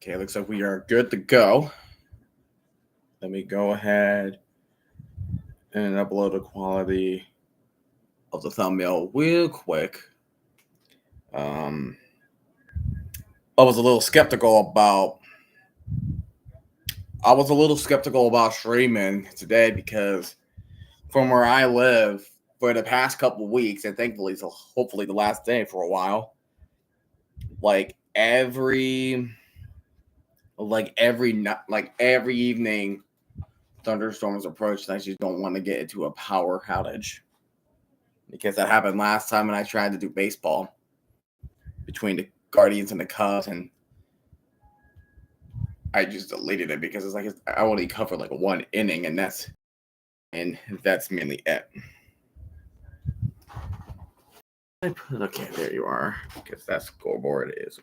Okay, looks like we are good to go. Let me go ahead and upload the quality of the thumbnail real quick. I was a little skeptical about streaming today because from where I live for the past couple weeks, and thankfully, so hopefully the last day for a while, like every evening, thunderstorms approach, and I just don't want to get into a power outage because that happened last time when I tried to do baseball between the Guardians and the Cubs, and I just deleted it because it's like I only covered like one inning, and that's mainly it. Okay, there you are, because that scoreboard is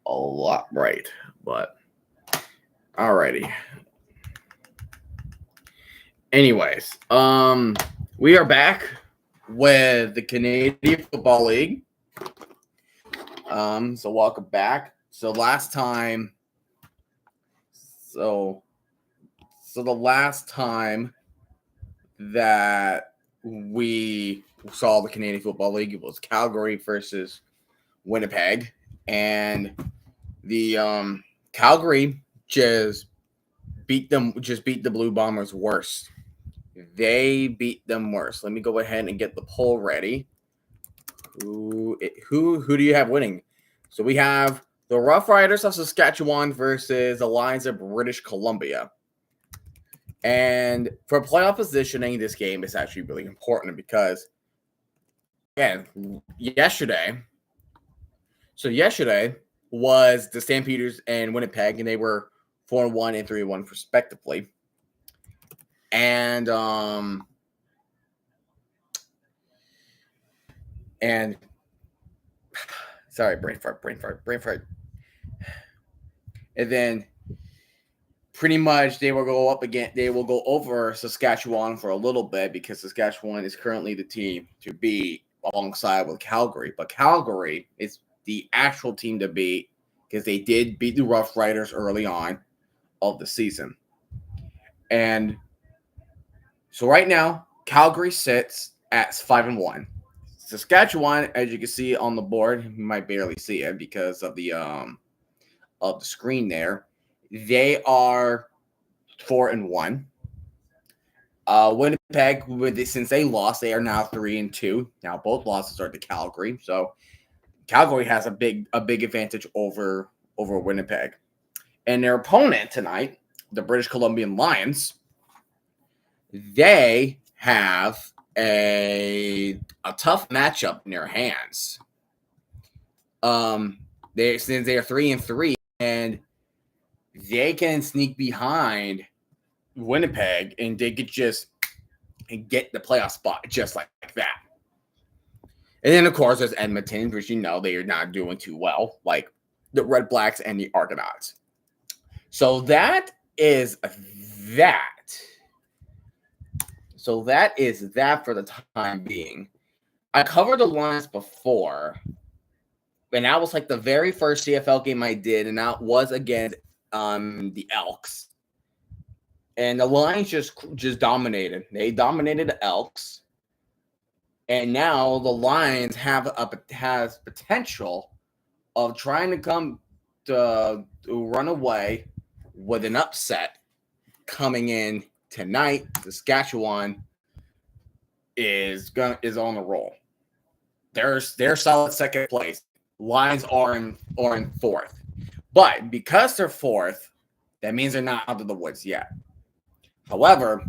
a lot bright, but alrighty. Anyways, we are back with the Canadian Football League. So welcome back. So the last time that we saw the Canadian Football League, it was Calgary versus Winnipeg, and the Calgary just beat the Blue Bombers worse. They beat them worse. Let me go ahead and get the poll ready. Who do you have winning? So we have the Roughriders of Saskatchewan versus the Lions of British Columbia. And for playoff positioning, this game is actually really important because, again, yesterday was the Stampeders and Winnipeg, and they were 4-1 and 3-1 respectively. And sorry, brain fart. And then pretty much they will go over Saskatchewan for a little bit because Saskatchewan is currently the team to beat alongside with Calgary. But Calgary is the actual team to beat because they did beat the Roughriders early on of the season. And so right now, Calgary sits at 5-1. Saskatchewan, as you can see on the board, you might barely see it because of the screen there. They are 4-1. Winnipeg, since they lost, they are now 3-2. Now both losses are to Calgary, so Calgary has a big advantage over Winnipeg. And their opponent tonight, the British Columbian Lions, they have a tough matchup in their hands. Since they are 3-3, and they can sneak behind Winnipeg, and they could just get the playoff spot just like that. And then, of course, there's Edmonton, which they are not doing too well, like the Red Blacks and the Argonauts. So that is that. So that is that for the time being. I covered the Lions before, and that was like the very first CFL game I did, and that was against the Elks. And the Lions just dominated. They dominated the Elks. And now the Lions has potential of trying to come to run away with an upset coming in tonight. Saskatchewan is on the roll. They're solid second place. Lions are in fourth. But because they're fourth, that means they're not out of the woods yet. However,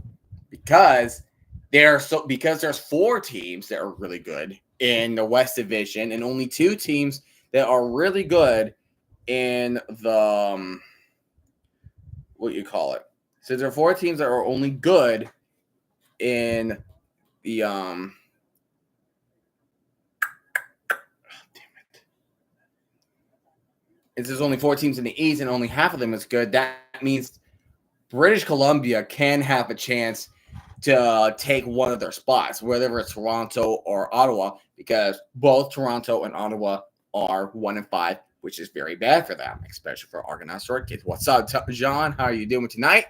because there's 4 teams that are really good in the West Division and only 2 teams that are really good in the So there are 4 teams that are only good in the There's only 4 teams in the East and only half of them is good. That means British Columbia can have a chance to take one of their spots, whether it's Toronto or Ottawa, because both Toronto and Ottawa are 1-5. which is very bad for them, especially for Argonaut Sword Kids. What's up, John? How are you doing tonight?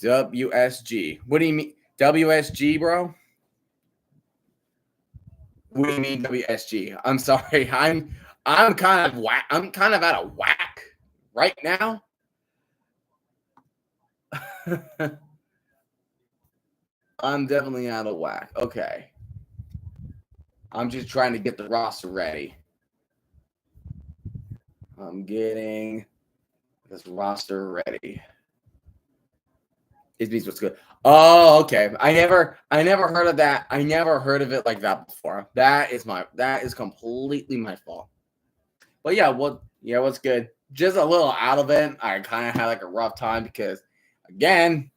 WSG. What do you mean? WSG, bro? What do you mean WSG? I'm sorry. I'm kind of whack. I'm kind of out of whack right now. I'm definitely out of whack. Okay. I'm just trying to get the roster ready. I'm getting this roster ready. It means what's good. Oh, okay. I never heard of that. I never heard of it like that before. That is completely my fault. But yeah, what's good? Just a little out of it. I kind of had like a rough time because, again,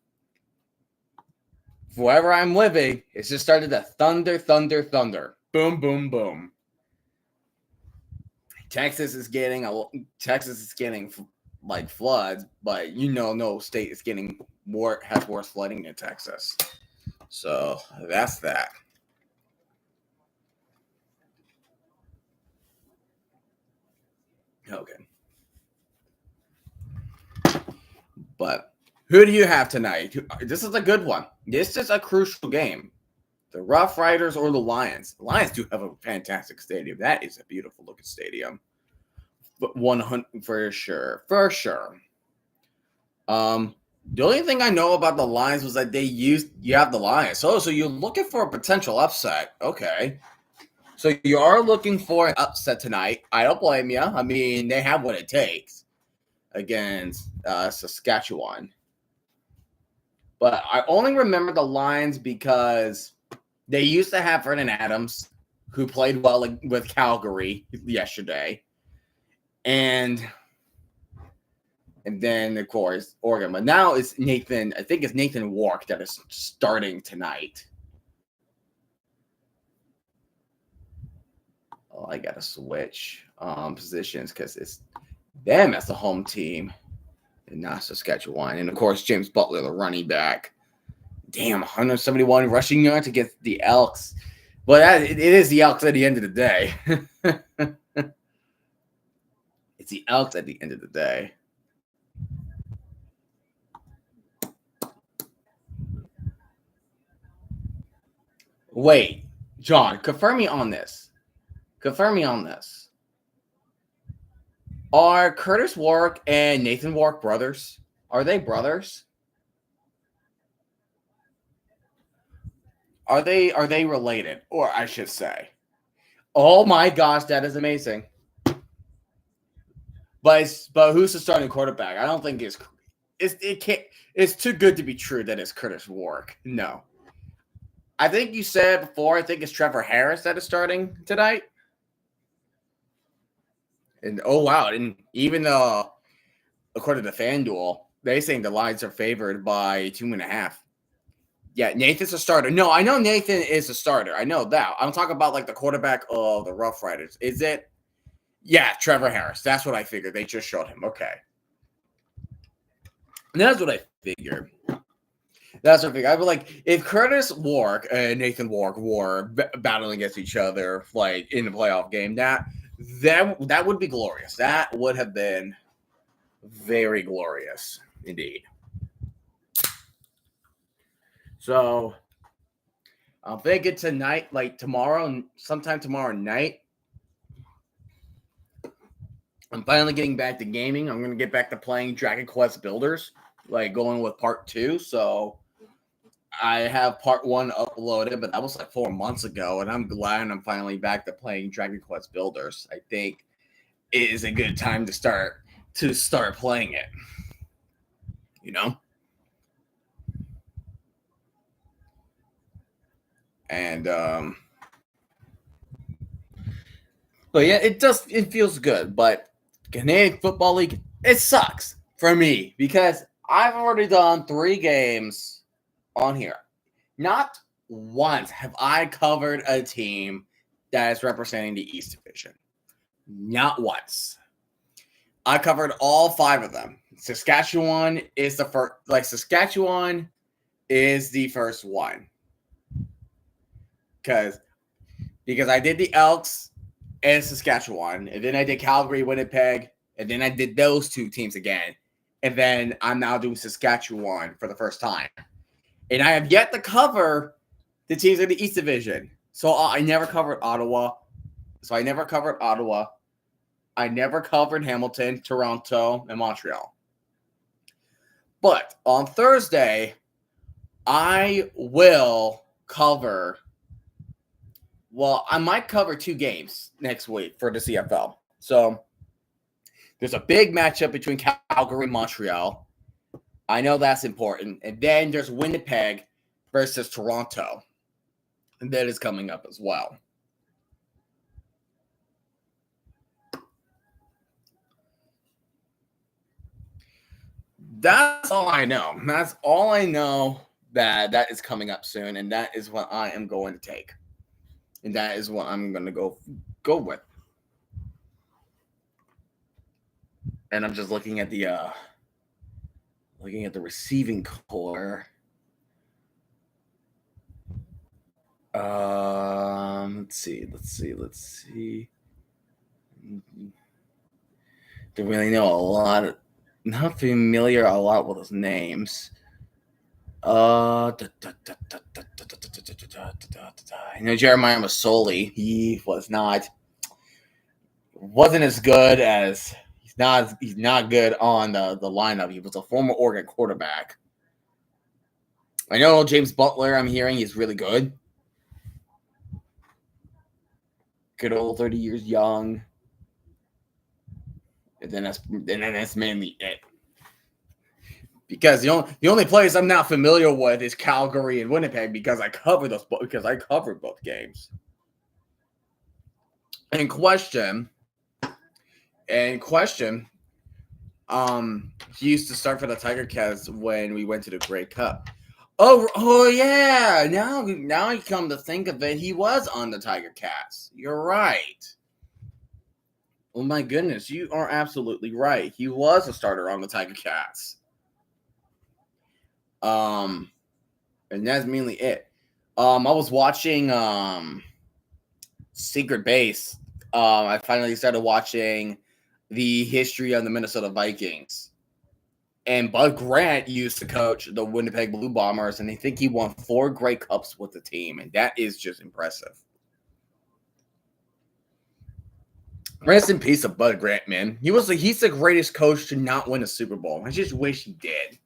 wherever I'm living, it's just started to thunder. Boom, boom, boom. Texas is getting like floods, but no state is getting has worse flooding than Texas. So that's that. Okay. But who do you have tonight? This is a good one. This is a crucial game. The Roughriders or the Lions. The Lions do have a fantastic stadium. That is a beautiful looking stadium. But 100 for sure. For sure. The only thing I know about the Lions was that you have the Lions. So you're looking for a potential upset. Okay. So you are looking for an upset tonight. I don't blame you. I mean, they have what it takes against Saskatchewan. But I only remember the Lions because they used to have Vernon Adams, who played well with Calgary yesterday. And then, of course, Oregon. But now it's Nathan Wark that is starting tonight. Oh, I got to switch positions because it's them as the home team and not Saskatchewan. And, of course, James Butler, the running back. Damn, 171 rushing yards against the Elks. But it is the Elks at the end of the day. It's the Elks at the end of the day. Wait, John, confirm me on this. Are Curtis Wark and Nathan Wark brothers? Are they brothers? Are they related? Or I should say. Oh my gosh, that is amazing. But who's the starting quarterback? I don't think it's too good to be true that it's Curtis Wark. No. I think you said before, I think it's Trevor Harris that is starting tonight. And oh wow, and even according to FanDuel, they saying the Lions are favored by 2.5. Yeah, Nathan's a starter. No, I know Nathan is a starter. I know that. I'm talking about like the quarterback of the Roughriders. Is it? Yeah, Trevor Harris. That's what I figured. They just showed him. Okay. And that's what I figured. That's what I figured. I was like, if Curtis Wark and Nathan Wark were battling against each other, like in the playoff game, that would be glorious. That would have been very glorious indeed. So I'm thinking tonight, like sometime tomorrow night, I'm finally getting back to gaming. I'm going to get back to playing Dragon Quest Builders, like going with part 2. So I have part 1 uploaded, but that was like 4 months ago, and I'm glad I'm finally back to playing Dragon Quest Builders. I think it is a good time to start playing it. And but yeah, it feels good, but Canadian Football League, it sucks for me because I've already done 3 games on here. Not once have I covered a team that is representing the East Division. Not once. I covered all 5 of them. Saskatchewan is the first. Like Saskatchewan is the first one because I did the Elks and Saskatchewan. And then I did Calgary, Winnipeg, and then I did those two teams again. And then I'm now doing Saskatchewan for the first time. And I have yet to cover the teams in the East Division. So I never covered Ottawa. I never covered Hamilton, Toronto, and Montreal. But on Thursday, I will cover. Well, I might cover 2 games next week for the CFL. So there's a big matchup between Calgary and Montreal. I know that's important. And then there's Winnipeg versus Toronto. And that is coming up as well. That's all I know. That's all I know that is coming up soon. And that is what I am going to take. And that is what I'm going to go with. And I'm just looking at the receiving core. Let's see. Don't really know a lot. Not familiar a lot with those names. I know Jeremiah Masoli. He wasn't as good as he's not good on the lineup. He was a former Oregon quarterback. I know James Butler, I'm hearing he's really good. Good old 30 years young. And then that's mainly it. Because the only place I'm not familiar with is Calgary and Winnipeg because I covered both games. In question, he used to start for the Tiger Cats when we went to the Grey Cup. Oh yeah. Now you come to think of it, he was on the Tiger Cats. You're right. Oh my goodness, you are absolutely right. He was a starter on the Tiger Cats. And that's mainly it. I was watching Secret Base. I finally started watching the history of the Minnesota Vikings. And Bud Grant used to coach the Winnipeg Blue Bombers, and I think he won 4 Grey Cups with the team, and that is just impressive. Rest in peace of Bud Grant, man. He's the greatest coach to not win a Super Bowl. I just wish he did.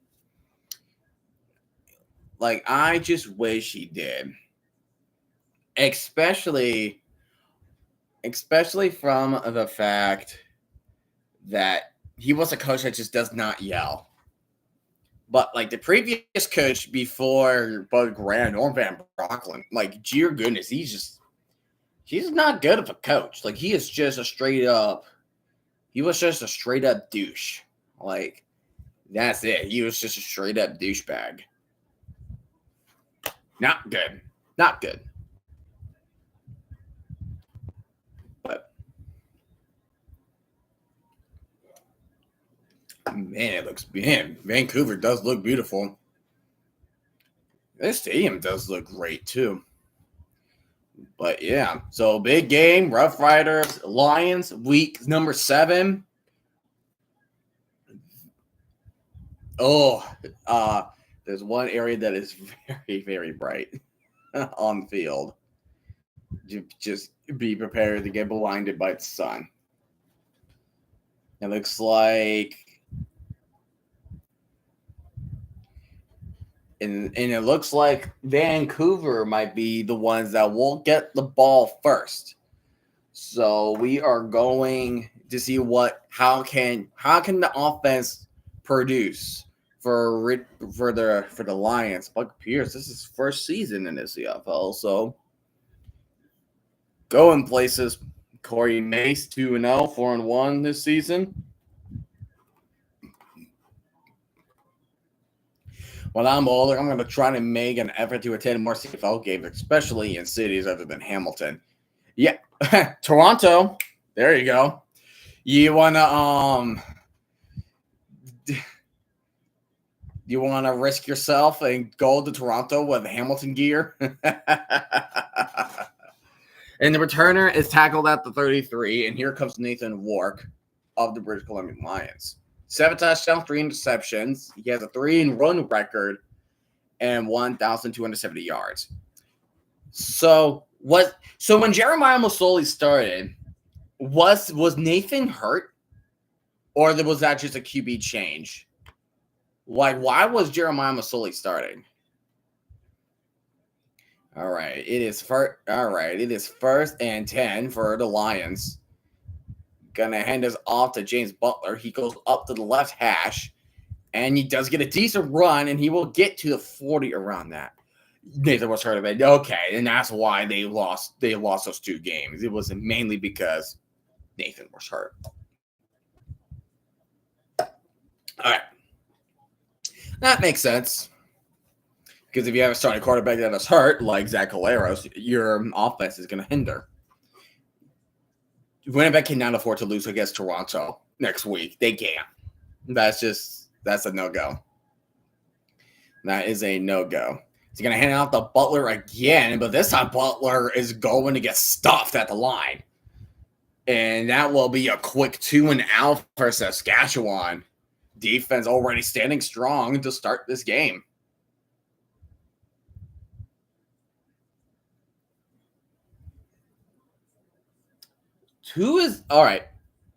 I just wish he did. Especially from the fact that he was a coach that just does not yell. But the previous coach before Bud Grant, Norm Van Brocklin, dear goodness, he's not good of a coach. He was just a straight up douche. That's it. He was just a straight up douchebag. Not good. But man, Vancouver does look beautiful. This stadium does look great too. But yeah, so big game, Roughriders, Lions, week number 7. There's one area that is very, very bright on the field. Just be prepared to get blinded by the sun. It looks like, and it looks like Vancouver might be the ones that will get the ball first. So we are going to see how can the offense produce for the Lions. Buck Pierce, this is his first season in the CFL, so going places. Corey Mace 2-0, 4-1 this season. When I'm older, I'm going to try to make an effort to attend more CFL games, especially in cities other than Hamilton. Yeah, Toronto. There you go. You want to risk yourself and go to Toronto with Hamilton gear? And the returner is tackled at the 33, and here comes Nathan Wark of the British Columbia Lions. 7 touchdowns, 3 interceptions. He has a 3-and-run record and 1,270 yards. So when Jeremiah Masoli started, was Nathan hurt, or was that just a QB change? Like, why was Jeremiah Masoli starting? All right, it is first and 10 for the Lions. Gonna hand us off to James Butler. He goes up to the left hash, and he does get a decent run, and he will get to the 40 around that. Nathan was hurt of it. Okay, and that's why they lost those 2 games. It was mainly because Nathan was hurt. All right. That makes sense. Because if you have a starting quarterback that is hurt, like Zach Caleros, your offense is going to hinder. Winnipeg cannot afford to lose against Toronto next week. They can't. That's a no-go. That is a no-go. He's going to hand out the Butler again, but this time Butler is going to get stuffed at the line. And that will be a quick 2-and-out for Saskatchewan. Defense already standing strong to start this game. All right.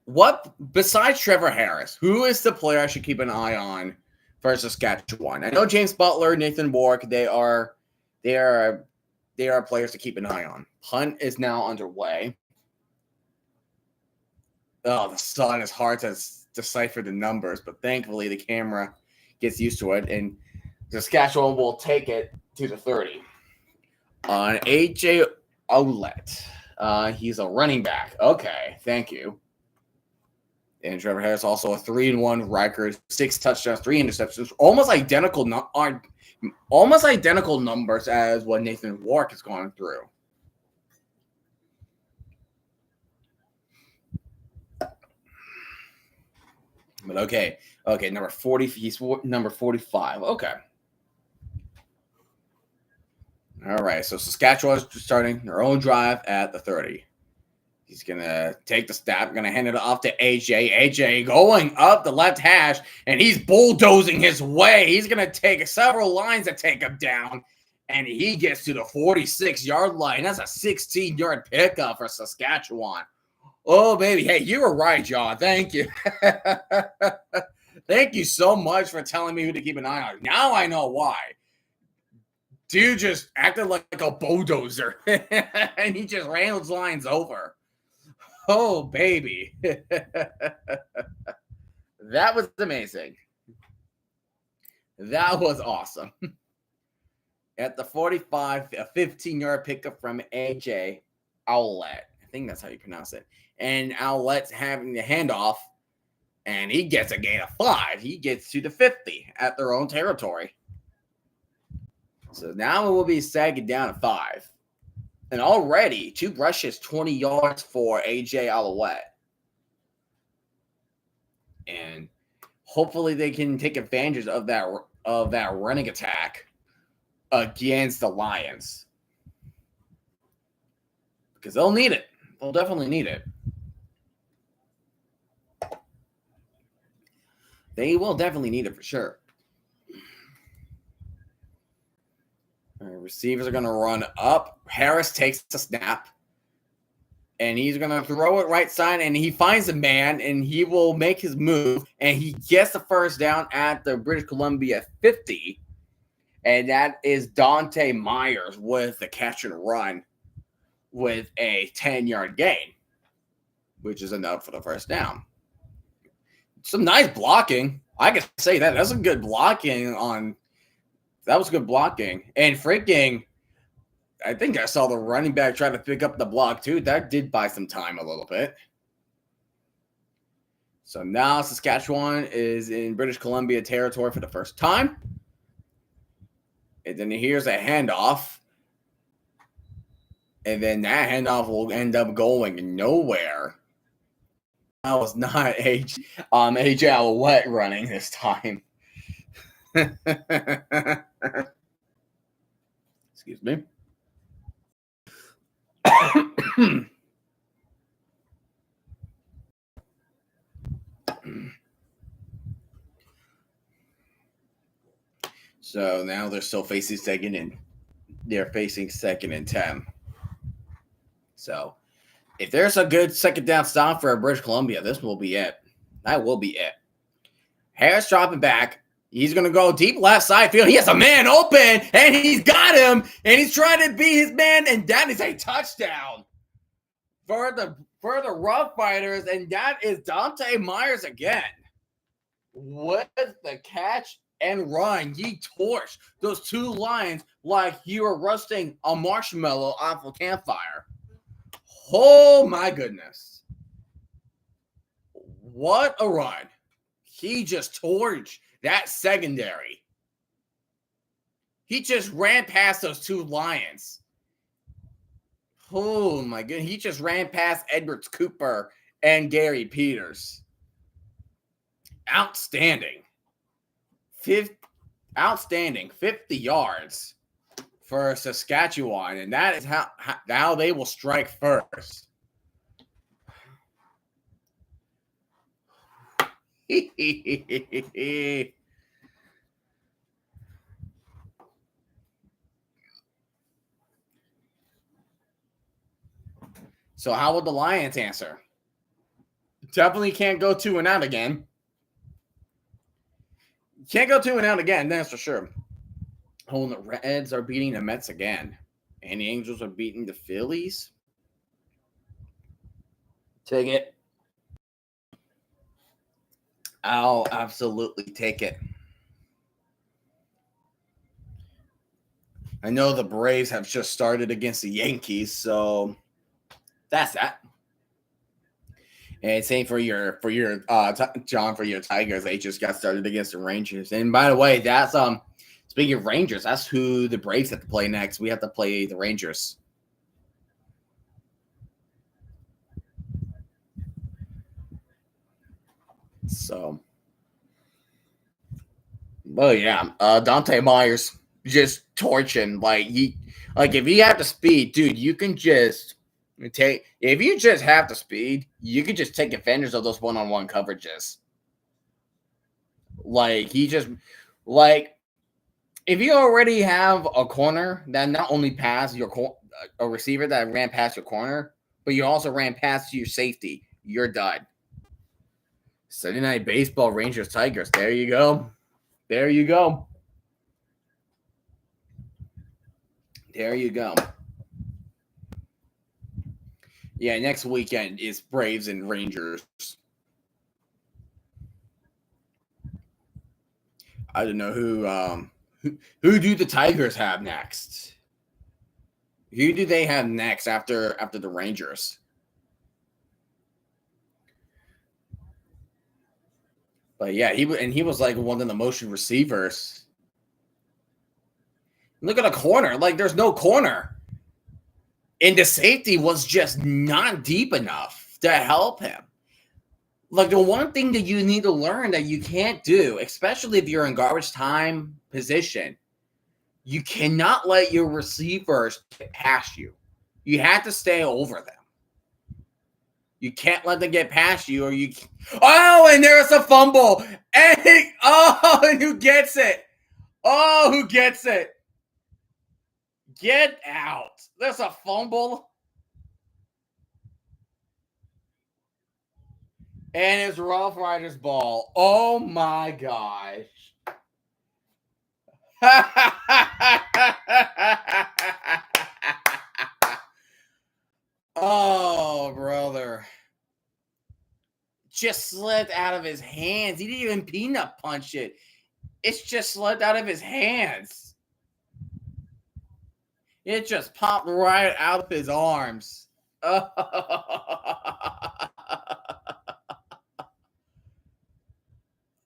What, besides Trevor Harris, who is the player I should keep an eye on for Saskatchewan? I know James Butler, Nathan Wark, they are players to keep an eye on. Punt is now underway. Oh, the sun is hard to decipher the numbers, but thankfully the camera gets used to it, and Saskatchewan will take it to the 30. On AJ Ouellette. He's a running back. Okay, thank you. And Trevor Harris also a 3-and-1 record, 6 touchdowns, 3 interceptions, almost identical numbers as what Nathan Wark has gone through. But okay, number 40. He's number 45. Okay. All right, so Saskatchewan is starting their own drive at the 30. He's going to take the snap, going to hand it off to AJ. AJ going up the left hash, and he's bulldozing his way. He's going to take several lines to take him down, and he gets to the 46-yard line. That's a 16-yard pickup for Saskatchewan. Oh, baby. Hey, you were right, John. Thank you. Thank you so much for telling me who to keep an eye on. Now I know why. Dude just acted like a bulldozer, and he just ran those lines over. Oh, baby. That was amazing. That was awesome. At the 45, a 15-yard pickup from AJ Ouellette. I think that's how you pronounce it. And Ouellette's having the handoff, and he gets a gain of 5. He gets to the 50 at their own territory. So now it will be sagging down to 5. And already 2 rushes, 20 yards for AJ Ouellette. And hopefully they can take advantage of that running attack against the Lions. Because they'll need it. They'll definitely need it. They will definitely need it for sure. Receivers are going to run up. Harris takes the snap. And he's going to throw it right side. And he finds a man. And he will make his move. And he gets the first down at the British Columbia 50. And that is Dante Myers with the catch and run with a 10-yard gain, which is enough for the first down. Some nice blocking. I can say that. That's some good blocking on. That was good blocking. And freaking, I think I saw the running back try to pick up the block too. That did buy some time a little bit. So now Saskatchewan is in British Columbia territory for the first time. And then here's a handoff. And then that handoff will end up going nowhere. That was not AJ Ouellette running this time. Excuse me. So now they're still facing second and 10. So if there's a good second down stop for British Columbia, this will be it. That will be it. Harris dropping back. He's going to go deep left side field. He has a man open, and he's got him, and he's trying to be his man, and that is a touchdown for the Roughriders, and that is Dante Myers again. With the catch and run, he torched those two lines like you were roasting a marshmallow off a campfire. Oh, my goodness. What a run. He just torched that secondary. He just ran past those two Lions. Oh, my goodness. He just ran past Edwards Cooper and Gary Peters. Outstanding. 50 yards for Saskatchewan, and that is how they will strike first. So how would the Lions answer? Definitely can't go 2 and out again. Can't go 2 and out again, that's for sure. Oh, the Reds are beating the Mets again. And the Angels are beating the Phillies. Take it. I'll absolutely take it. I know the Braves have just started against the Yankees, so that's that. And same for your John, for your Tigers. They just got started against the Rangers. And by the way, that's speaking of Rangers, that's who the Braves have to play next. We have to play the Rangers. So, well, yeah, Dante Myers just torching. If you have the speed, dude, you can just if you just have the speed, you can just take advantage of those one-on-one coverages. If you already have a corner that not only passed a receiver that ran past your corner, but you also ran past your safety, you're done. Sunday Night Baseball, Rangers, Tigers. There you go. There you go. There you go. Yeah, next weekend is Braves and Rangers. I don't know who do the Tigers have next? Who do they have next after the Rangers? But yeah, he was like one of the motion receivers. Look at a corner. Like, there's no corner. And the safety was just not deep enough to help him. Like, the one thing that you need to learn that you can't do, especially if you're in garbage time position, you cannot let your receivers get past you. You have to stay over them. You can't let them get past you, or you. Oh, and there's a fumble. And who gets it? Oh, who gets it? Get out. There's a fumble. And it's Roughriders ball. Oh my gosh. Oh, brother. Just slipped out of his hands. He didn't even peanut punch it. It's just slipped out of his hands. It just popped right out of his arms.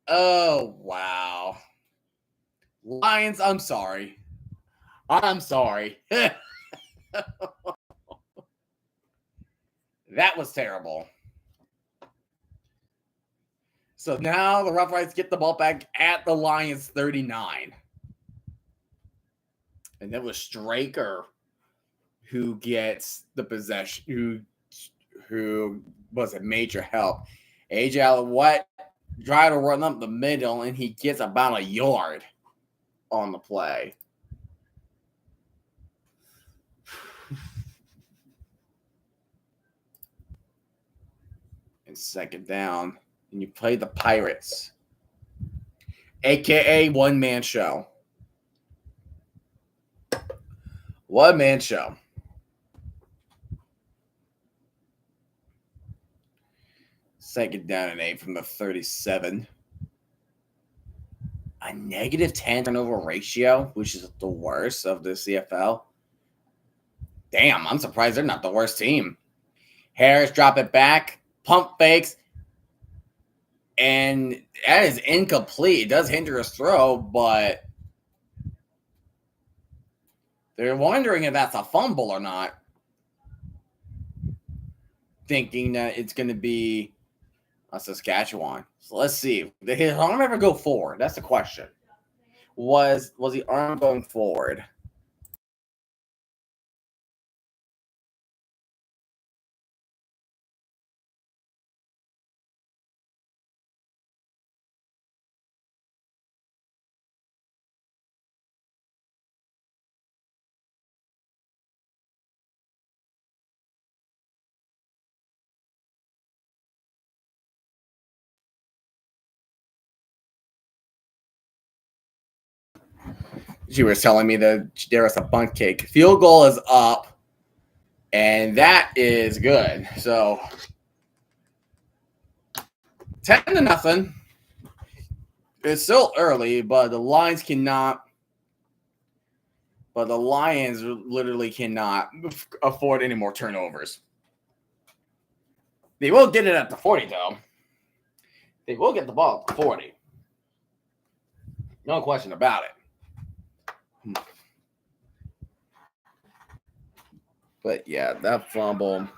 Oh, wow. Lions, I'm sorry. I'm sorry. That was terrible. So now the Roughriders get the ball back at the Lions 39. And it was Straker who gets the possession, who was a major help. AJ Alouette tried to run up the middle, and he gets about a yard on the play. And second down, and you play the Pirates, a.k.a. one-man show. One-man show. Second down and 8 from the 37. A negative 10 turnover ratio, which is the worst of the CFL. Damn, I'm surprised they're not the worst team. Harris drop it back, pump fakes, and that is incomplete. It does hinder his throw, but they're wondering if that's a fumble or not. Thinking that it's going to be a Saskatchewan. So let's see. Did his arm ever go forward? That's the question. Was the arm going forward? She was telling me that there was a bunt kick. Field goal is up, and that is good. So 10-0. It's still early, but the Lions cannot. But the Lions literally cannot afford any more turnovers. They will get it at the 40, though. They will get the ball at the 40. No question about it. But yeah, that fumble.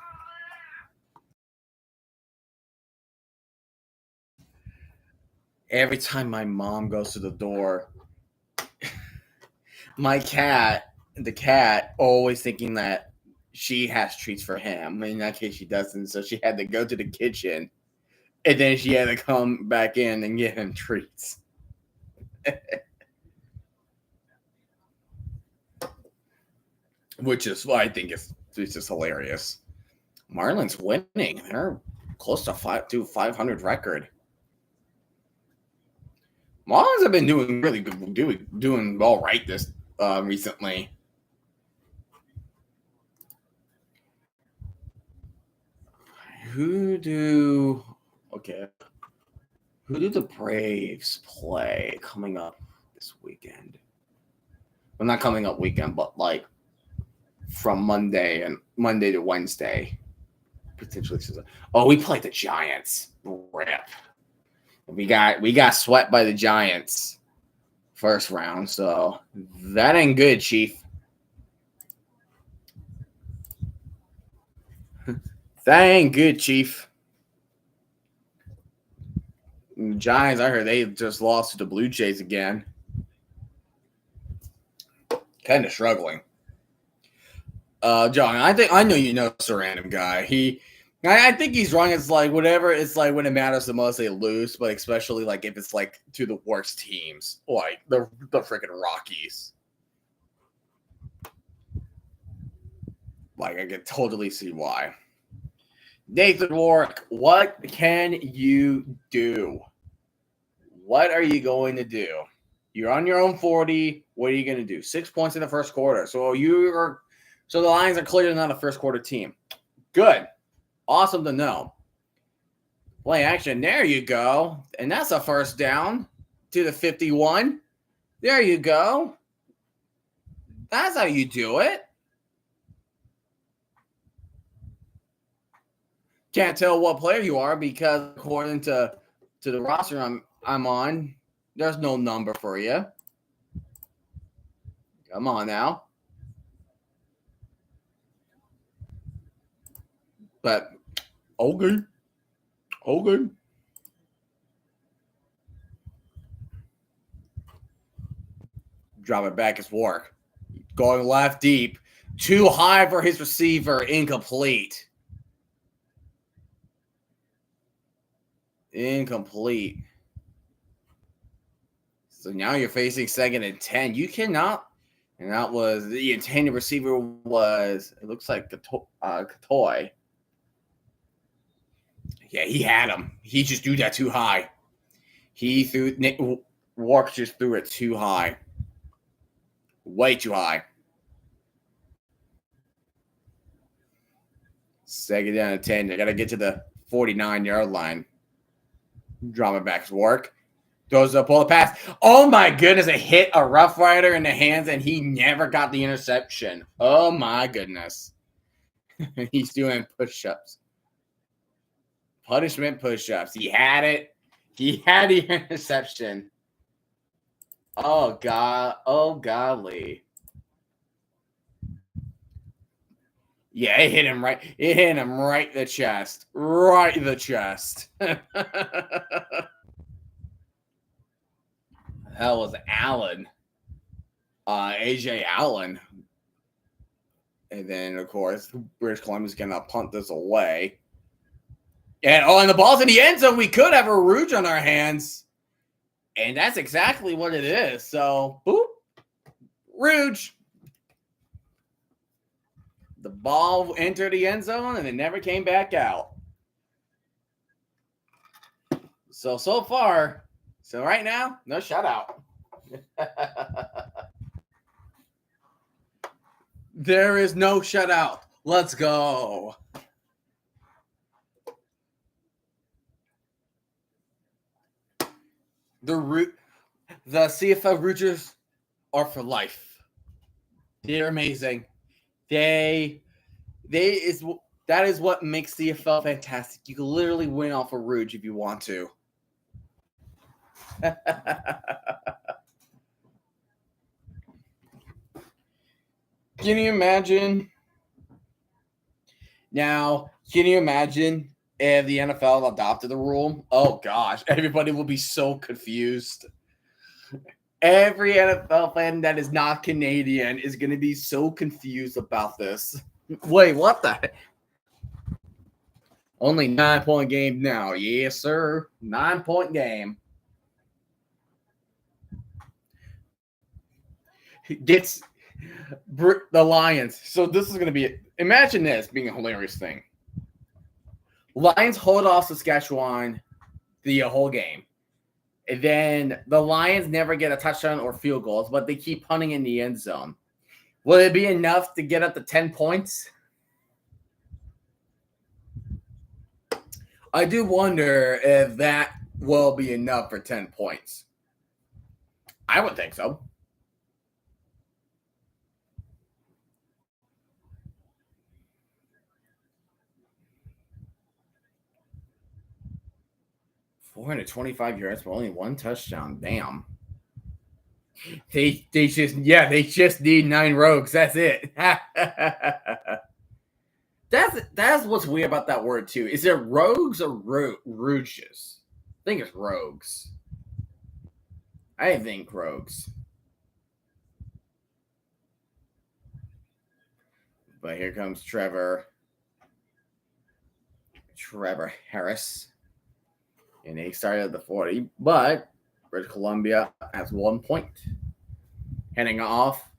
Every time my mom goes to the door, the cat, always thinking that she has treats for him. In that case, she doesn't. So she had to go to the kitchen, and then she had to come back in and give him treats. Which is, well, I think it's just hilarious. Marlins winning. They're close to 500 record. Marlins have been doing really good, doing all right this recently. Who do the Braves play coming up this weekend? Well, not coming up weekend, but like from Monday to Wednesday, potentially. Oh, we played the Giants. Rip. We got swept by the Giants first round, so that ain't good, Chief. That ain't good, Chief. The Giants, I heard they just lost to the Blue Jays again. Kind of struggling. John, I know you know it's a random guy. I think he's wrong. It's like whatever. It's like when it matters the most, they lose. But especially like if it's like to the worst teams, like the freaking Rockies. Like I can totally see why. Nathan Warwick, what can you do? What are you going to do? You're on your own 40. What are you going to do? 6 points in the first quarter. So the Lions are clearly not a first quarter team. Good. Awesome to know. Play action. There you go. And that's a first down to the 51. There you go. That's how you do it. Can't tell what player you are because according to the roster I'm on, there's no number for you. Come on now. But okay. Drop it back. It's Warwick. Going left deep. Too high for his receiver. Incomplete. Incomplete. So now you're facing 2nd and 10. You cannot. And that was the intended receiver was, it looks like Katoy. Yeah, he had him. He just threw that too high. Nick Wark just threw it too high. Way too high. 2nd down and 10. They got to get to the 49-yard line. Drop it back to Wark. Throws up all the pass. Oh my goodness, it hit a Rough Rider in the hands and he never got the interception. Oh my goodness. He's doing push-ups. Punishment push-ups. He had it. He had the interception. Oh God. Oh golly. Yeah, it hit him right. It hit him right in the chest. Right in the chest. That was Allen. AJ Allen. And then, of course, British Columbia's going to punt this away. And the ball's in the end zone. We could have a Rouge on our hands. And that's exactly what it is. So, boop. Rouge. The ball entered the end zone and it never came back out. So far, right now, no shutout. There is no shutout. Let's go. The CFL Rougers are for life. They're amazing. That is what makes CFL fantastic. You can literally win off a Rouge if you want to. Can you imagine? Now, can you imagine if the NFL adopted the rule? Oh gosh, everybody will be so confused. Every NFL fan that is not Canadian is going to be so confused about this. Wait, what the heck? Only 9-point game now. Yes, sir. 9-point game. Gets the Lions. So this is going to be, imagine this being a hilarious thing. Lions hold off Saskatchewan the whole game. And then the Lions never get a touchdown or field goals, but they keep punting in the end zone. Will it be enough to get up to 10 points? I do wonder if that will be enough for 10 points. I would think so. $425 yards for only one touchdown. Damn. They just need 9 rogues. That's it. That's what's weird about that word too. Is it rogues or rouges? I think it's rogues. I think rogues. But here comes Trevor Harris. And they started at the 40, but British Columbia has 1 point. Heading off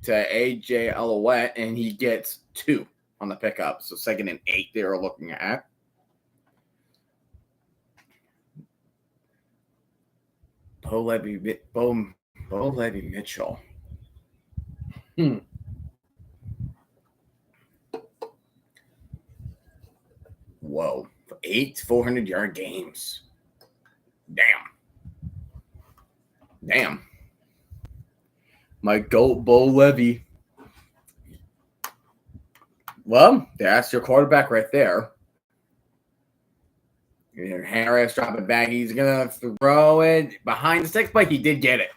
to AJ Alouette, and he gets 2 on the pickup. So 2nd and 8 they were looking at. Bo Levy Mitchell. Whoa. 8 400-yard games. Damn. My GOAT, Bo Levy. Well, that's your quarterback right there. And Harris dropping back. He's going to throw it behind the sticks, but he did get it.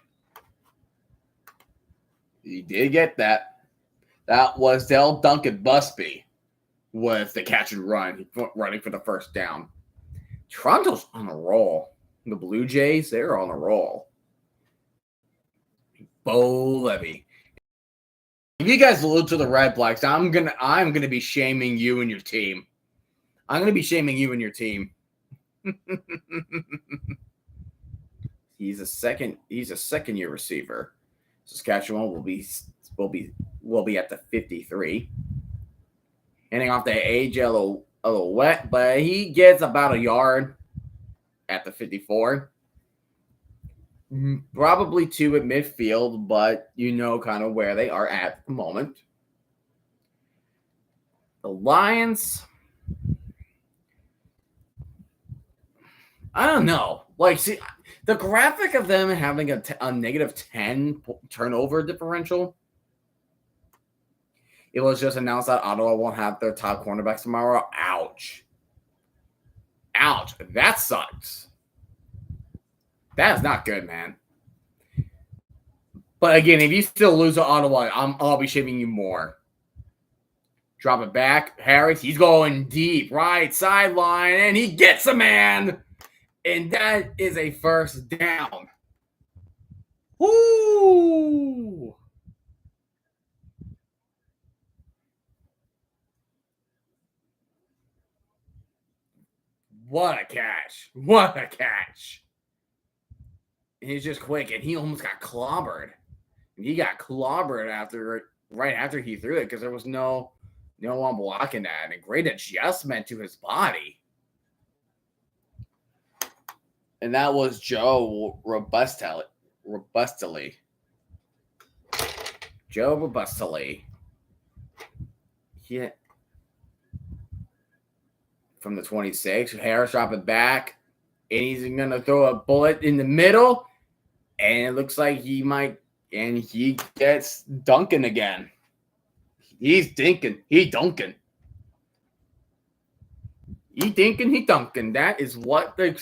He did get that. That was Del Duncan Busby with the catch and run, running for the first down. Toronto's on a roll. The Blue Jays, they're on a roll. Bo Levy. you guys lose to the Red Blacks, I'm gonna be shaming you and your team. I'm gonna be shaming you and your team. He's a second year receiver. Saskatchewan will be at the 53. Handing off to AJ a little wet, but he gets about a yard at the 54. Probably 2 at midfield, but you know kind of where they are at the moment. The Lions, I don't know. Like, see, the graphic of them having a negative 10 turnover differential, it was just announced that Ottawa won't have their top cornerbacks tomorrow. Ouch. Ouch. That sucks. That is not good, man. But again, if you still lose to Ottawa, I'll be shaming you more. Drop it back. Harris, he's going deep. Right sideline, and he gets a man. And that is a first down. Woo! What a catch. What a catch. And he's just quick, and he almost got clobbered. He got clobbered right after he threw it because there was no one blocking that. And a great adjustment to his body. And that was Joe Robustely. Joe Robustely. Yeah. From the 26. Harris drop it back. And he's going to throw a bullet in the middle. And it looks like he might. And he gets Duncan again. He's dinking. He dunking. He dinking. He dunking. That's what the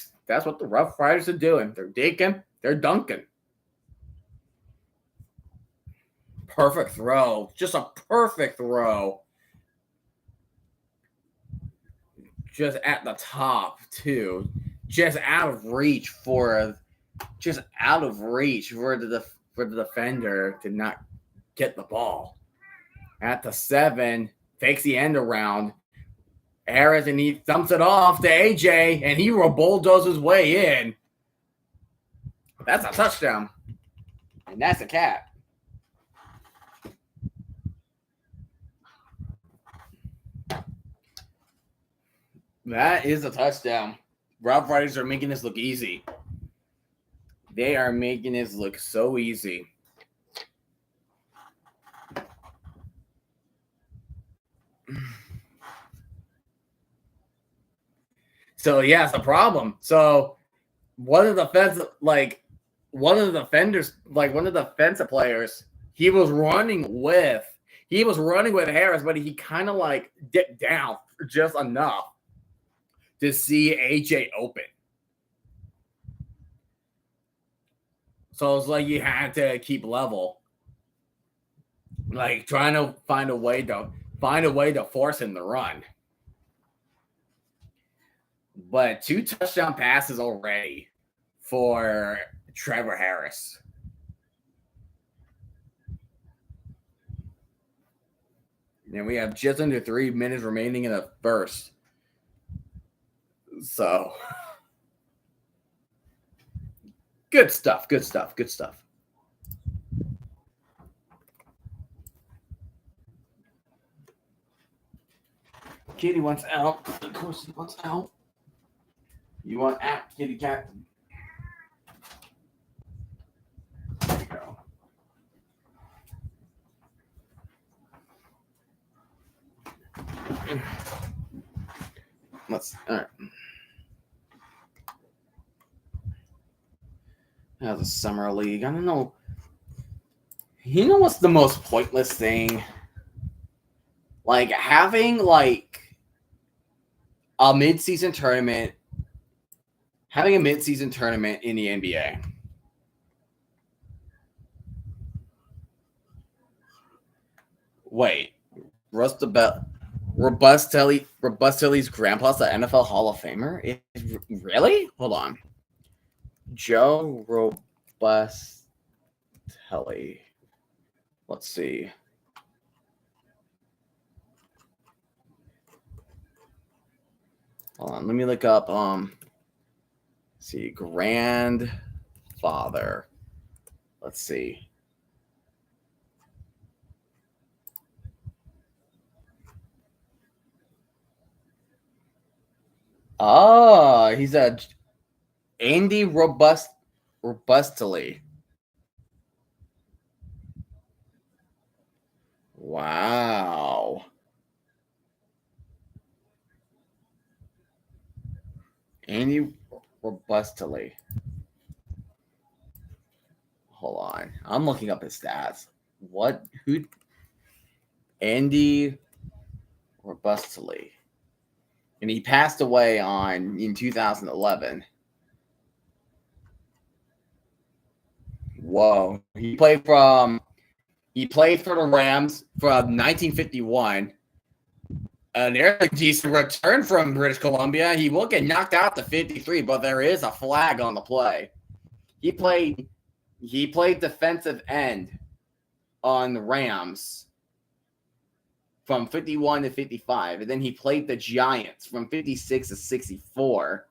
Roughriders are doing. They're dinking. They're dunking. Perfect throw. Just a perfect throw. Just at the top, too. Just out of reach for the defender to not get the ball. At the 7, fakes the end around. Harris, and he thumps it off to AJ, and he bulldozes his way in. That's a touchdown. And that's a cap. That is a touchdown. Roughriders are making this look easy. They are making this look so easy. So, yeah, it's a problem. So, one of the defensive players, he was running with Harris, but he kind of like dipped down just enough to see AJ open. So it's like you had to keep level, like trying to find a way to force him to run. But 2 touchdown passes already for Trevor Harris. And we have just under 3 minutes remaining in the first. So, good stuff. Kitty wants out. Of course he wants out. You want out, kitty cat? There we go. All right. How's the summer league? I don't know. You know what's the most pointless thing? Like having like a mid-season tournament. Having a mid-season tournament in the NBA. Wait, Robustely's grandpa's the NFL Hall of Famer? Really? Hold on. Joe Robustely. Let's see. Hold on, let me look up. See, grandfather. Let's see. Oh, he's a Andy Robustly. Wow. Andy Robustly. Hold on. I'm looking up his stats. What? Who? Andy Robustly. And he passed away in 2011. Whoa. He played for the Rams from 1951. An a decent return from British Columbia. He will get knocked out to 53, but there is a flag on the play. He played defensive end on the Rams from 51 to 55, and then he played the Giants from 56 to 64.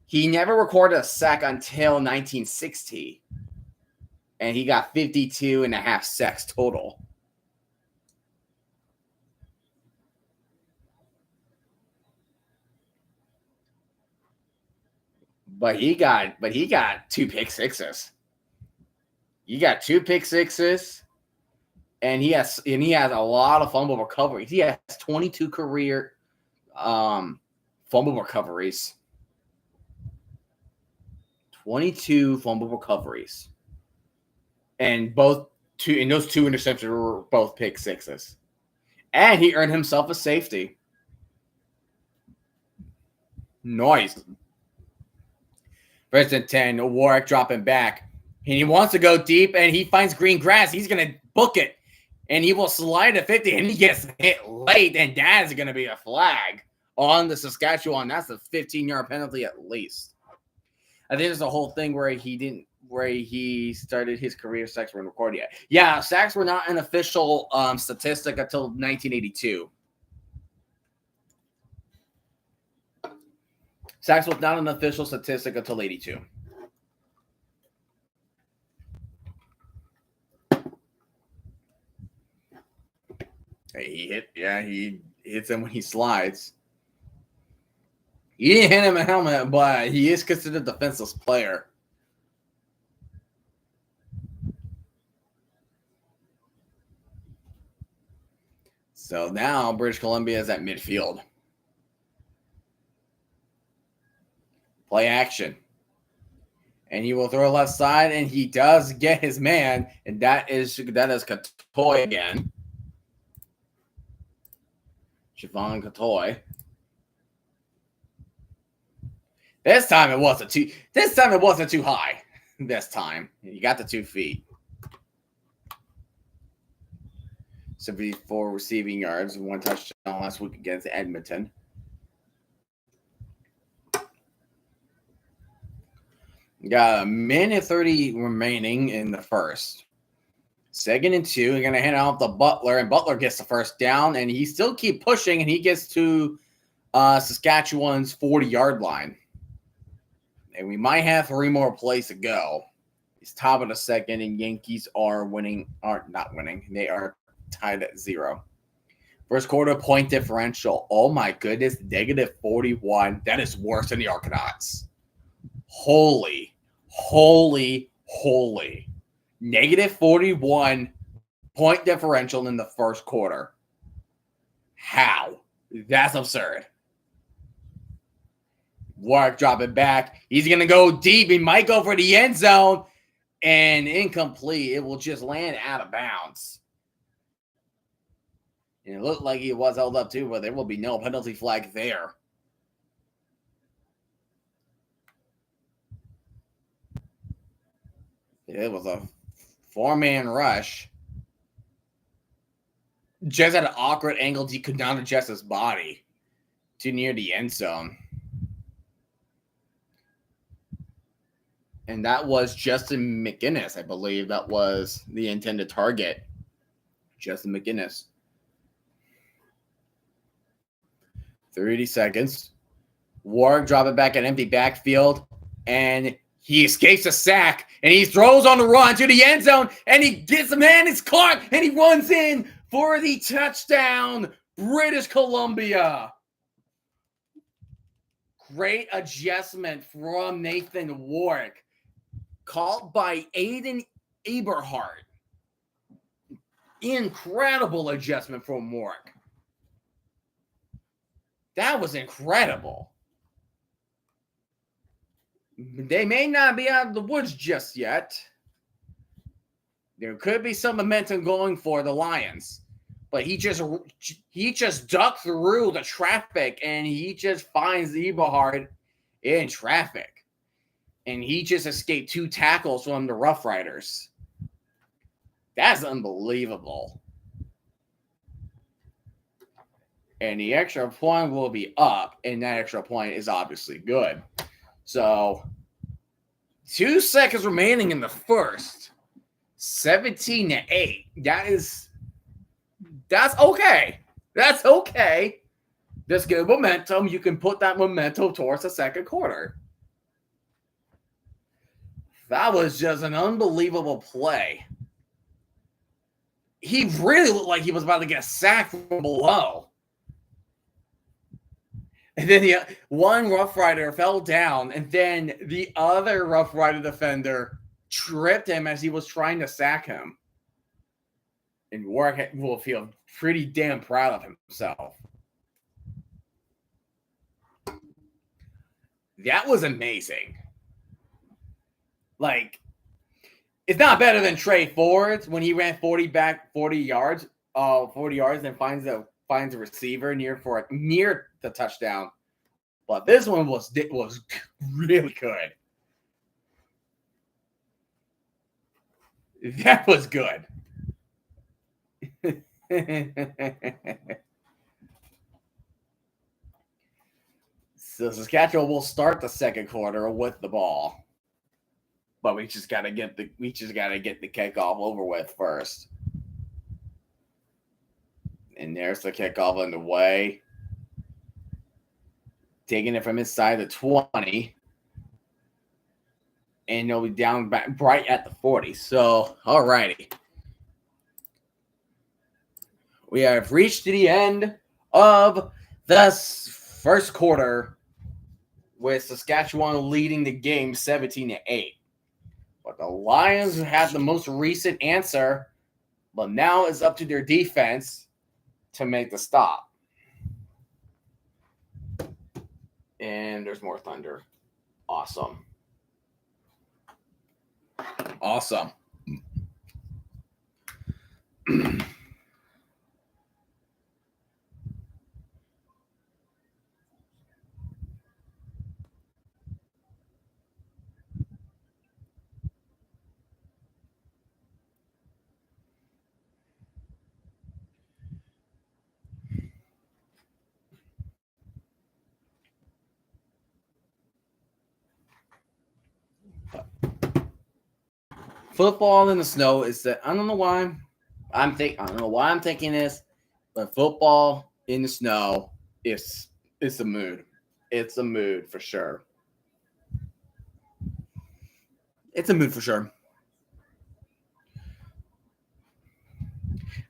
He never recorded a sack until 1960, and he got 52 and a half sacks total. But he got 2 pick sixes. He got 2 pick sixes, and he has a lot of fumble recoveries. He has 22 career fumble recoveries. 22 fumble recoveries. And those 2 interceptions were both pick sixes. And he earned himself a safety. Nice. First and 10, Warwick dropping back. And he wants to go deep, and he finds green grass. He's going to book it. And he will slide to 50, and he gets hit late, and that is going to be a flag on the Saskatchewan. That's a 15-yard penalty at least. I think there's a whole thing where he started his career, sacks weren't recorded yet. Yeah, sacks were not an official statistic until 1982. Sacks was not an official statistic until 82. He hits him when he slides. He didn't hit him a helmet, but he is considered a defenseless player. So now British Columbia is at midfield. Play action. And he will throw left side, and he does get his man, and that is Katoy again. Siobhan Katoy. This time it wasn't too high. This time. He got the 2 feet. 74 receiving yards, 1 touchdown last week against Edmonton. Got a minute 30 remaining in the first. 2nd and 2. We're going to hand off to Butler, and Butler gets the first down, and he still keep pushing, and he gets to Saskatchewan's 40-yard line. And we might have 3 more plays to go. It's top of the second, and Yankees are not winning. They are tied at 0. First quarter point differential. Oh my goodness, -41. That is worse than the Argonauts. Holy. -41 point differential in the first quarter. How? That's absurd. Warwick dropping back. He's going to go deep. He might go for the end zone. And incomplete. It will just land out of bounds. And it looked like he was held up too, but there will be no penalty flag there. It was a 4-man rush. Just at an awkward angle, he could not adjust his body too near the end zone. And that was Justin McGinnis, I believe. That was the intended target. Justin McGinnis. 30 seconds. Warwick drop it back at empty backfield, and he escapes a sack, and he throws on the run to the end zone, and he gets the man, it's caught, and he runs in for the touchdown, British Columbia. Great adjustment from Nathan Warwick, called by Aiden Eberhardt. Incredible adjustment from Warwick. That was incredible. They may not be out of the woods just yet. There could be some momentum going for the Lions. But he just ducked through the traffic, and he just finds Eberhard in traffic. And he just escaped 2 tackles from the Roughriders. That's unbelievable. And the extra point will be up, and that extra point is obviously good. So, 2 seconds remaining in the first. 17-8. That's okay. That's okay. Just good momentum. You can put that momentum towards the second quarter. That was just an unbelievable play. He really looked like he was about to get sacked from below. And then one Rough Rider fell down, and then the other Rough Rider defender tripped him as he was trying to sack him. And Warwick will feel pretty damn proud of himself. That was amazing. Like, it's not better than Trey Ford's when he ran 40 yards, and finds a receiver near the touchdown. But this one was really good. That was good. So Saskatchewan will start the second quarter with the ball. But we just gotta get the kickoff over with first. And there's the kickoff on the way. Taking it from inside the 20. And they'll be down back right at the 40. So, alrighty. We have reached the end of the first quarter with Saskatchewan leading the game 17-8. But the Lions had the most recent answer, but now it's up to their defense to make the stop. And there's more thunder. Awesome. Awesome. Football in the snow is that I don't know why I'm thinking this, but football in the snow it's a mood. It's a mood for sure. It's a mood for sure.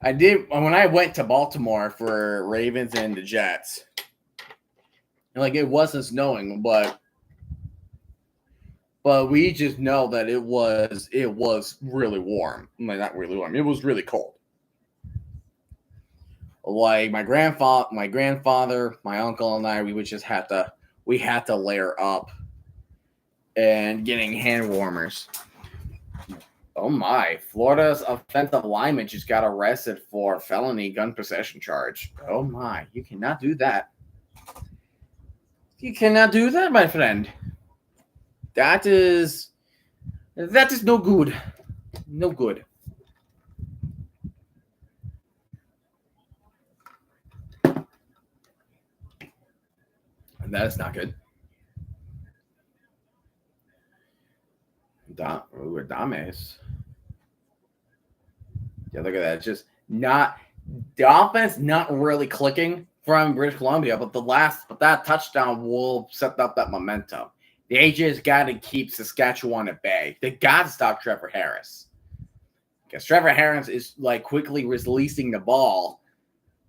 I did when I went to Baltimore for Ravens and the Jets. Like it wasn't snowing, but we just know that it was really warm. Like not really warm. It was really cold. Like my grandfather, my uncle, and I, we had to layer up and getting hand warmers. Oh my! Florida's offensive lineman just got arrested for felony gun possession charge. Oh my! You cannot do that. You cannot do that, my friend. That is no good. No good. And that is not good. Dames. Yeah, look at that. Just not the offense not really clicking from British Columbia, but that touchdown will set up that momentum. They just got to keep Saskatchewan at bay. They got to stop Trevor Harris, because Trevor Harris is like quickly releasing the ball,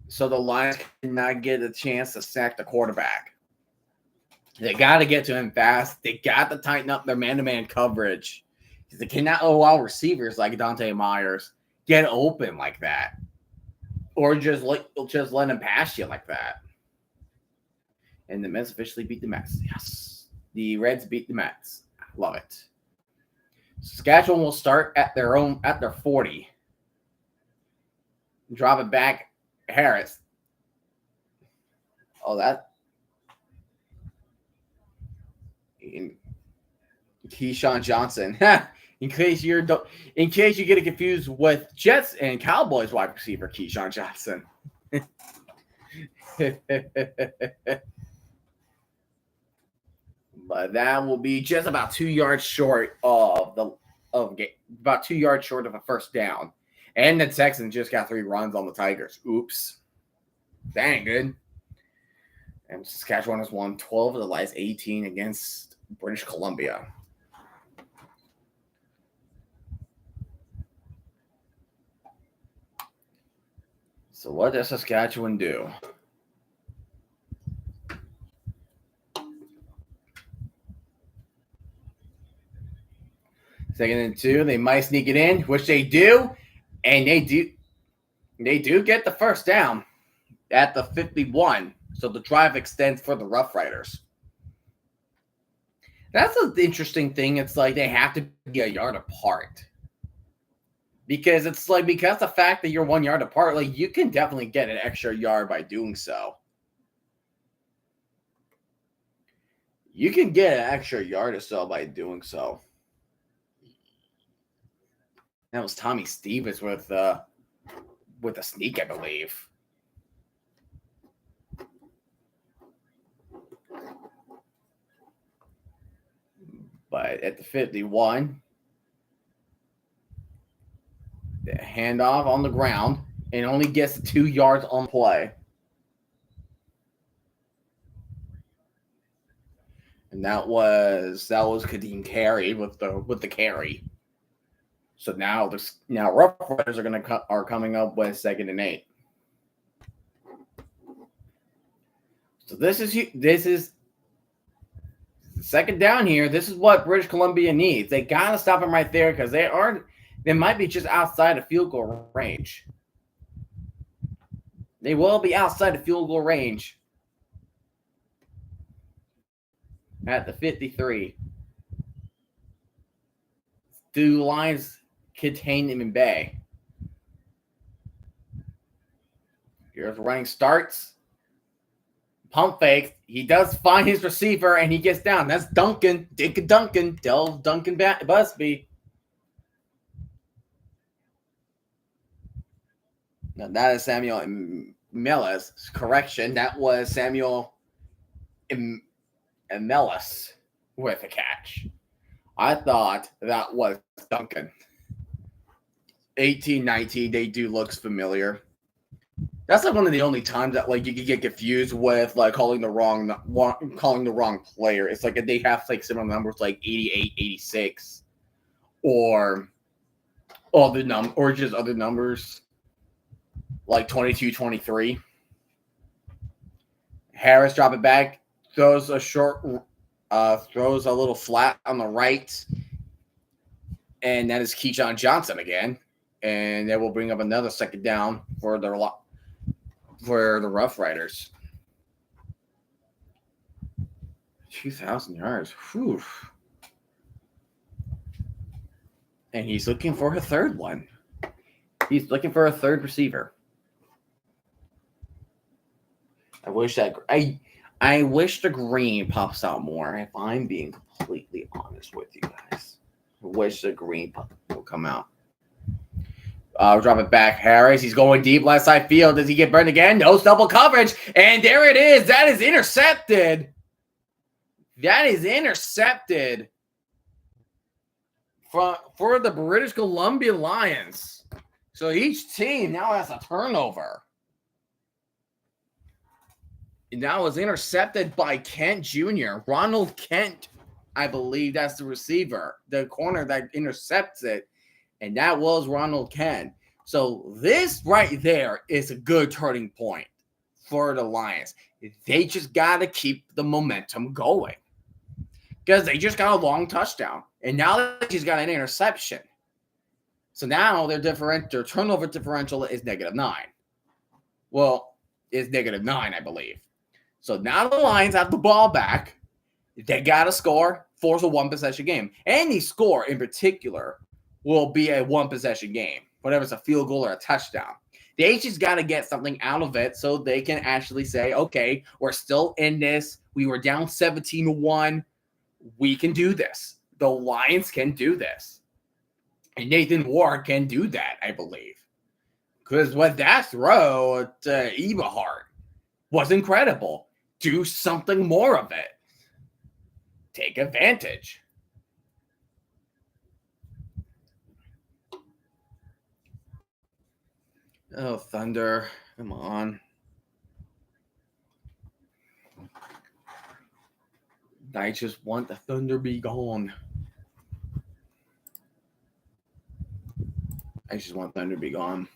so the Lions cannot get a chance to sack the quarterback. They got to get to him fast. They got to tighten up their man-to-man coverage, because they cannot allow receivers like Dante Myers get open like that, or just let him pass you like that. And the Mets officially beat the Mets. Yes, the Reds beat the Mets. Love it. Saskatchewan will start at their 40. Drop it back, Harris. Oh, that. Keyshawn Johnson. in case you get it confused with Jets and Cowboys wide receiver Keyshawn Johnson. But that will be just about 2 yards short of about 2 yards short of a first down. And the Texans just got 3 runs on the Tigers. Oops. Dang, good. And Saskatchewan has won 12 of the last 18 against British Columbia. So what does Saskatchewan do? Second and 2, they might sneak it in, which they do, and they do get the first down at the 51. So the drive extends for the Roughriders. That's an interesting thing. It's like they have to be a yard apart. Because it's like, because the fact that you're 1 yard apart, like you can definitely get an extra yard by doing so. You can get an extra yard or so by doing so. That was Tommy Stevens with a sneak, I believe. But at the 51, the handoff on the ground, and only gets 2 yards on play. And that was Kadeem Carey with the carry. So now Roughriders are coming up with 2nd and 8. So this is second down here. This is what British Columbia needs. They gotta stop them right there, because they might be just outside of field goal range. They will be outside of field goal range at the 53. Do the Lions contain them in bay? Here's running starts. Pump fake. He does find his receiver, and he gets down. That's Duncan. Del Duncan Busby. Now, that is Samuel Melis. Correction. That was Samuel Melis with a catch. I thought that was Duncan. 18-19. They do looks familiar. That's like one of the only times that like you could get confused with like calling the wrong player. It's like they have like similar numbers like 88, 86, or just other numbers like 22, 23. Harris drop it back, throws a little flat on the right, and that is Keyshawn Johnson again, and that will bring up another second down for the Roughriders. 2,000 yards. Whew. And he's looking for a third one. He's looking for a third receiver. I wish the green pops out more, if I'm being completely honest with you guys. I wish the green will come out. Drop it back. Harris, he's going deep left side field. Does he get burned again? No, double coverage. And there it is. That is intercepted. For the British Columbia Lions. So each team now has a turnover. And that was intercepted by Kent Jr. Ronald Kent, I believe that's the receiver, the corner that intercepts it. And that was Ronald Kent. So this right there is a good turning point for the Lions. They just got to keep the momentum going because they just got a long touchdown. And now they just got an interception. So now their turnover differential is -9. Well, it's -9, I believe. So now the Lions have the ball back. They got to score, force a one-possession game. Any score in particular will be a one-possession game, whether it's a field goal or a touchdown. They just got to get something out of it so they can actually say, okay, we're still in this. We were down 17-1. We can do this. The Lions can do this. And Nathan Ward can do that, I believe. Because what that throw to Eberhard was incredible. Do something more of it. Take advantage. Oh, Thunder. Come on. I just want the Thunder be gone. I just want Thunder to be gone.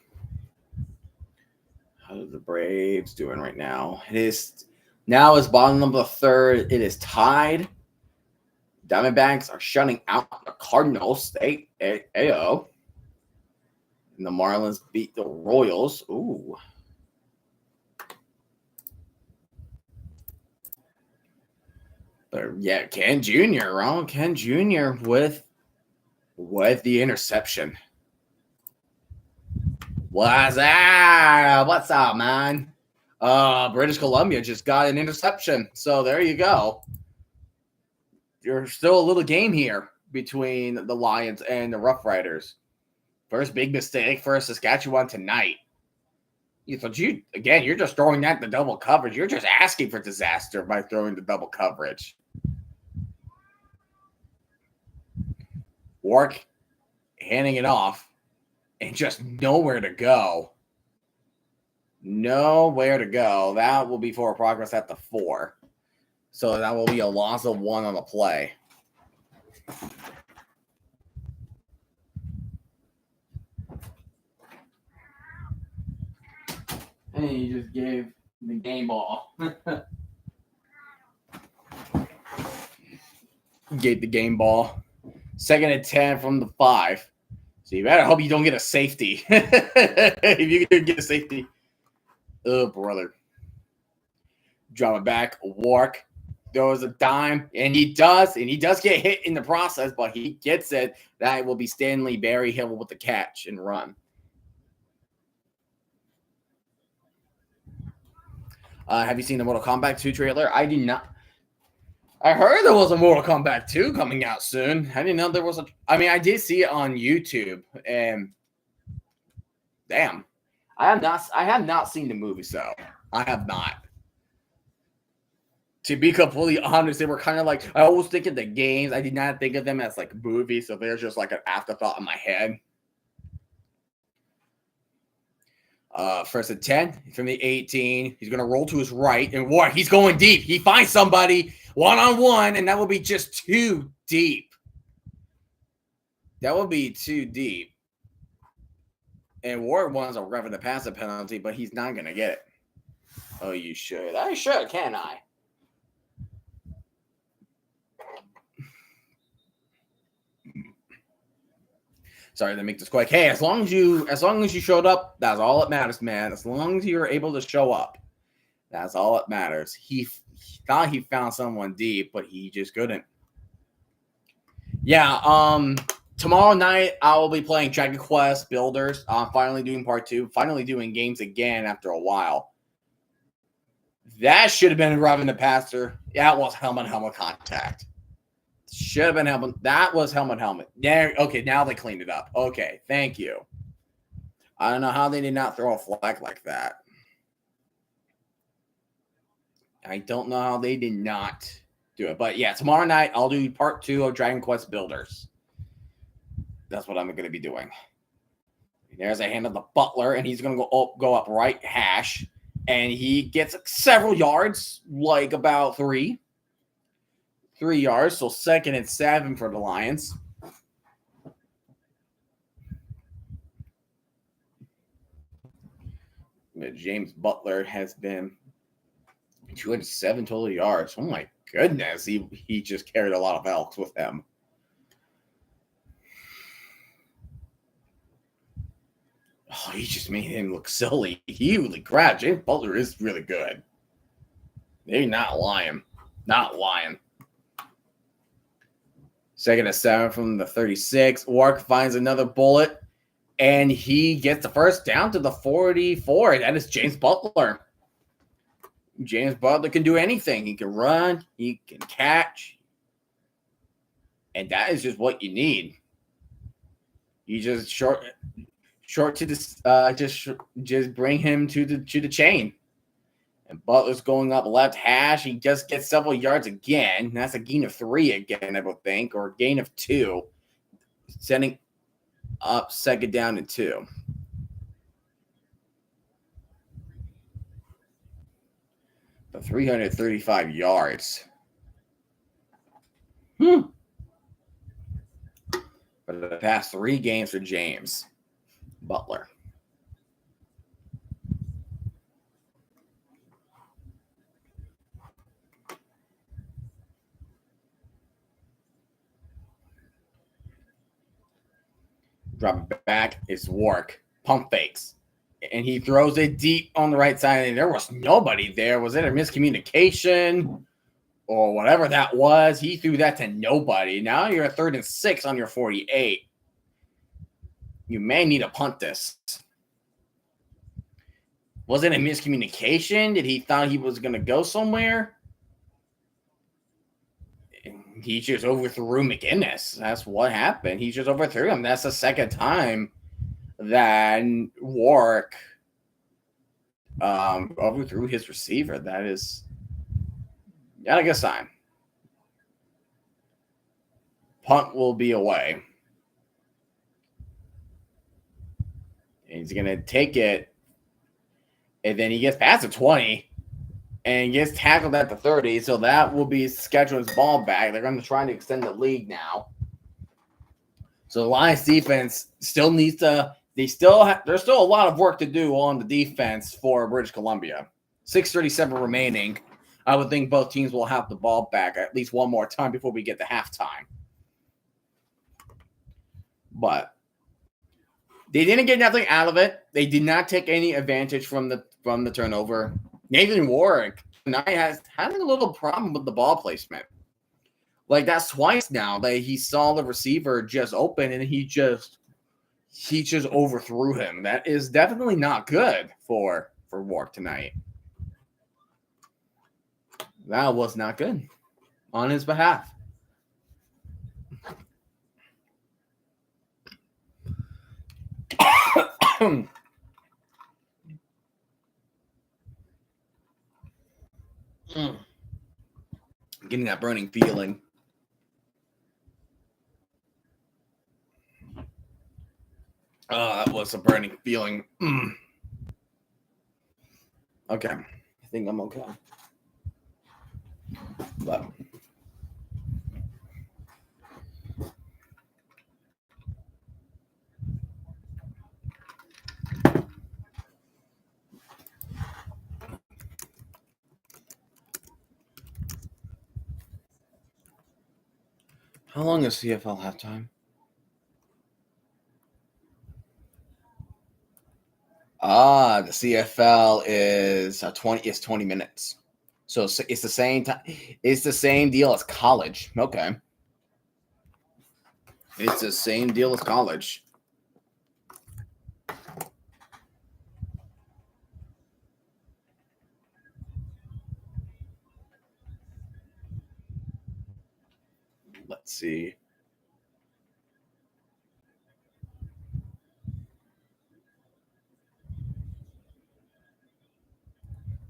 How are the Braves doing right now? It is now is bottom of the third. It is tied. Diamondbacks are shutting out the Cardinals. Ayo. And the Marlins beat the Royals. Ooh. But yeah, Ken Jr. Ronald Ken Jr. with the interception. What's up? What's up, man? British Columbia just got an interception. So there you go. There's still a little game here between the Lions and the Roughriders. First big mistake for Saskatchewan tonight. You're just throwing that the double coverage. You're just asking for disaster by throwing the double coverage. Wark handing it off and just nowhere to go. Nowhere to go. That will be forward progress at the 4. So that will be a loss of 1 on the play. And he just gave the game ball. Gave the game ball. 2nd and 10 from the 5. So you better hope you don't get a safety. If you can get a safety. Oh, brother. Drop it back. Wark. Throws a dime. And he does get hit in the process, but he gets it. That will be Stanley Berryhill with the catch and run. Have you seen the Mortal Kombat 2 trailer? I did not. I heard there was a Mortal Kombat 2 coming out soon. I didn't know there was a. I mean, I did see it on YouTube, and damn, I have not seen the movie, so I have not. To be completely honest, they were kind of like I always think of the games. I did not think of them as like movies, so they're just like an afterthought in my head. 1st and 10 from the 18. He's going to roll to his right. And what? He's going deep. He finds somebody one-on-one, and that will be just too deep. That will be too deep. And Ward wants a roughing the passer penalty, but he's not going to get it. Oh, you should. I should, can't I? Sorry to make this quick. Hey, as long as you showed up, that's all that matters, man. As long as you're able to show up, that's all that matters. He thought he found someone deep, but he just couldn't. Yeah. Tomorrow night I will be playing Dragon Quest Builders. I'm finally doing part 2. Finally doing games again after a while. That should have been roughing the passer. That was helmet contact. Should have been helmet. That was helmet. Yeah. Okay. Now they cleaned it up. Okay. Thank you. I don't know how they did not throw a flag like that. I don't know how they did not do it. But yeah, tomorrow night I'll do part 2 of Dragon Quest Builders. That's what I'm going to be doing. There's a hand of the Butler, and he's going to go up right hash. and he gets several yards, like about 3 yards. So 2nd and 7 for the Lions. James Butler has been 207 total yards. Oh my goodness, he just carried a lot of Elks with him. Oh, he just made him look silly. Holy crap, James Butler is really good. They're not lying. Not lying. 2nd and 7 from the 36. Wark finds another bullet, and he gets the first down to the 44. That is James Butler. James Butler can do anything. He can run. He can catch. And that is just what you need. You just short to this. Just bring him to the chain. And Butler's going up left hash. He just gets several yards again. That's a gain of 3 again, I would think, or a gain of 2. Setting up 2nd down and 2. For 335 yards. For the past 3 games for James Butler. Drop it back. It's Wark. Pump fakes. And he throws it deep on the right side. And there was nobody there. Was it a miscommunication or whatever that was? He threw that to nobody. Now you're at 3rd and 6 on your 48. You may need to punt this. Was it a miscommunication? Did he thought he was going to go somewhere? He just overthrew McGinnis. That's what happened. He just overthrew him. That's the 2nd time that Wark overthrew his receiver. That is not a good sign. Punt will be away. And he's going to take it. And then he gets past the 20. And gets tackled at the 30, so that will be Saskatchewan's ball back. They're going to try to extend the lead now. So the Lions defense still needs to. There's still a lot of work to do on the defense for British Columbia. 6:37 remaining. I would think both teams will have the ball back at least one more time before we get to halftime. But they didn't get nothing out of it. They did not take any advantage from the turnover. Nathan Warwick tonight has having a little problem with the ball placement. Like that's twice now that he saw the receiver just open and he just overthrew him. That is definitely not good for Warwick tonight. That was not good on his behalf. Getting that burning feeling. Oh, that was a burning feeling. Okay. I think I'm okay. But how long is CFL halftime? The CFL is 20 minutes. So it's the same time. It's the same deal as college. Okay. It's the same deal as college. Let's see.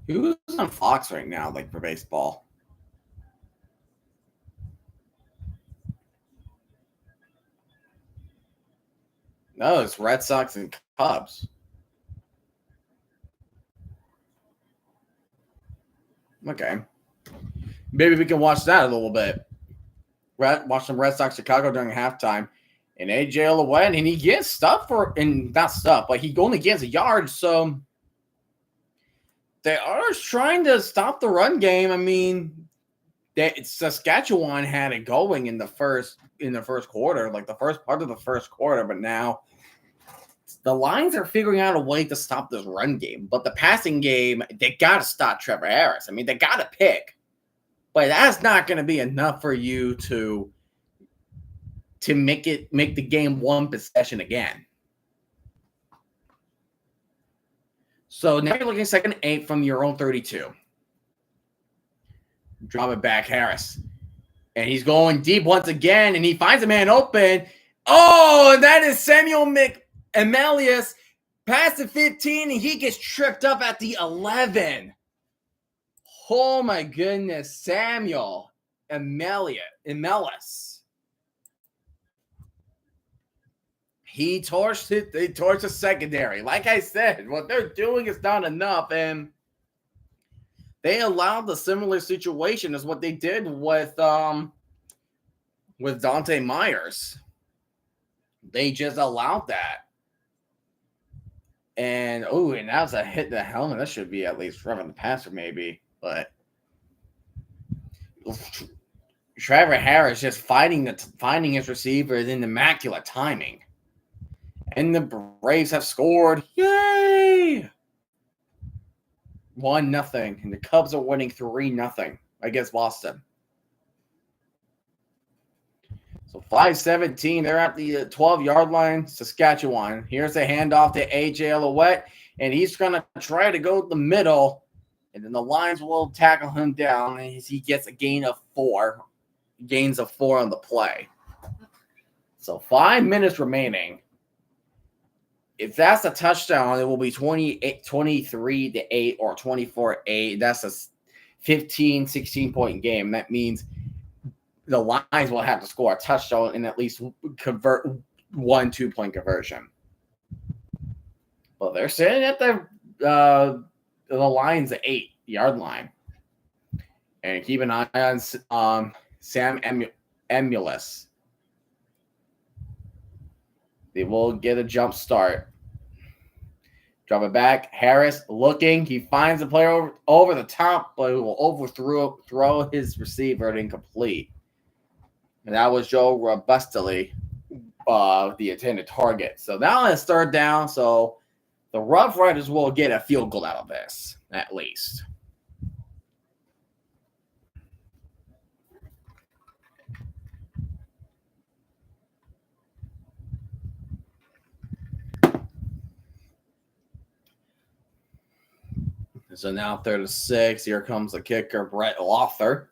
Who's on Fox right now, like for baseball? No, it's Red Sox and Cubs. Okay. Maybe we can watch that a little bit. Watch some Red Sox Chicago during halftime. And AJ Oluwet, and he gets stuff not stuff, but he only gets a yard, so they are trying to stop the run game. I mean, Saskatchewan had it going in the first quarter, like the first part of the first quarter, but now the Lions are figuring out a way to stop this run game. But the passing game, they got to stop Trevor Harris. I mean, they got to pick. But that's not going to be enough for you to make the game one possession again. So now you're looking second and 8 from your own 32. Drop it back, Harris. And he's going deep once again, and he finds a man open. Oh, and that is Samuel McEmelius past the 15, and he gets tripped up at the 11. Oh, my goodness. Samuel Emelius. He torched it. They torched the secondary. Like I said, what they're doing is not enough, and they allowed the similar situation as what they did with Dante Myers. They just allowed that. And that was a hit in the helmet. That should be at least roughing the passer, maybe. But Trevor Harris just finding his receivers in immaculate timing. And the Braves have scored. Yay! 1-0. And the Cubs are winning 3-0 against Boston. So 5:17. They're at the 12-yard line. Saskatchewan. Here's a handoff to AJ Oluwet. And he's going to try to go the middle. And then the Lions will tackle him down. And he gets a gain of 4. Gains of 4 on the play. So 5 minutes remaining. If that's a touchdown, it will be 23-8 or 24-8. That's a 15, 16-point game. That means the Lions will have to score a touchdown and at least convert 1 2-point conversion. Well, they're sitting at the Lions' 8-yard line. And keep an eye on Sam Emulus. They will get a jump start. Drop it back. Harris looking. He finds the player over the top, but he will overthrow his receiver and incomplete. And that was Joe Robustely, the intended target. So now it's 3rd down. So the Roughriders will get a field goal out of this, at least. So now 3rd and 6. Here comes the kicker, Brett Lothar.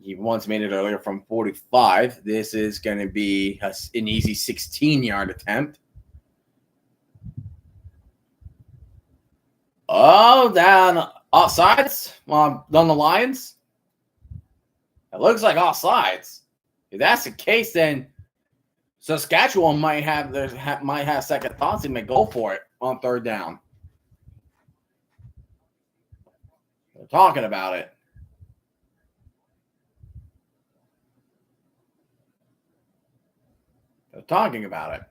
He once made it earlier from 45. This is going to be an easy 16-yard attempt. Oh, down offsides on the Lions. It looks like offsides. If that's the case, then Saskatchewan might have second thoughts and may go for it on 3rd down. They're talking about it. They're talking about it.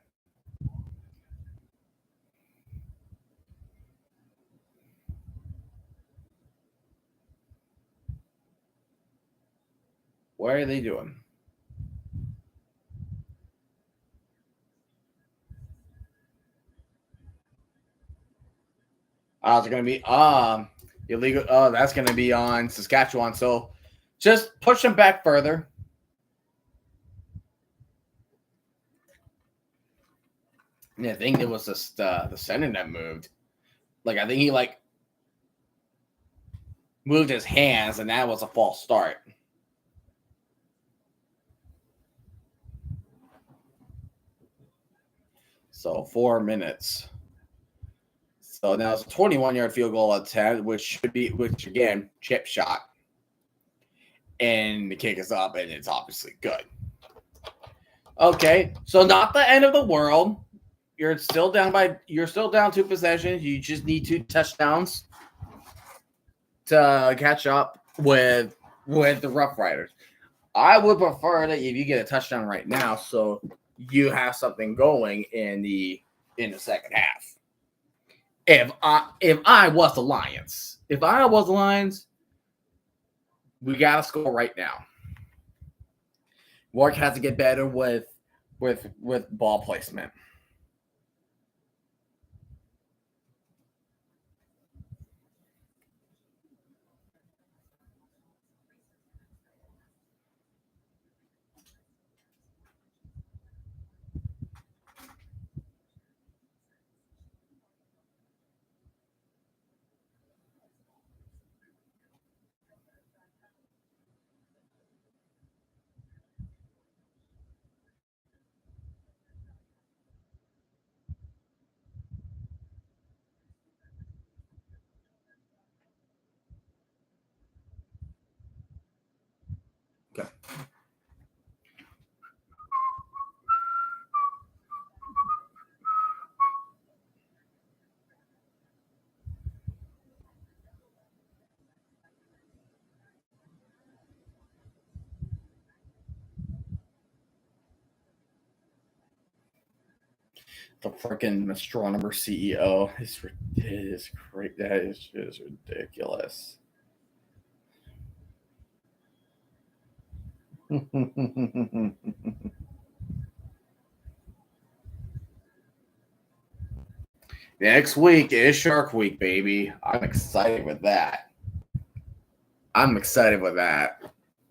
What are they doing? It's going to be illegal. That's going to be on Saskatchewan. So just push them back further. And I think it was just the center that moved. I think he moved his hands, and that was a false start. So 4 minutes. So now it's a 21-yard field goal attempt, which again, chip shot. And the kick is up, and it's obviously good. Okay, so not the end of the world. You're still down 2 possessions. You just need 2 touchdowns to catch up. with the Roughriders. I would prefer that if you get a touchdown right now, so you have something going in the second half. If I was the Lions, we gotta score right now. Warwick has to get better with ball placement. Okay. The freaking astronomer CEO is great. That is just ridiculous. Next week is Shark Week, baby. I'm excited with that.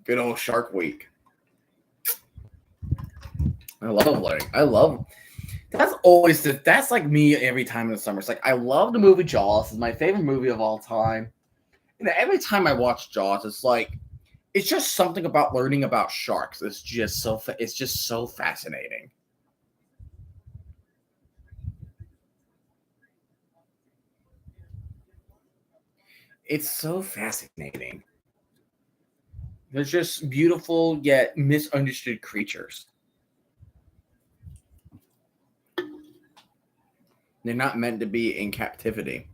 Good old Shark Week. I love. That's like me every time in the summer. It's like I love the movie Jaws. It's my favorite movie of all time. And every time I watch Jaws, it's just something about learning about sharks. It's just so fascinating. It's so fascinating. They're just beautiful yet misunderstood creatures. They're not meant to be in captivity.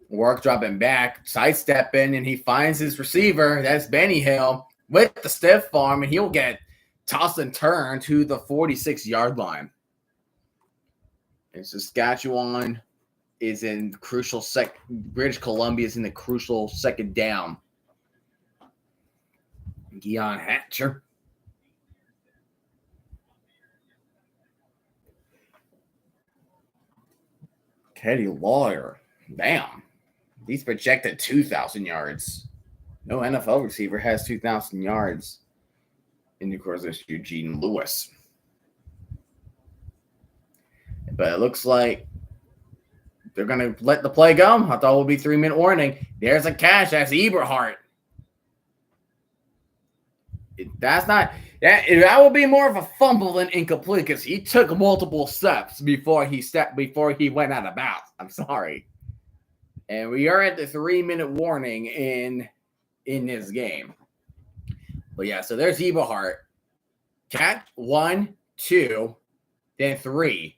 Warwick dropping back, sidestepping, and he finds his receiver. That's Benny Hill with the stiff arm, and he'll get tossed and turned to the 46-yard line. And Saskatchewan is in crucial British Columbia is in the crucial second down. Guion Hatcher. Teddy Lawyer. Damn. He's projected 2,000 yards. No NFL receiver has 2,000 yards. And of course, there's Eugene Lewis. But it looks like they're going to let the play go. I thought it would be 3-minute warning. There's a catch. That's Eberhardt. That would be more of a fumble than incomplete because he took multiple steps before he went out of bounds. I'm sorry. And we are at the 3-minute warning in this game. But yeah, so there's Eberhardt. Cat 1, 2, then 3.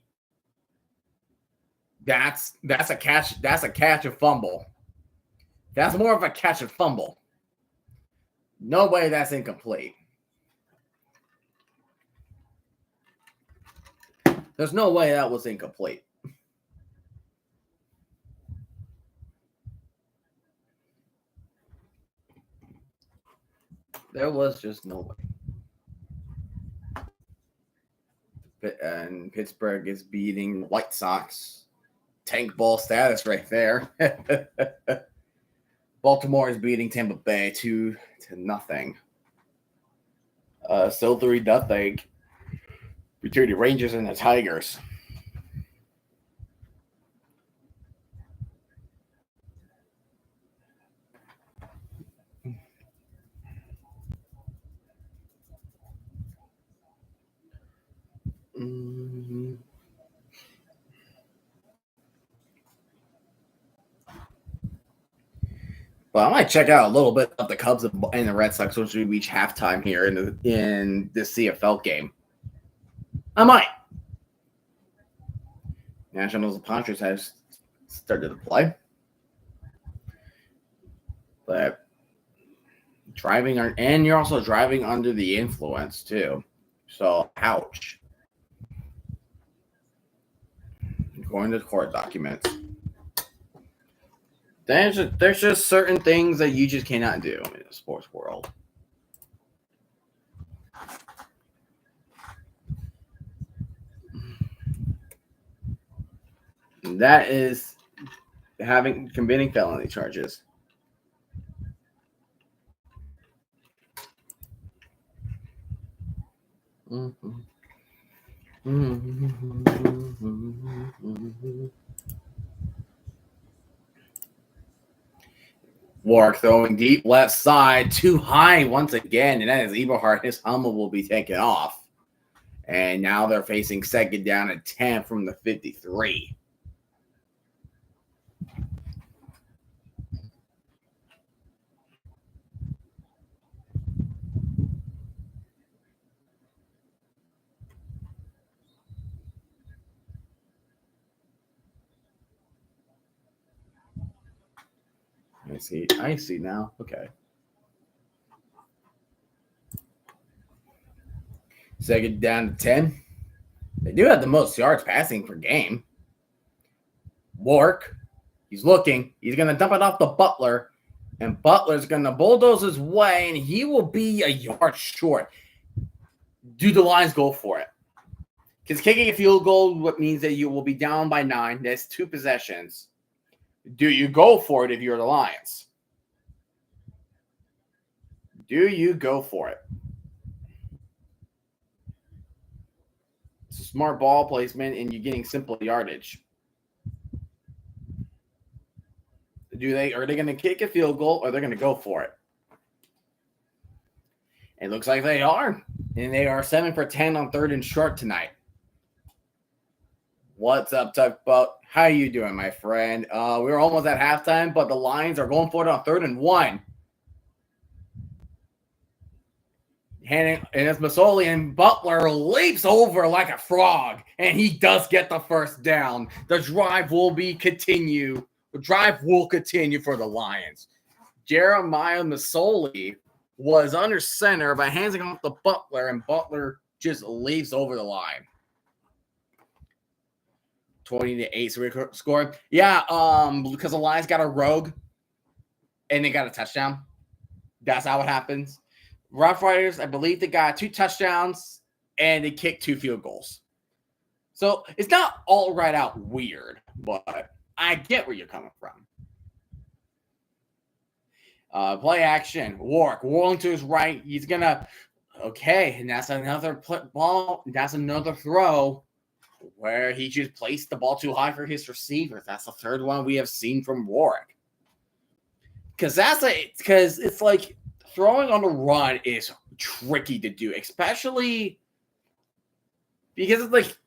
That's a catch. That's a catch and fumble. That's more of a catch and fumble. No way that's incomplete. There's no way that was incomplete. There was just no way. And Pittsburgh is beating the White Sox. Tank ball status right there. Baltimore is beating Tampa Bay 2-0. Still 3-0 between the Rangers and the Tigers. Mm-hmm. Well, I might check out a little bit of the Cubs and the Red Sox once we reach halftime here in this CFL game. I might. Nationals and Padres have started to play. But And you're also driving under the influence too. So, ouch. According to the court documents. There's just certain things that you just cannot do in the sports world. And that is committing felony charges. Warwick throwing deep left side, too high once again, and that is Eberhardt. His helmet will be taken off. And now they're facing second down at 10 from the 53. I see now. Okay. Second down to 10. They do have the most yards passing per game. Warwick, he's looking. He's going to dump it off to Butler. And Butler's going to bulldoze his way, and he will be a yard short. Do the Lions go for it? Because kicking a field goal means that you will be down by 9. That's 2 possessions. Do you go for it if you're the Lions? Do you go for it? It's a smart ball placement, and you're getting simple yardage. Are they going to kick a field goal, or they're going to go for it? It looks like they are, and they are 7 for 10 on 3rd and short tonight. What's up, Tugboat? How you doing, my friend? We're almost at halftime, but the Lions are going for it on 3rd and 1. And it's Masoli, and Butler leaps over like a frog, and he does get the first down. The drive will continue. The drive will continue for the Lions. Jeremiah Masoli was under center by handing off the Butler, and Butler just leaps over the line. 20-8, so we score. Yeah, because the Lions got a rogue, and they got a touchdown. That's how it happens. Roughriders, I believe they got 2 touchdowns, and they kicked 2 field goals. So it's not all right out weird, but I get where you're coming from. Play action. Warwick rolling to his right. He's going to – okay, and that's another ball. That's another throw where he just placed the ball too high for his receiver. That's the 3rd one we have seen from Warwick. Because it's like – throwing on the run is tricky to do, especially because it's like,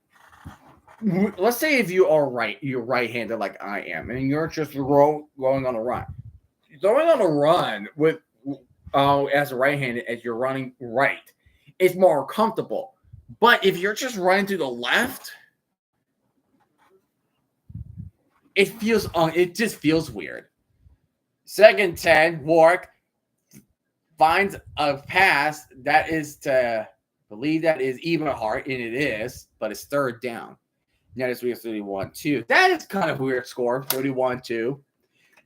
let's say if you're right-handed like I am, and you're just going on a run. Throwing on a run with as a right-handed, as you're running right, is more comfortable. But if you're just running to the left, it just feels weird. 2nd 10, Warwick finds a pass that is to believe that is Eberhardt, and it is, but it's 3rd down. Now it's 31-2. That is kind of a weird score, 31-2.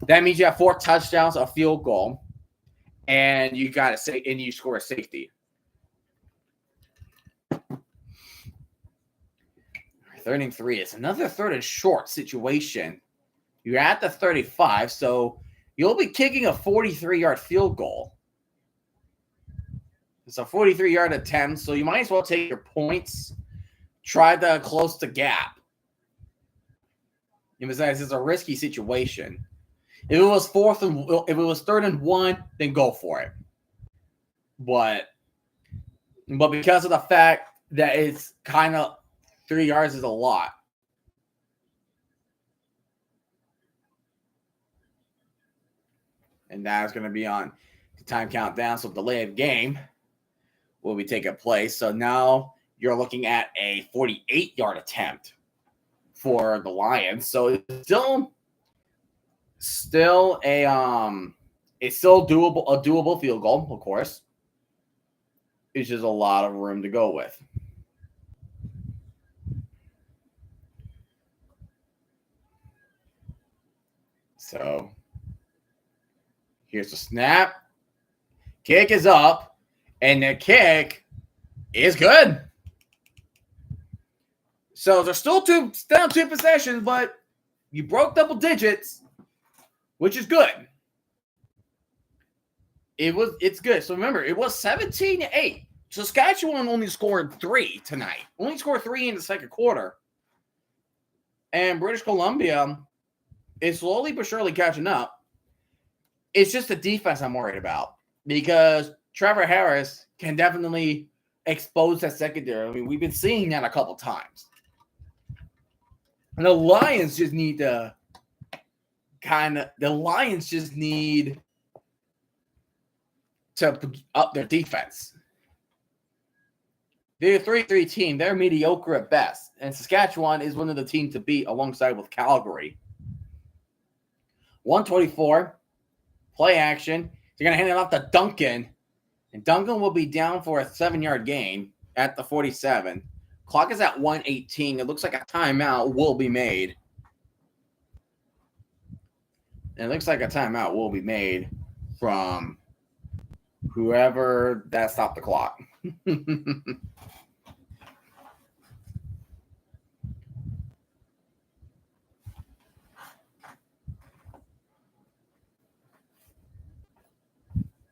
That means you have 4 touchdowns, a field goal, and you score a safety. 3rd and 3. It's another 3rd and short situation. You're at the 35, so you'll be kicking a 43-yard field goal. It's a 43-yard attempt, so you might as well take your points. Try to close the gap. Besides, it's a risky situation. If it was 3rd and 1, then go for it. But because of the fact that it's kind of 3 yards is a lot. And that's going to be on the time countdown, so delay of game will be taking place. So now you're looking at a 48-yard attempt for the Lions. So it's still It's still doable, a doable field goal, of course. It's just a lot of room to go with. So here's the snap. Kick is up, and the kick is good. So they're still down 2 possessions, but you broke double digits, which is good. It's good. So remember, it was 17-8. Saskatchewan only scored 3 tonight. Only scored 3 in the second quarter. And British Columbia is slowly but surely catching up. It's just the defense I'm worried about because Trevor Harris can definitely expose that secondary. I mean, we've been seeing that a couple times. And the Lions just need to up their defense. They're a 3-3 team. They're mediocre at best. And Saskatchewan is one of the teams to beat alongside with Calgary. 124. Play action. They're going to hand it off to Duncan. And Duncan will be down for a 7-yard gain at the 47. Clock is at 1:18. It looks like a timeout will be made. And it looks like a timeout will be made from whoever that stopped the clock.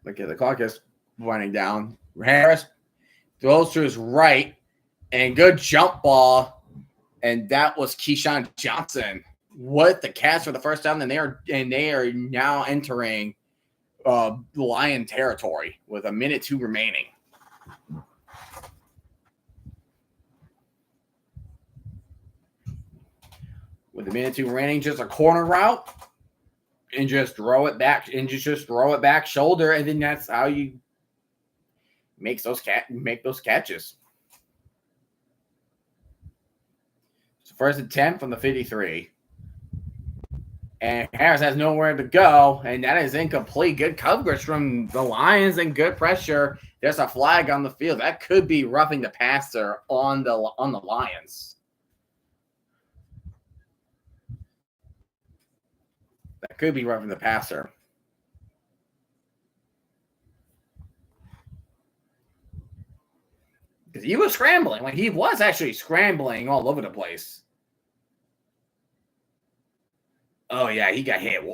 Okay, the clock is winding down. Harris throws to his right, and good jump ball. And that was Keyshawn Johnson with the catch for the first down. And they are now entering Lion territory with 1:02 remaining. With 1:02 remaining, just a corner route. And just throw it back, shoulder, and then that's how you make those catches. So first and 10 from the 53. And Harris has nowhere to go, and that is incomplete. Good coverage from the Lions and good pressure. There's a flag on the field. That could be roughing the passer on the Lions. That could be roughing the passer. Because he was scrambling. Like, he was actually scrambling all over the place. Oh, yeah, he got hit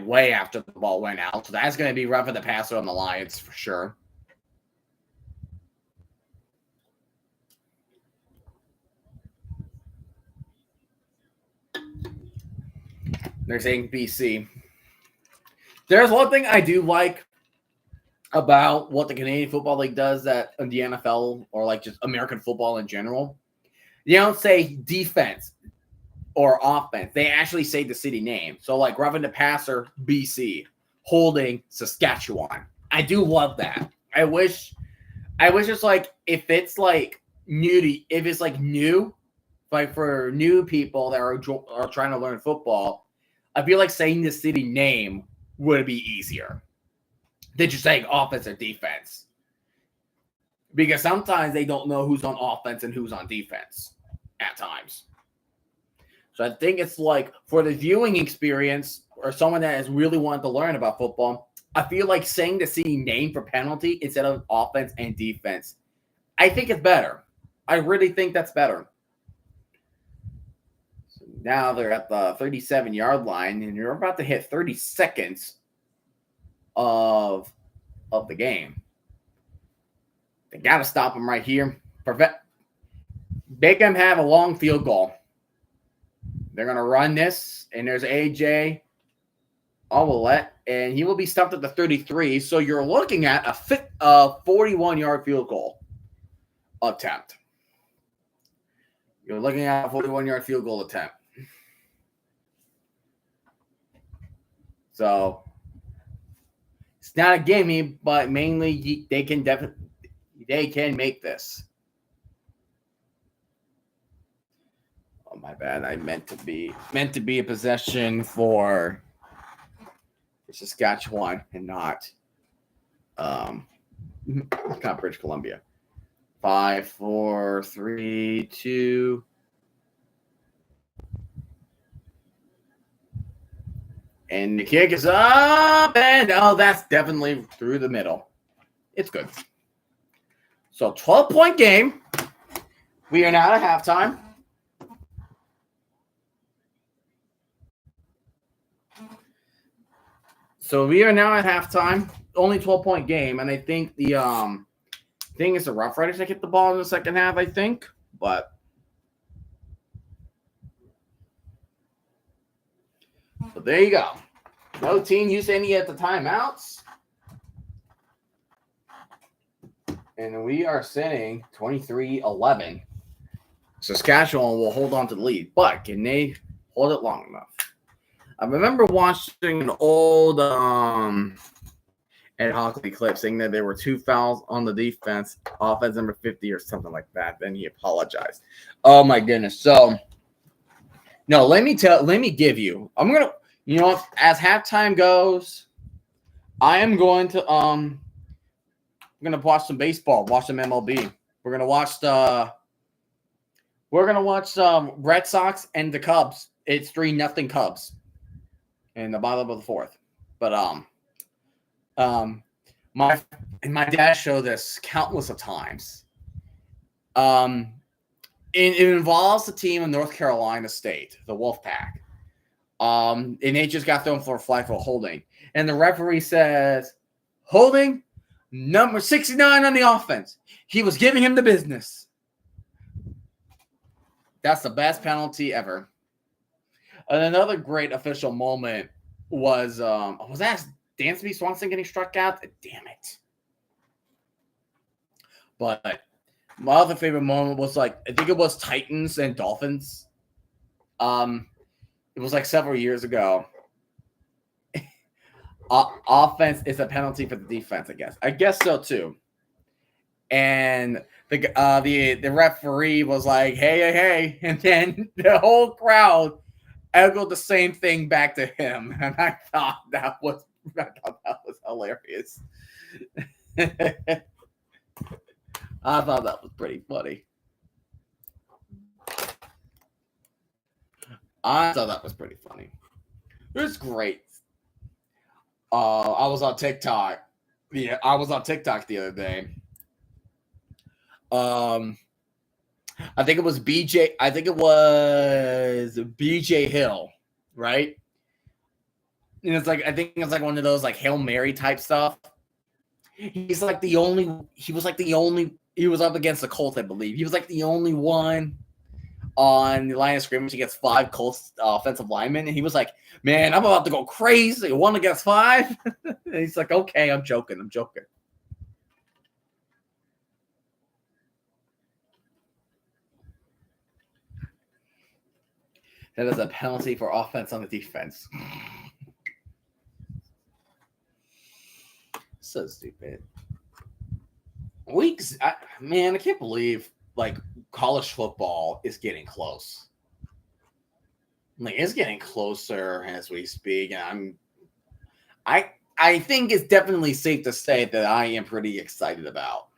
way after the ball went out. So that's going to be roughing the passer on the Lions for sure. They're saying BC. There's one thing I do like about what the Canadian Football League does that in the NFL or like just American football in general. They don't say defense or offense. They actually say the city name. So like roughing the passer, BC, holding Saskatchewan. I do love that. I wish it's like if it's like new, like for new people that are trying to learn football, I feel like saying the city name would be easier than just saying offense or defense. Because sometimes they don't know who's on offense and who's on defense at times. So I think it's like for the viewing experience or someone that has really wanted to learn about football, I feel like saying the city name for penalty instead of offense and defense, I think it's better. I really think that's better. Now they're at the 37-yard line, and you're about to hit 30 seconds of the game. They got to stop them right here. Make them have a long field goal. They're going to run this, and there's AJ Awalette, and he will be stopped at the 33. So you're looking at a 41-yard field goal attempt. You're looking at a 41-yard field goal attempt. So it's not a gimme, but mainly they can make this. Oh my bad! I meant to be a possession for Saskatchewan and not British Columbia. 5, 4, 3, 2. And the kick is up, and that's definitely through the middle. It's good. So 12-point game. We are now at halftime. So we are now at halftime. Only 12-point game, and I think the thing is the Roughriders that get the ball in the second half, I think. But there you go. No team used any at the timeouts. And we are sitting 23-11. Saskatchewan will hold on to the lead, but can they hold it long enough? I remember watching an old Ed Hockley clip saying that there were 2 fouls on the defense, offense number 50 or something like that. Then he apologized. Oh my goodness. So no, let me give you. I'm gonna, as halftime goes, I am going to I'm gonna watch some baseball, watch some MLB. We're gonna watch Red Sox and the Cubs. It's 3-0 Cubs in the bottom of the fourth. But my dad showed this countless of times. It involves the team of North Carolina State, the Wolfpack. And they just got thrown for a flag for holding. And the referee says, holding number 69 on the offense. He was giving him the business. That's the best penalty ever. And another great official moment was that Dansby Swanson getting struck out? Damn it. But my other favorite moment was I think it was Titans and Dolphins. It was several years ago. Offense is a penalty for the defense, I guess. I guess so too. And the referee was like, hey, and then the whole crowd echoed the same thing back to him, and I thought that was hilarious. I thought that was pretty funny. It was great. I was on TikTok. Yeah, I was on TikTok the other day. I think it was BJ. I think it was BJ Hill, right? And it's I think it's one of those Hail Mary type stuff. He was up against the Colts, I believe. He was the only one on the line of scrimmage against 5 Colts offensive linemen. And he was like, man, I'm about to go crazy. 1 against 5. And he's like, okay, I'm joking. That is a penalty for offense on the defense. So stupid. I can't believe college football is getting close. It's getting closer as we speak, and I think it's definitely safe to say that I am pretty excited about.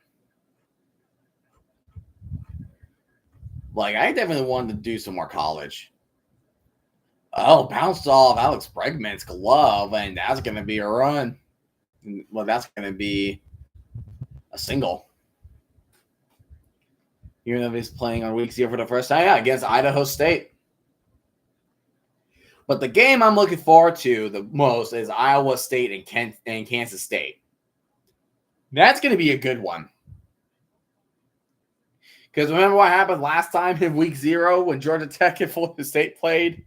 I definitely wanted to do some more college. Oh, bounced off Alex Bregman's glove, and that's going to be a run. Well, that's going to be a single. Even though he's playing on week 0 for the first time, against Idaho State. But the game I'm looking forward to the most is Iowa State and Kansas State. That's going to be a good one. Because remember what happened last time in week 0 when Georgia Tech and Florida State played?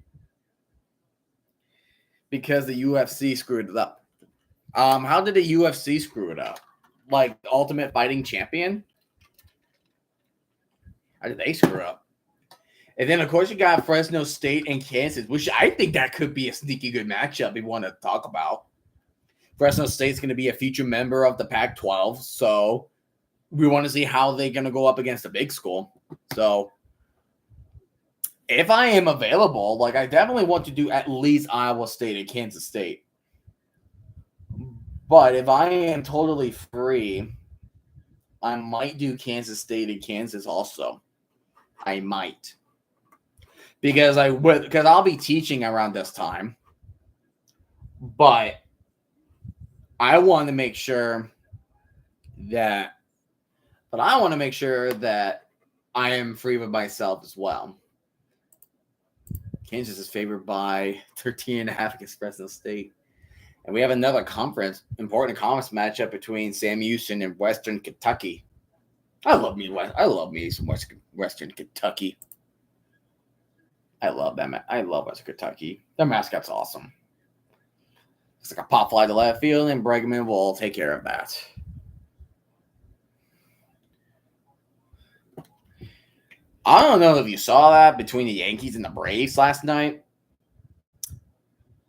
Because the UFC screwed it up. How did the UFC screw it up? Ultimate Fighting Champion? How did they screw up? And then, of course, you got Fresno State and Kansas, which I think that could be a sneaky good matchup we want to talk about. Fresno State's going to be a future member of the Pac-12, so we want to see how they're going to go up against a big school. So if I am available, I definitely want to do at least Iowa State and Kansas State. But if I am totally free, I might do Kansas State and Kansas also. I might. Because I'll be teaching around this time. But I want to make sure that I am free with myself as well. Kansas is favored by 13.5 against Fresno State. And we have another important conference matchup between Sam Houston and Western Kentucky. I love me some Western Kentucky. I love them. I love Western Kentucky. Their mascot's awesome. It's like a pop fly to left field, and Bregman will take care of that. I don't know if you saw that between the Yankees and the Braves last night.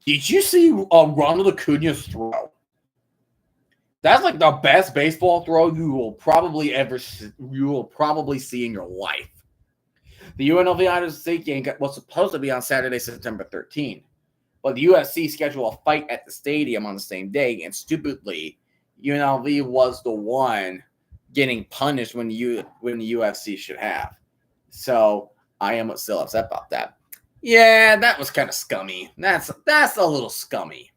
Did you see Ronald Acuna's throw? That's like the best baseball throw you will probably see in your life. The UNLV State game was supposed to be on Saturday, September 13th, but the UFC scheduled a fight at the stadium on the same day, and stupidly, UNLV was the one getting punished when the UFC should have. So I am still upset about that. Yeah, that was kind of scummy. That's a little scummy.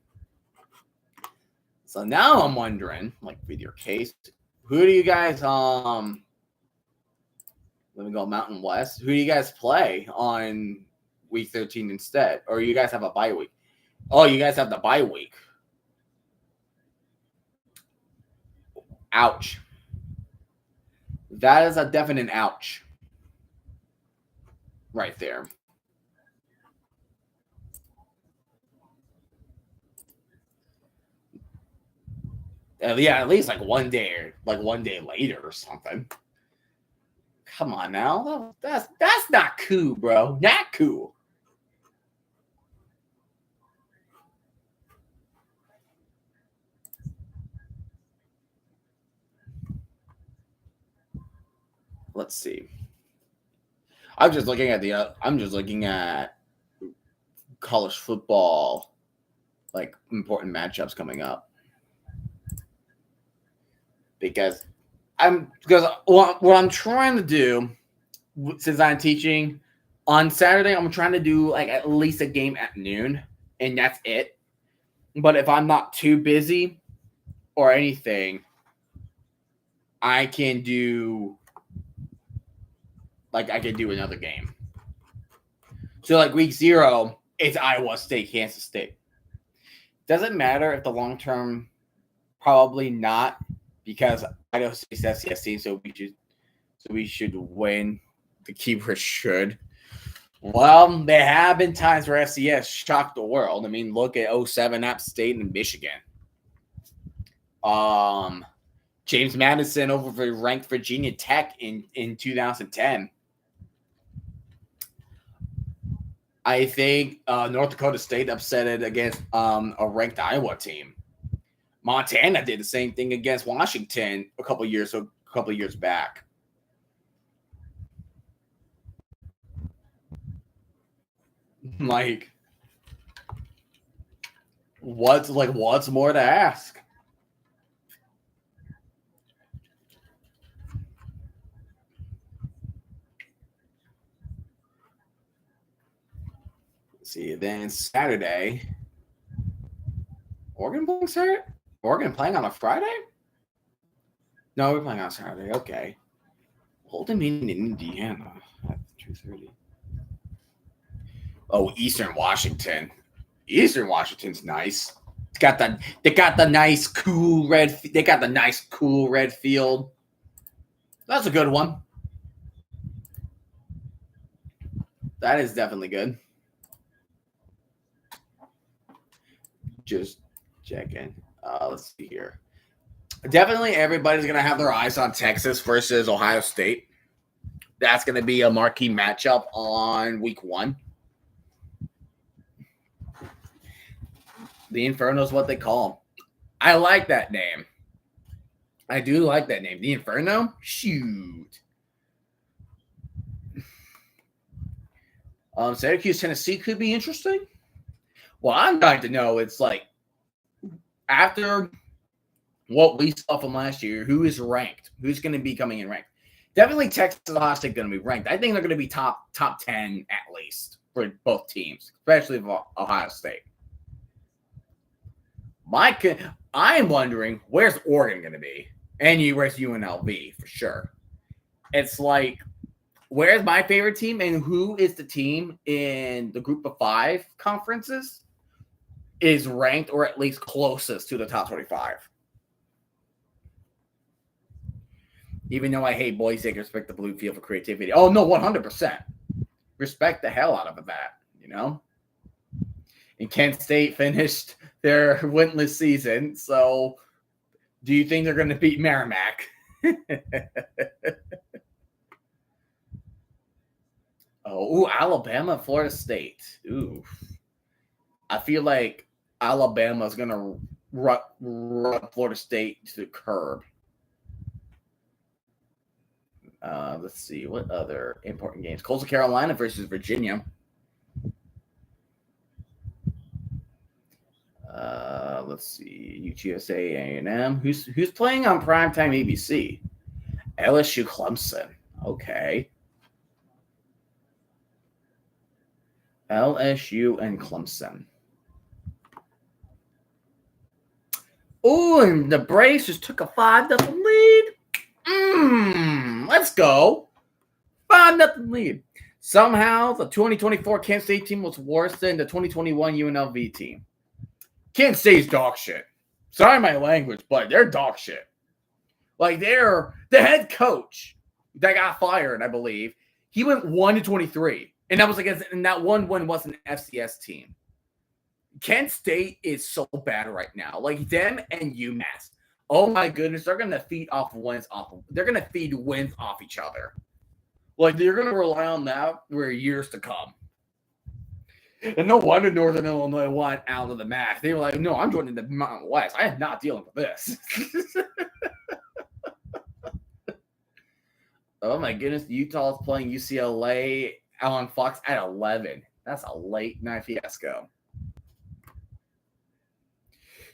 So now I'm wondering, like with your case, who do you guys let me go Mountain West. Who do you guys play on week 13 instead? Or you guys have a bye week? Oh, you guys have the bye week. Ouch. That is a definite ouch. Right there. Yeah, at least like one day later or something. Come on now. That's not cool, bro. Not cool. Let's see. I'm just looking at college football, like important matchups coming up. Because what I'm trying to do, since I'm teaching on Saturday, I'm trying to do like at least a game at noon, and that's it. But if I'm not too busy or anything, I can do another game. So like week 0, it's Iowa State, Kansas State. Doesn't matter if the long term, probably not, because Idaho State's FCS team, so we should win. The keyword should. Well, there have been times where FCS shocked the world. I mean, look at 07 App State and Michigan. James Madison over ranked Virginia Tech in 2010. I think North Dakota State upset it against a ranked Iowa team. Montana did the same thing against Washington a couple years back. Like, what's more to ask? Let's see, then Saturday, Oregon playing Saturday? Oregon playing on a Friday? No, we're playing on Saturday. Okay. Holden meeting in Indiana at 2:30. Oh, Eastern Washington. Eastern Washington's nice. They got the nice cool red field. That's a good one. That is definitely good. Just checking. Let's see here. Definitely everybody's going to have their eyes on Texas versus Ohio State. That's going to be a marquee matchup on week 1. The Inferno is what they call them. I like that name. I do like that name. The Inferno? Shoot. Syracuse, Tennessee could be interesting. Well, I'm dying to know. It's like after what we saw from last year, who is ranked, who's going to be coming in ranked. Definitely Texas and Ohio State going to be ranked. I think they're going to be top 10 at least for both teams, especially for Ohio State. I am wondering, where's Oregon going to be? And where's UNLV for sure? It's like, where's my favorite team and who is the team in the group of 5 conferences is ranked or at least closest to the top 25. Even though I hate Boise State, respect the blue field for creativity. Oh, no, 100%. Respect the hell out of that, you know? And Kent State finished their winless season, so do you think they're going to beat Merrimack? Alabama, Florida State. Ooh. I feel like Alabama is going to run Florida State to the curb. Let's see. What other important games? Coastal Carolina versus Virginia. Let's see. UTSA A&M. Who's playing on primetime ABC? LSU Clemson. Okay. LSU and Clemson. Oh, and the Braves just took a 5-0 lead. Let's go. 5-0 lead. Somehow, the 2024 Kansas State team was worse than the 2021 UNLV team. Kansas State's dog shit. Sorry my language, but they're dog shit. Like, they're the head coach that got fired, I believe. He went 1-23. And that was and that one win was an FCS team. Kent State is so bad right now. Like, them and UMass. Oh my goodness, they're gonna feed wins off each other. Like, they're gonna rely on that for years to come. And no wonder Northern Illinois went out of the match. They were like, no, I'm joining the Mountain West. I am not dealing with this. Oh my goodness, Utah's playing UCLA on Fox at 11. That's a late night fiasco.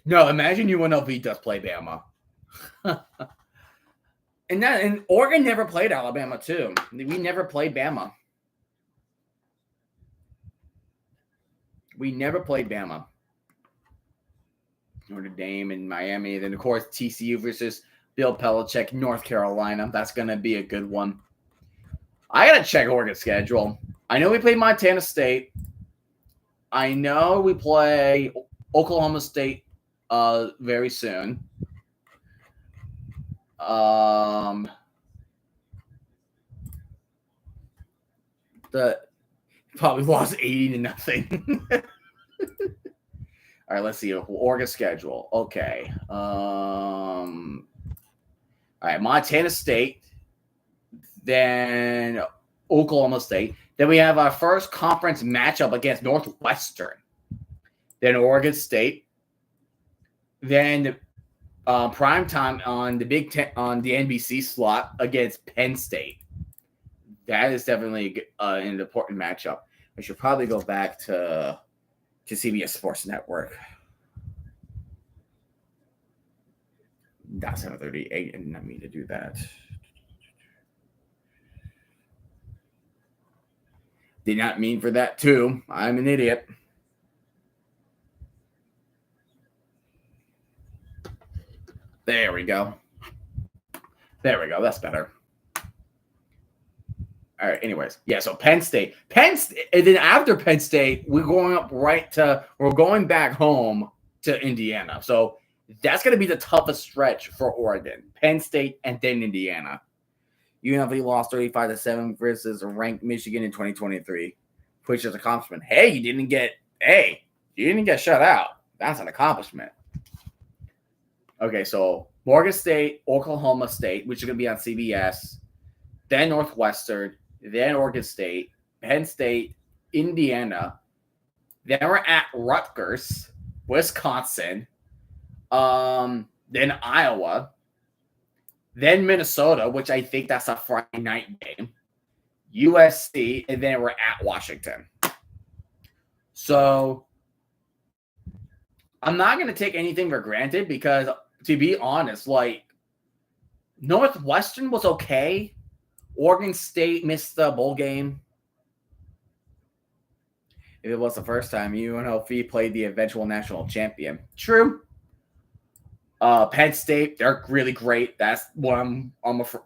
No, imagine UNLV does play Bama. and Oregon never played Alabama too. We never played Bama. Notre Dame and Miami. Then, of course, TCU versus Bill Belichick, North Carolina. That's going to be a good one. I got to check Oregon's schedule. I know we play Montana State. I know we play Oklahoma State very soon. Probably lost 80-0. All right, let's see. Oregon schedule. Okay. All right, Montana State, then Oklahoma State. Then we have our first conference matchup against Northwestern. Then Oregon State. Then prime time on the Big Ten on the NBC slot against Penn State. That is definitely an important matchup. I should probably go back to CBS Sports Network. That's 7:38. I did not mean to do that. Did not mean for that too. I'm an idiot. There we go. That's better. All right. Anyways, yeah. So Penn State, and then after Penn State, we're going back home to Indiana. So that's going to be the toughest stretch for Oregon. Penn State and then Indiana. UNLV lost 35-7 versus ranked Michigan in 2023, which is an accomplishment. Hey, you didn't get shut out. That's an accomplishment. Okay, so Morgan State, Oklahoma State, which is going to be on CBS, then Northwestern, then Oregon State, Penn State, Indiana. Then we're at Rutgers, Wisconsin, then Iowa, then Minnesota, which I think that's a Friday night game, USC, and then we're at Washington. So I'm not going to take anything for granted because to be honest, like, Northwestern was okay. Oregon State missed the bowl game. If it was the first time, UNLV played the eventual national champion. True. Penn State, they're really great. That's what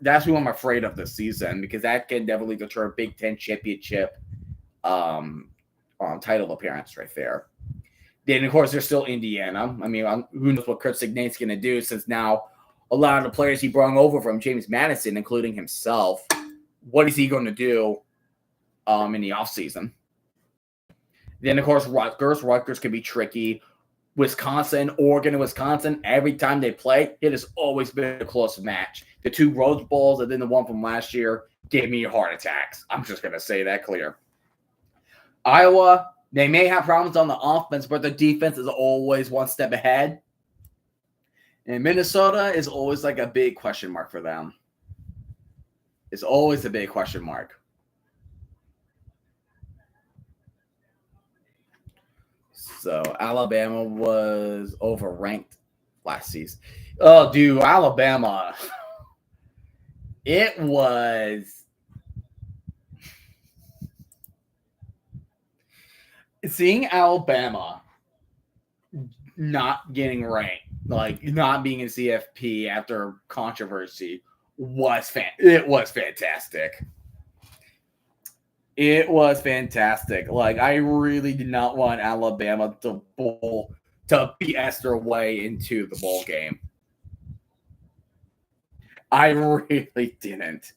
that's who I'm afraid of this season, because that can definitely deter a Big Ten championship title appearance right there. Then, of course, there's still Indiana. I mean, who knows what Kurt Signate's going to do, since now a lot of the players he brought over from James Madison, including himself, what is he going to do in the offseason? Then, of course, Rutgers. Rutgers can be tricky. Wisconsin, Oregon, and Wisconsin, every time they play, it has always been a close match. The 2 Rose Bowls and then the one from last year gave me heart attacks. I'm just going to say that clear. Iowa, they may have problems on the offense, but the defense is always one step ahead. And Minnesota is always like a big question mark for them. It's always a big question mark. So Alabama was overranked last season. Oh, dude, Alabama. It was seeing Alabama not getting ranked, like not being in CFP after controversy, it was fantastic. It was fantastic. Like, I really did not want Alabama to BS their way into the bowl game. I really didn't.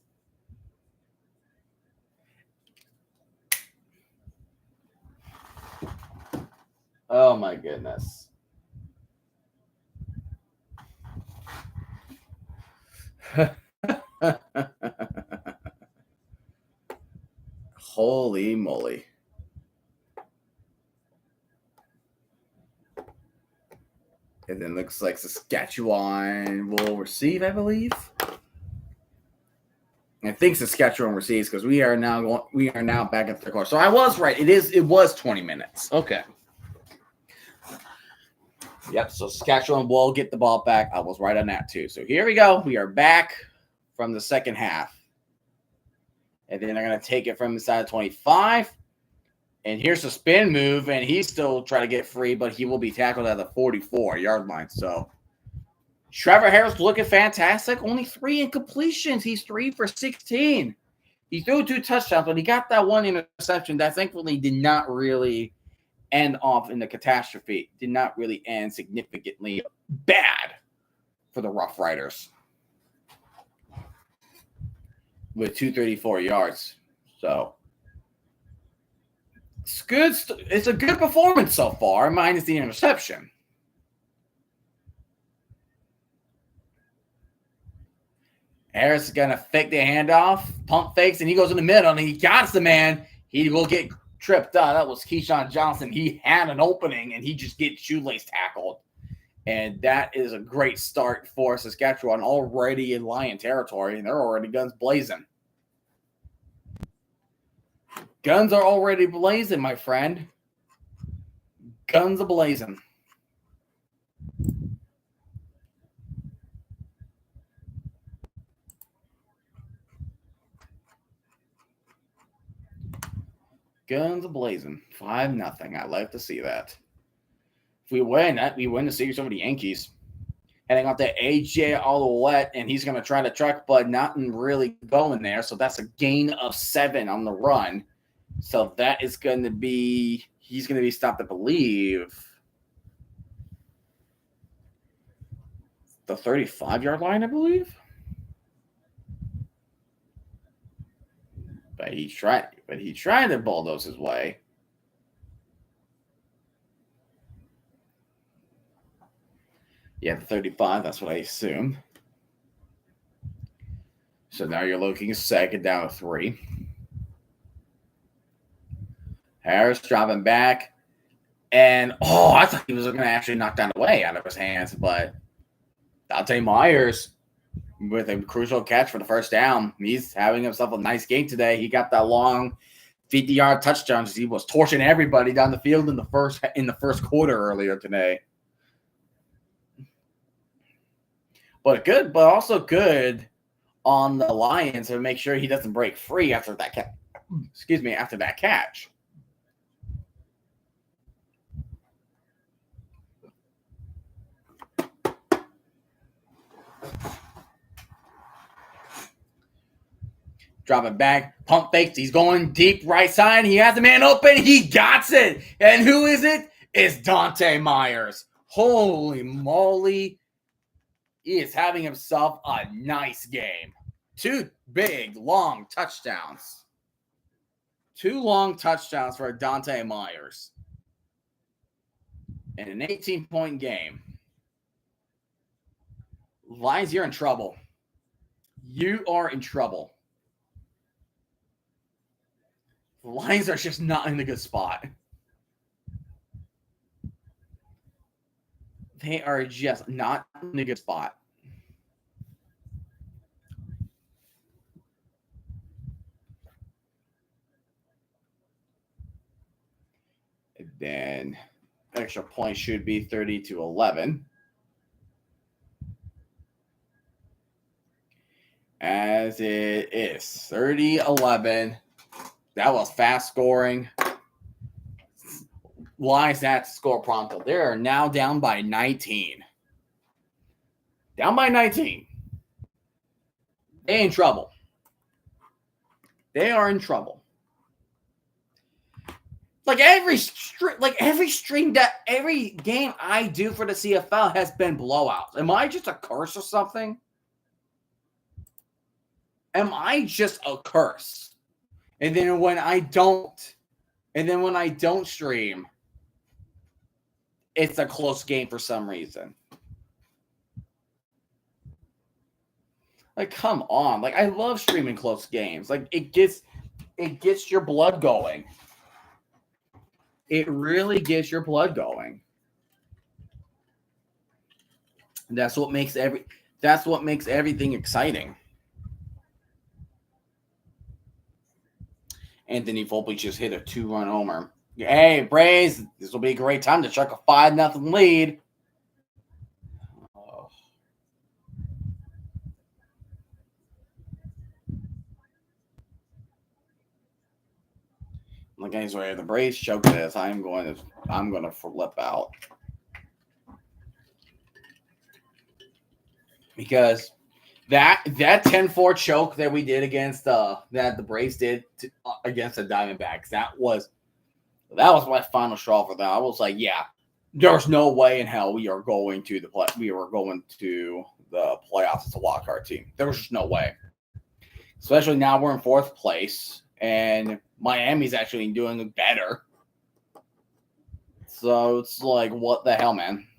Oh my goodness. Holy moly. And then looks like Saskatchewan will receive, I believe. I think Saskatchewan receives, because we are now back at the course. So I was right. It was 20 minutes. Okay. Yep. So Saskatchewan will get the ball back. I was right on that too. So here we go. We are back from the second half. And then they're going to take it from inside 25. And here's the spin move, and he's still trying to get free, but he will be tackled at the 44-yard line. So Trevor Harris looking fantastic. Only 3 incompletions. He's 3 for 16. He threw 2 touchdowns, but he got that 1 interception that thankfully did not really end off in the catastrophe. Did not really end significantly bad for the Roughriders with 234 yards. So it's good. It's a good performance so far, minus the interception. Harris is going to fake the handoff, pump fakes, and he goes in the middle, and he got the man. He will get tripped up. That was Keyshawn Johnson. He had an opening, and he just gets shoelace tackled. And that is a great start for Saskatchewan, already in Lion territory, and they're already guns blazing. Guns are already blazing, my friend. Guns are blazing. Guns are blazing. 5-0. I like to see that. If we win, we win the series over the Yankees. Heading off to AJ Ouellette, and he's going to try to truck, but not really going there. So that's a gain of 7 on the run. So that is going to be, he's going to be stopped, I believe, the 35-yard line, I believe. But he tried to bulldoze his way. Yeah, the 35, that's what I assume. So now you're looking second down to 3. Harris dropping back. And, I thought he was going to actually knock down the way out of his hands. But Dante Myers with a crucial catch for the first down. He's having himself a nice game today. He got that long 50-yard touchdown. He was torching everybody down the field in the first quarter earlier today. but also good on the Lions to make sure he doesn't break free after that after that catch. Drop it back, pump fakes. He's going deep right side. He has the man open. He got it. And who is it? It's Dante Myers. Holy moly. He is having himself a nice game. 2 big, long touchdowns. 2 long touchdowns for Dante Myers. In an 18-point game. Lions, you're in trouble. You are in trouble. The Lions are just not in a good spot. They are just not in a good spot. And then extra point should be 30-11. As it is 30-11. That was fast scoring. Lions have to score pronto. They are now down by 19. Down by 19. They're in trouble. They are in trouble. Every game I do for the CFL has been blowouts. Am I just a curse or something? Am I just a curse? And then when I don't stream, it's a close game for some reason. Come on. I love streaming close games. It gets your blood going. It really gets your blood going. And that's what makes everything exciting. Anthony Volpe just hit a 2-run homer. Hey, Braves, this will be a great time to chuck a 5-0 lead. Oh. Guys, where the Braves choke this, I'm going to flip out. Because that 10-4 choke that we did against that the Braves did against the Diamondbacks, that was my final straw for that. I was like, yeah, there's no way in hell we are going to the playoffs as a wild card team. There was just no way. Especially now we're in 4th place and Miami's actually doing better. So it's what the hell, man? –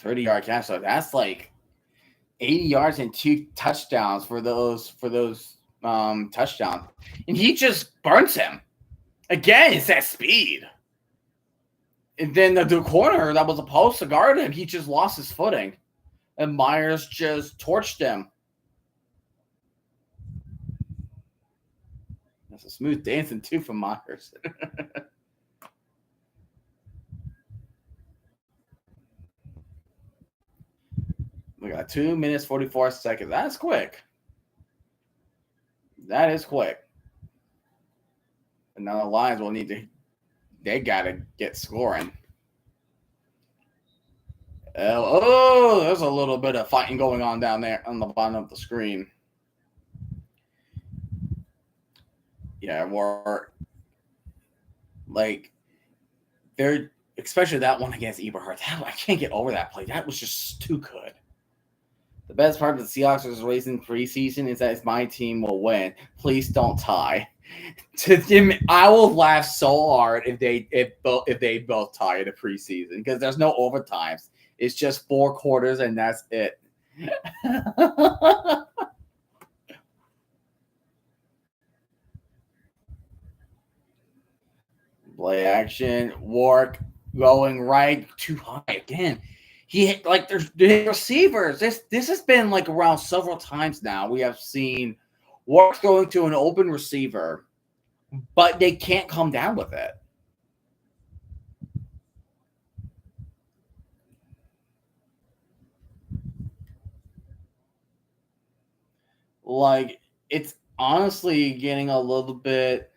30-yard catch. So that's 80 yards and 2 touchdowns for those touchdowns. And he just burns him. Again, it's that speed. And then the corner that was supposed to guard him, he just lost his footing. And Myers just torched him. That's a smooth dancing, too, from Myers. We got 2 minutes, 44 seconds. That's quick. That is quick. And now the Lions will they got to get scoring. Oh, there's a little bit of fighting going on down there on the bottom of the screen. Yeah, they're especially that one against Eberhardt. I can't get over that play. That was just too good. The best part of the Seahawks was racing preseason is that my team will win. Please don't tie. I will laugh so hard if they both tie in the preseason because there's no overtimes. It's just 4 quarters and that's it. Play action. Wark going right too high again. He hit there's the receivers. This has been around several times now. We have seen Wark going to an open receiver but they can't come down with it. Like, it's honestly getting a little bit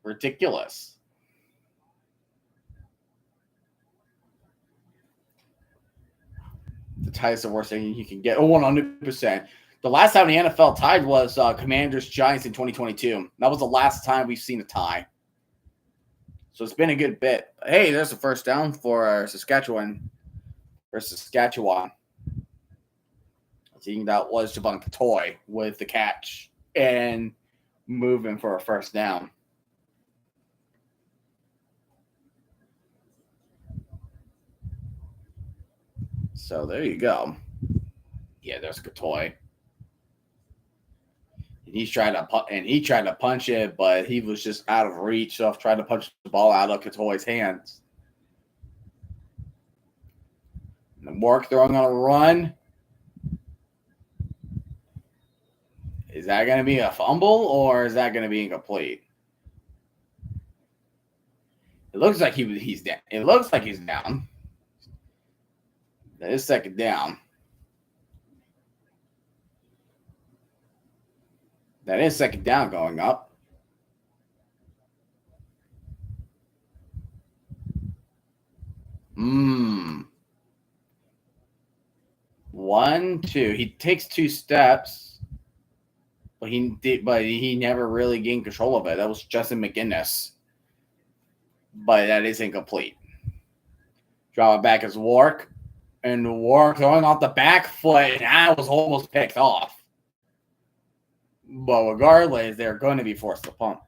ridiculous. The tie is the worst thing you can get. 100%. The last time the NFL tied was Commanders Giants in 2022. That was the last time we've seen a tie. So it's been a good bit. Hey, there's a first down for Saskatchewan. I think that was Javon Katoy with the catch and moving for a first down. So there you go. Yeah, there's Katoy. He tried to punch it, but he was just out of reach. So I tried to punch the ball out of Katoy's hands. And Wark throwing on a run. Is that going to be a fumble or is that going to be incomplete? It looks like he's down. It looks like he's down. That is second down. That is second down going up. One, two. He takes 2 steps, but he never really gained control of it. That was Justin McGinnis. But that is incomplete. Draw it back as Wark. And Wark throwing off the back foot, and that was almost picked off. But regardless, they're going to be forced to punt.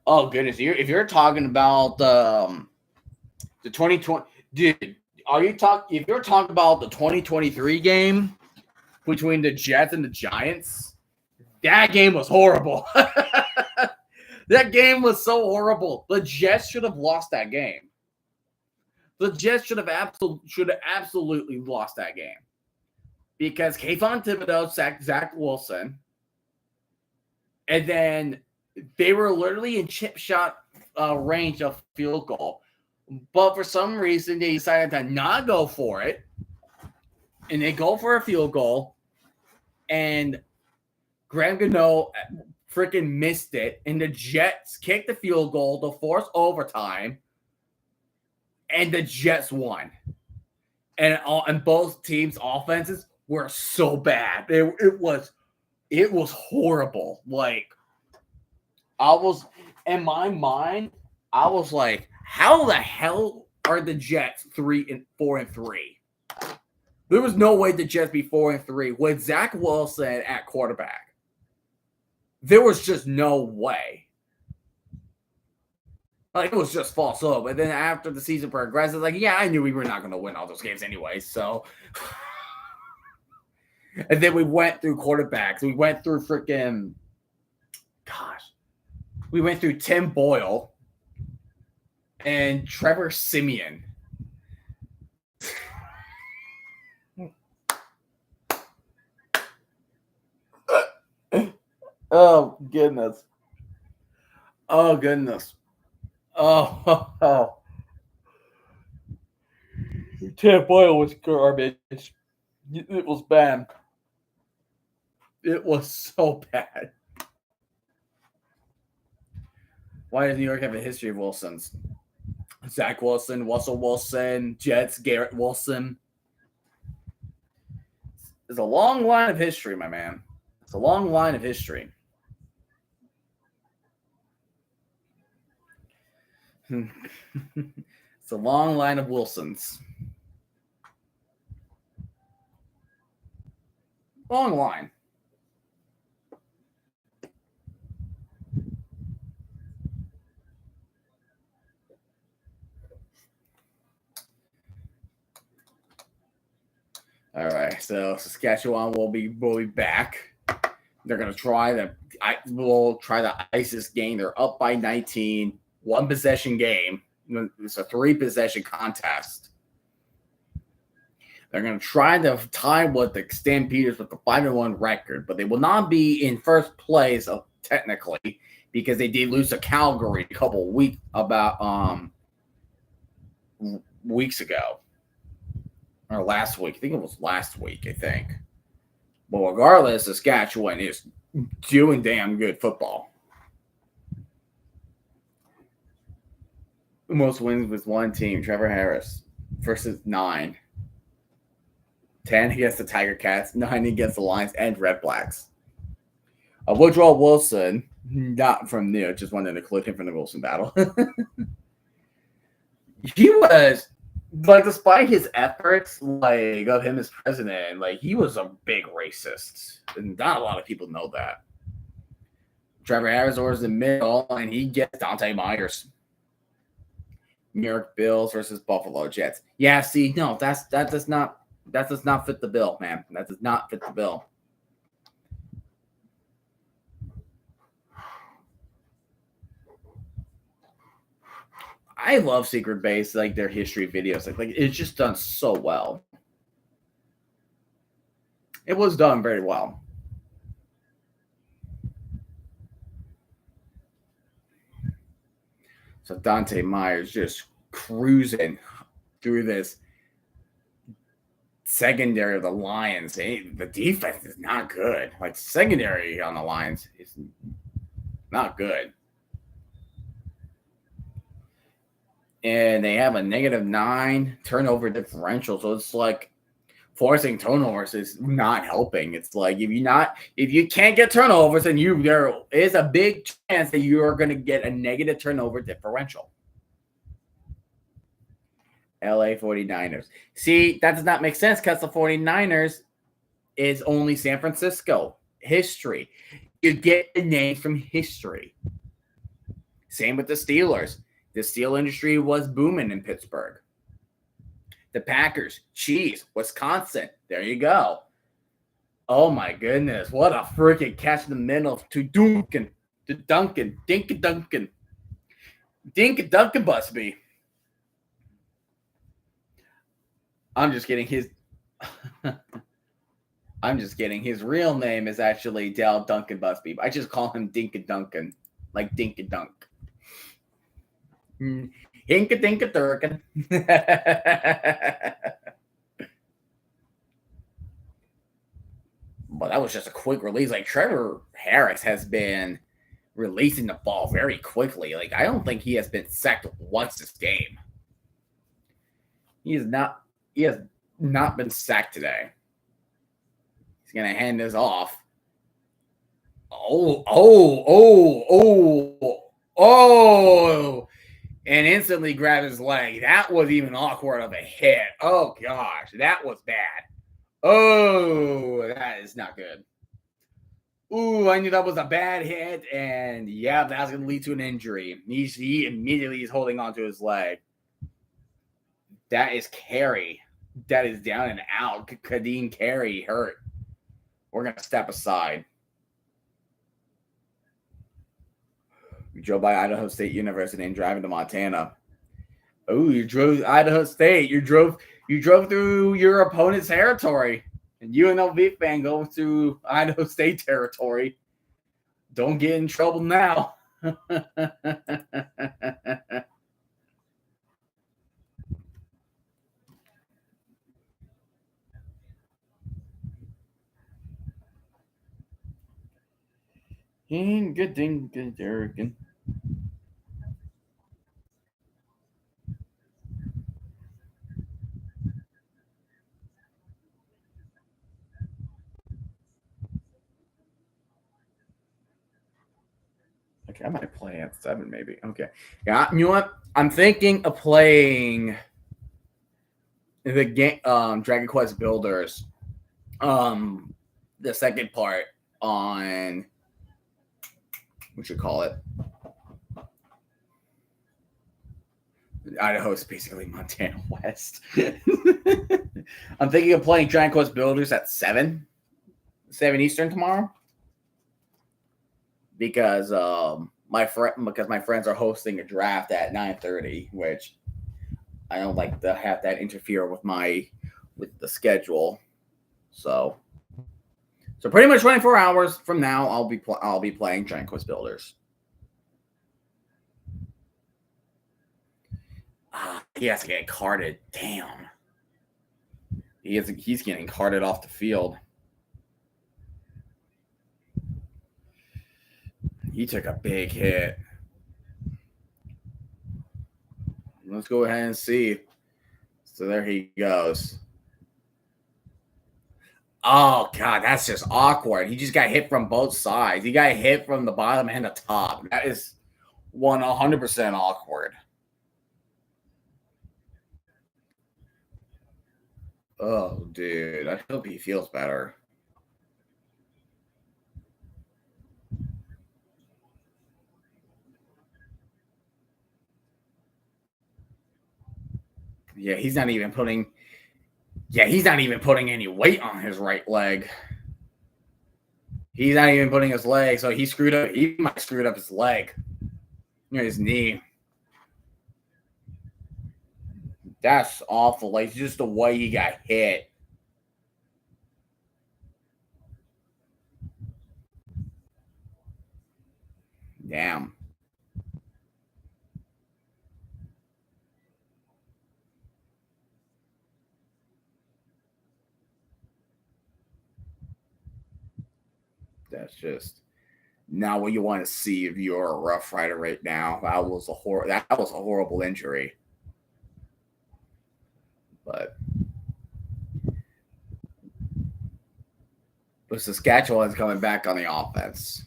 Oh goodness! If you're talking about the 2020, dude, if you're talking about the 2023 game between the Jets and the Giants, that game was horrible. That game was so horrible. The Jets should have lost that game. The Jets should have absolutely lost that game. Because Kayvon Thibodeau sacked Zach Wilson. And then they were literally in chip shot range of field goal. But for some reason, they decided to not go for it. And they go for a field goal. And Graham Gano freaking missed it. And the Jets kicked the field goal to force overtime. And the Jets won. And both teams' offenses were so bad. It was horrible. Like, I was, in my mind, I was like, how the hell are the Jets 4-3? There was no way the Jets be 4-3 with Zach Wilson at quarterback. There was just no way. Like, it was just false hope. And then after the season progressed, it's like, yeah, I knew we were not going to win all those games anyway. So, and then we went through quarterbacks. We went through we went through Tim Boyle and Trevor Siemian. Oh, goodness. Oh, goodness. Oh. Tim Boyle was garbage. It was bad. It was so bad. Why does New York have a history of Wilsons? Zach Wilson, Russell Wilson, Jets, Garrett Wilson. It's a long line of history, my man. It's a long line of history. It's a long line of Wilsons. Long line. All right, so Saskatchewan will be back. They're gonna try the ice this game. They're up by 19, 1 possession game. It's a 3 possession contest. They're going to try to tie with the Stampeders with the 5-1 record, but they will not be in first place technically because they did lose to Calgary a couple weeks weeks ago or last week. I think it was last week. I think. But regardless, Saskatchewan is doing damn good football. Most wins with one team, Trevor Harris versus 9. 10 against the Tiger Cats, 9 against the Lions and Red Blacks. Woodrow Wilson, not from New, just wanted to include him from the Wilson battle. He was, like, despite his efforts, like, of him as president, like, he was a big racist. And not a lot of people know that. Trevor Harris was in the middle, and he gets Dante Myers. New York Bills versus Buffalo Jets. Yeah, see, no, that does not fit the bill, man. That does not fit the bill. I love Secret Base, like their history videos. Like it's just done so well. It was done very well. So Dante Myers just cruising through this secondary of the Lions. The defense is not good. Like secondary on the Lions is not good. And they have a -9 turnover differential. So it's like forcing turnovers is not helping. It's like if you can't get turnovers, then there is a big chance that you are going to get a negative turnover differential. LA 49ers. See, that does not make sense because the 49ers is only San Francisco history. You get the names from history. Same with the Steelers. The steel industry was booming in Pittsburgh. The Packers, cheese, Wisconsin. There you go. Oh my goodness. What a freaking catch in the middle to Duncan. To Duncan. Dink-a-Duncan. Dink-a-Duncan Busby. I'm just kidding. His real name is actually Dale Duncan Busby. I just call him Dink-a-Duncan. Like Dink-a-Dunk. Hinka-dinka-durkin. But that was just a quick release. Like Trevor Harris has been releasing the ball very quickly. Like I don't think he has been sacked once this game. He has not been sacked today. He's gonna hand this off. Oh. And instantly grab his leg. That was even awkward of a hit. Oh, gosh. That was bad. Oh, that is not good. Ooh, I knew that was a bad hit. And, yeah, that's going to lead to an injury. He immediately is holding onto his leg. That is Carey. That is down and out. Kadeem Carey hurt. We're going to step aside. You drove by Idaho State University and driving to Montana. Oh, you drove Idaho State. You drove through your opponent's territory. And UNLV fan going through Idaho State territory. Don't get in trouble now. Good thing, good Durkin. Okay, I might play at 7, maybe. Okay. Yeah, you know what? I'm thinking of playing the game Dragon Quest Builders. The second part on what you call it. Idaho is basically Montana West. I'm thinking of playing Dragon Quest Builders at 7 Eastern tomorrow. Because my friends are hosting a draft at 9:30, which I don't like to have that interfere with my with the schedule. So pretty much 24 hours from now, I'll be playing Giant Quest Builders. He has to get carted. Damn. He's getting carted off the field. He took a big hit. Let's go ahead and see. So there he goes. Oh, God, that's just awkward. He just got hit from both sides. He got hit from the bottom and the top. That is 100% awkward. Oh, dude. I hope he feels better. Yeah, he's not even putting any weight on his right leg. He's not even putting his leg, so he might screwed up his leg. His knee. That's awful. Like, just the way he got hit. Damn. That's just not what you want to see if you're a Rough Rider right now. That was a horrible injury. But Saskatchewan's coming back on the offense.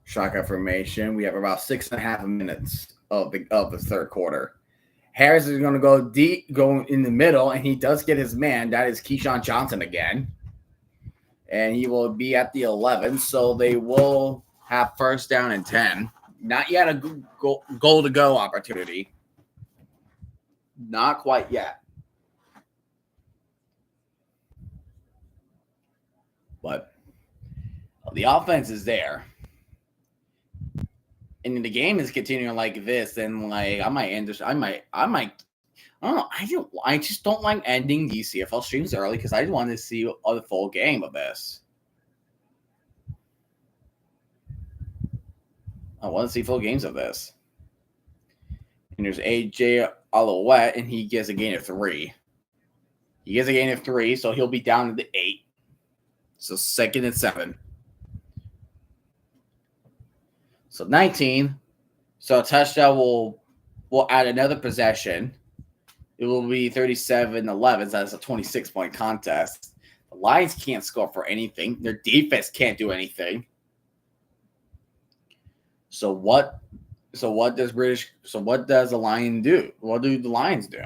Shotgun formation. We have about 6.5 minutes of the third quarter. Harris is going to go deep, going in the middle, and he does get his man. That is Keyshawn Johnson again. And he will be at the 11, so they will have first down and 10. Not yet a goal-to-go opportunity. Not quite yet. But the offense is there. And the game is continuing like this, then like I just don't like ending these CFL streams early because I just want to see a full game of this. I want to see full games of this. And there's AJ Alouette, and he gets a gain of 3. He gets a gain of 3, so he'll be down to the 8. So 2nd and 7. So 19. So a touchdown will add another possession. It will be 37-11. So that's a 26-point contest. The Lions can't score for anything. Their defense can't do anything. So what does the Lion do? What do the Lions do?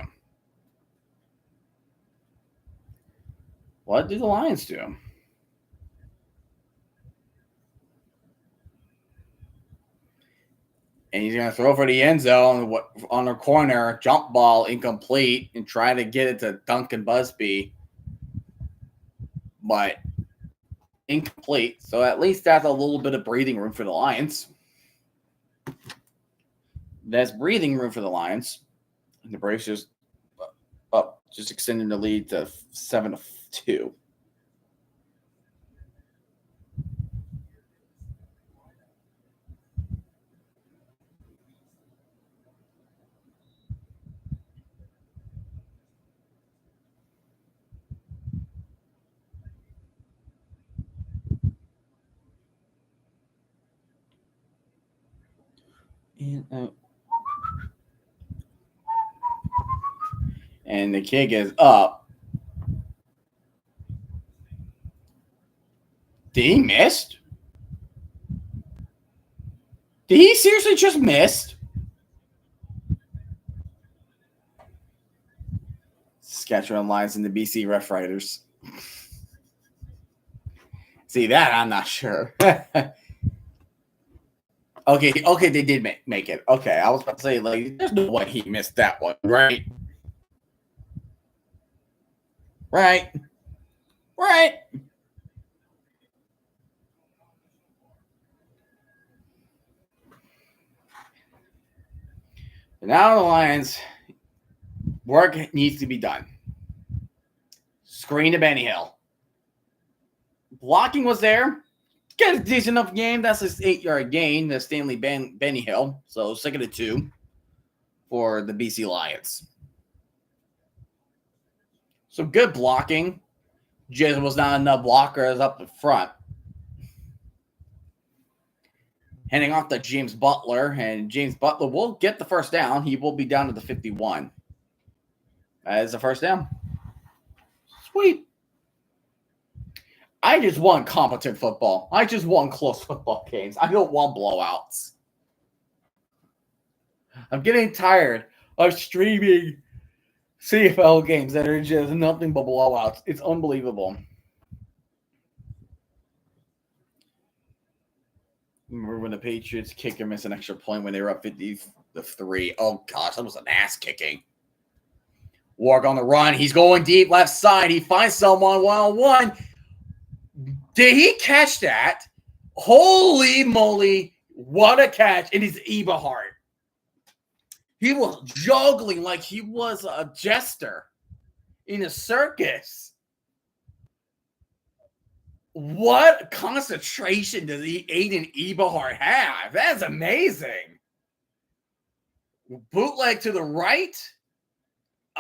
What do the Lions do? And he's going to throw for the end zone on a corner, jump ball, incomplete, and try to get it to Duncan Busby. But incomplete. So at least that's a little bit of breathing room for the Lions. That's breathing room for the Lions. And the Braves just extending the lead to 7-2. And the kick is up. Did he miss? Did he seriously just miss? Saskatchewan Lions and the BC Roughriders. See, that I'm not sure. Okay, they did make it. Okay, I was about to say, like, there's no way he missed that one, right? Right. Now the Lions Work needs to be done. Screen to Benny Hill. Blocking was there. Get a decent enough game. That's his 8-yard gain. The Stanley Benny Hill. So 2nd and 2 for the BC Lions. So good blocking. Just was not enough blockers up the front. Handing off to James Butler, and James Butler will get the first down. He will be down to the 51. That is the first down. Sweet. I just want competent football. I just want close football games. I don't want blowouts. I'm getting tired of streaming CFL games that are just nothing but blowouts. It's unbelievable. Remember when the Patriots kicker missed an extra point when they were up 50-3? Oh, gosh, that was an ass kicking. Wark on the run. He's going deep left side. He finds someone one-on-one. Did he catch that? Holy moly. What a catch. It is Eberhard. He was juggling like he was a jester in a circus. What concentration does Aiden Eberhard have? That's amazing. Bootleg to the right.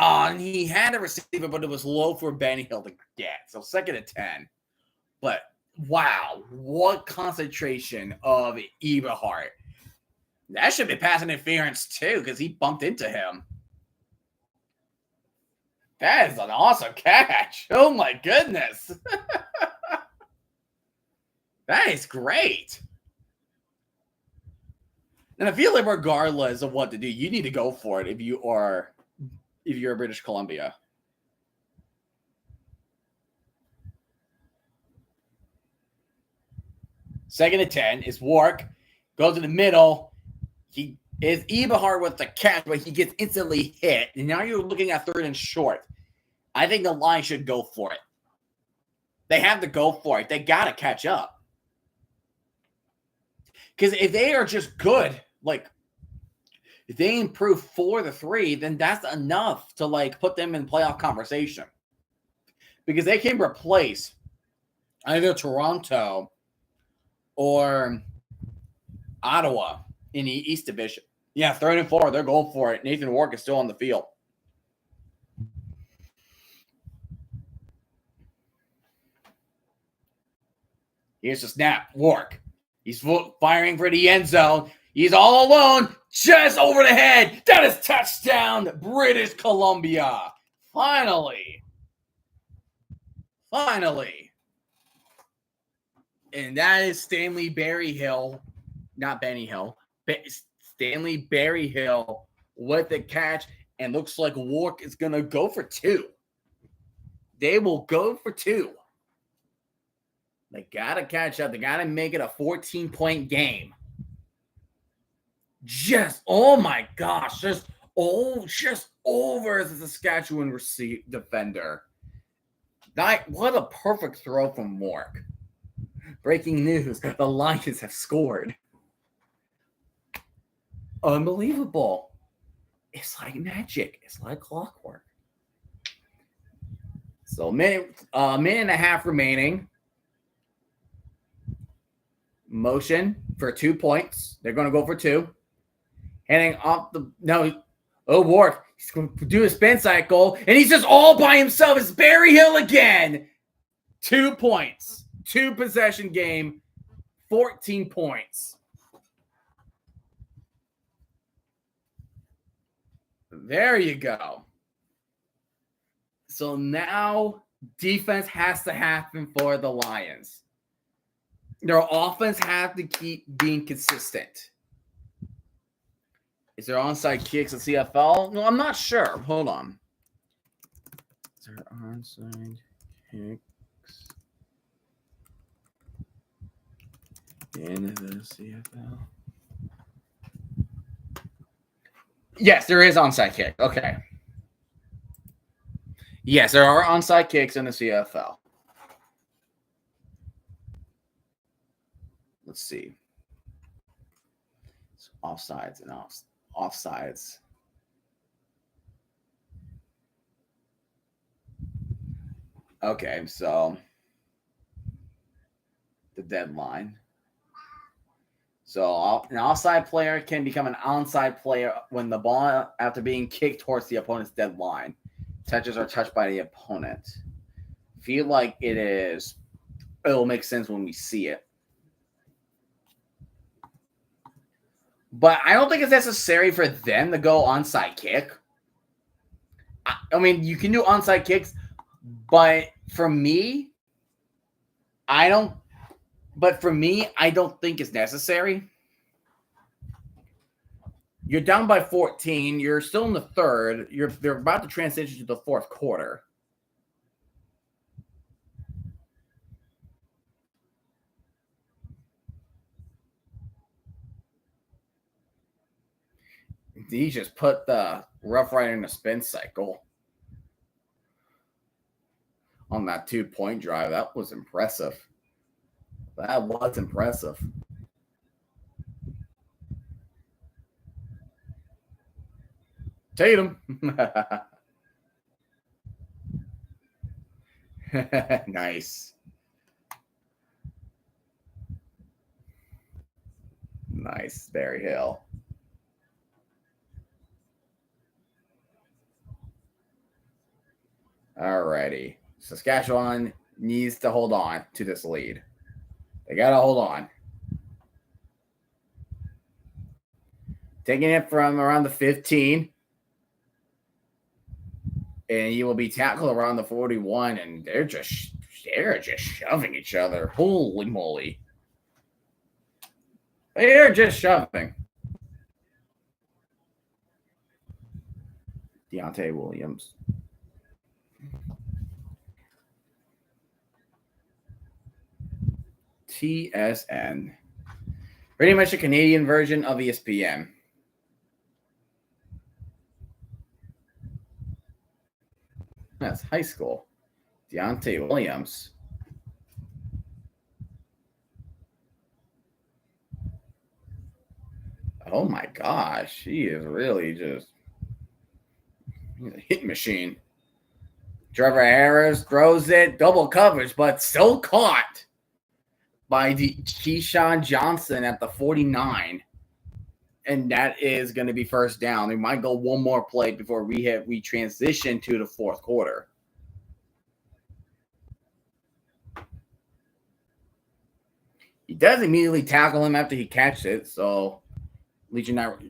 And he had a receiver, but it was low for Benny Hill to get. So 2nd and 10. But wow, what concentration of Eberhard. That should be pass interference too, because he bumped into him. That is an awesome catch. Oh my goodness. That is great. And I feel like regardless of what to do, you need to go for it if you're British Columbia. Second and 10 is Wark. Goes in the middle. He is Eberhard with the catch, but he gets instantly hit. And now you're looking at 3rd and short. I think the line should go for it. They have to go for it. They got to catch up. Because if they are just good, like, if they improve 4-3, then that's enough to, like, put them in playoff conversation. Because they can replace either Toronto or Ottawa in the East Division. Yeah, 3rd and 4, they're going for it. Nathan Wark is still on the field. Here's the snap. Wark. He's firing for the end zone. He's all alone. Just over the head. That is touchdown, British Columbia. Finally. And that is Stanley Berryhill. Not Benny Hill. Stanley Berryhill with the catch. And looks like Wark is going to go for 2. They will go for 2. They got to catch up. They got to make it a 14-point game. Oh my gosh. Just over the Saskatchewan defender. What a perfect throw from Wark. Breaking news. The Lions have scored. Unbelievable. It's like magic. It's like clockwork. So minute and a half remaining. Motion for 2 points. They're going to go for 2. Heading off Wark. He's going to do a spin cycle, and he's just all by himself. It's Berryhill again. 2 points. 2-possession game. 14 points. There you go. So now defense has to happen for the Lions. Their offense have to keep being consistent. Is there onside kicks in CFL? No, I'm not sure. Hold on. Is there onside kicks in the CFL? Yes, there is onside kick. Okay. Yes, there are onside kicks in the CFL. Let's see. Offsides and offsides. Okay, so the deadline. So an offside player can become an onside player when the ball, after being kicked towards the opponent's deadline, touches are touched by the opponent. Feel like it'll make sense when we see it. But I don't think it's necessary for them to go onside kick. I mean, you can do onside kicks, but for me, I don't. But for me, I don't think it's necessary. You're down by 14. You're still in the third. They're about to transition to the fourth quarter. He just put the Rough Rider in a spin cycle on that 2-point drive. That was impressive. That was impressive. Tatum. Nice. Nice, Barry Hill. Alrighty. Saskatchewan needs to hold on to this lead. They got to hold on. Taking it from around the 15. And he will be tackled around the 41, and they're just shoving each other. Holy moly. They're just shoving. Deontay Williams. TSN. Pretty much a Canadian version of ESPN. That's high school. Deontay Williams. Oh my gosh. He is really just a hit machine. Trevor Harris throws it. Double coverage, but still caught by Keyshawn Johnson at the 49. And that is going to be first down. They might go one more play before we transition to the fourth quarter. He does immediately tackle him after he catches it, so at least you're not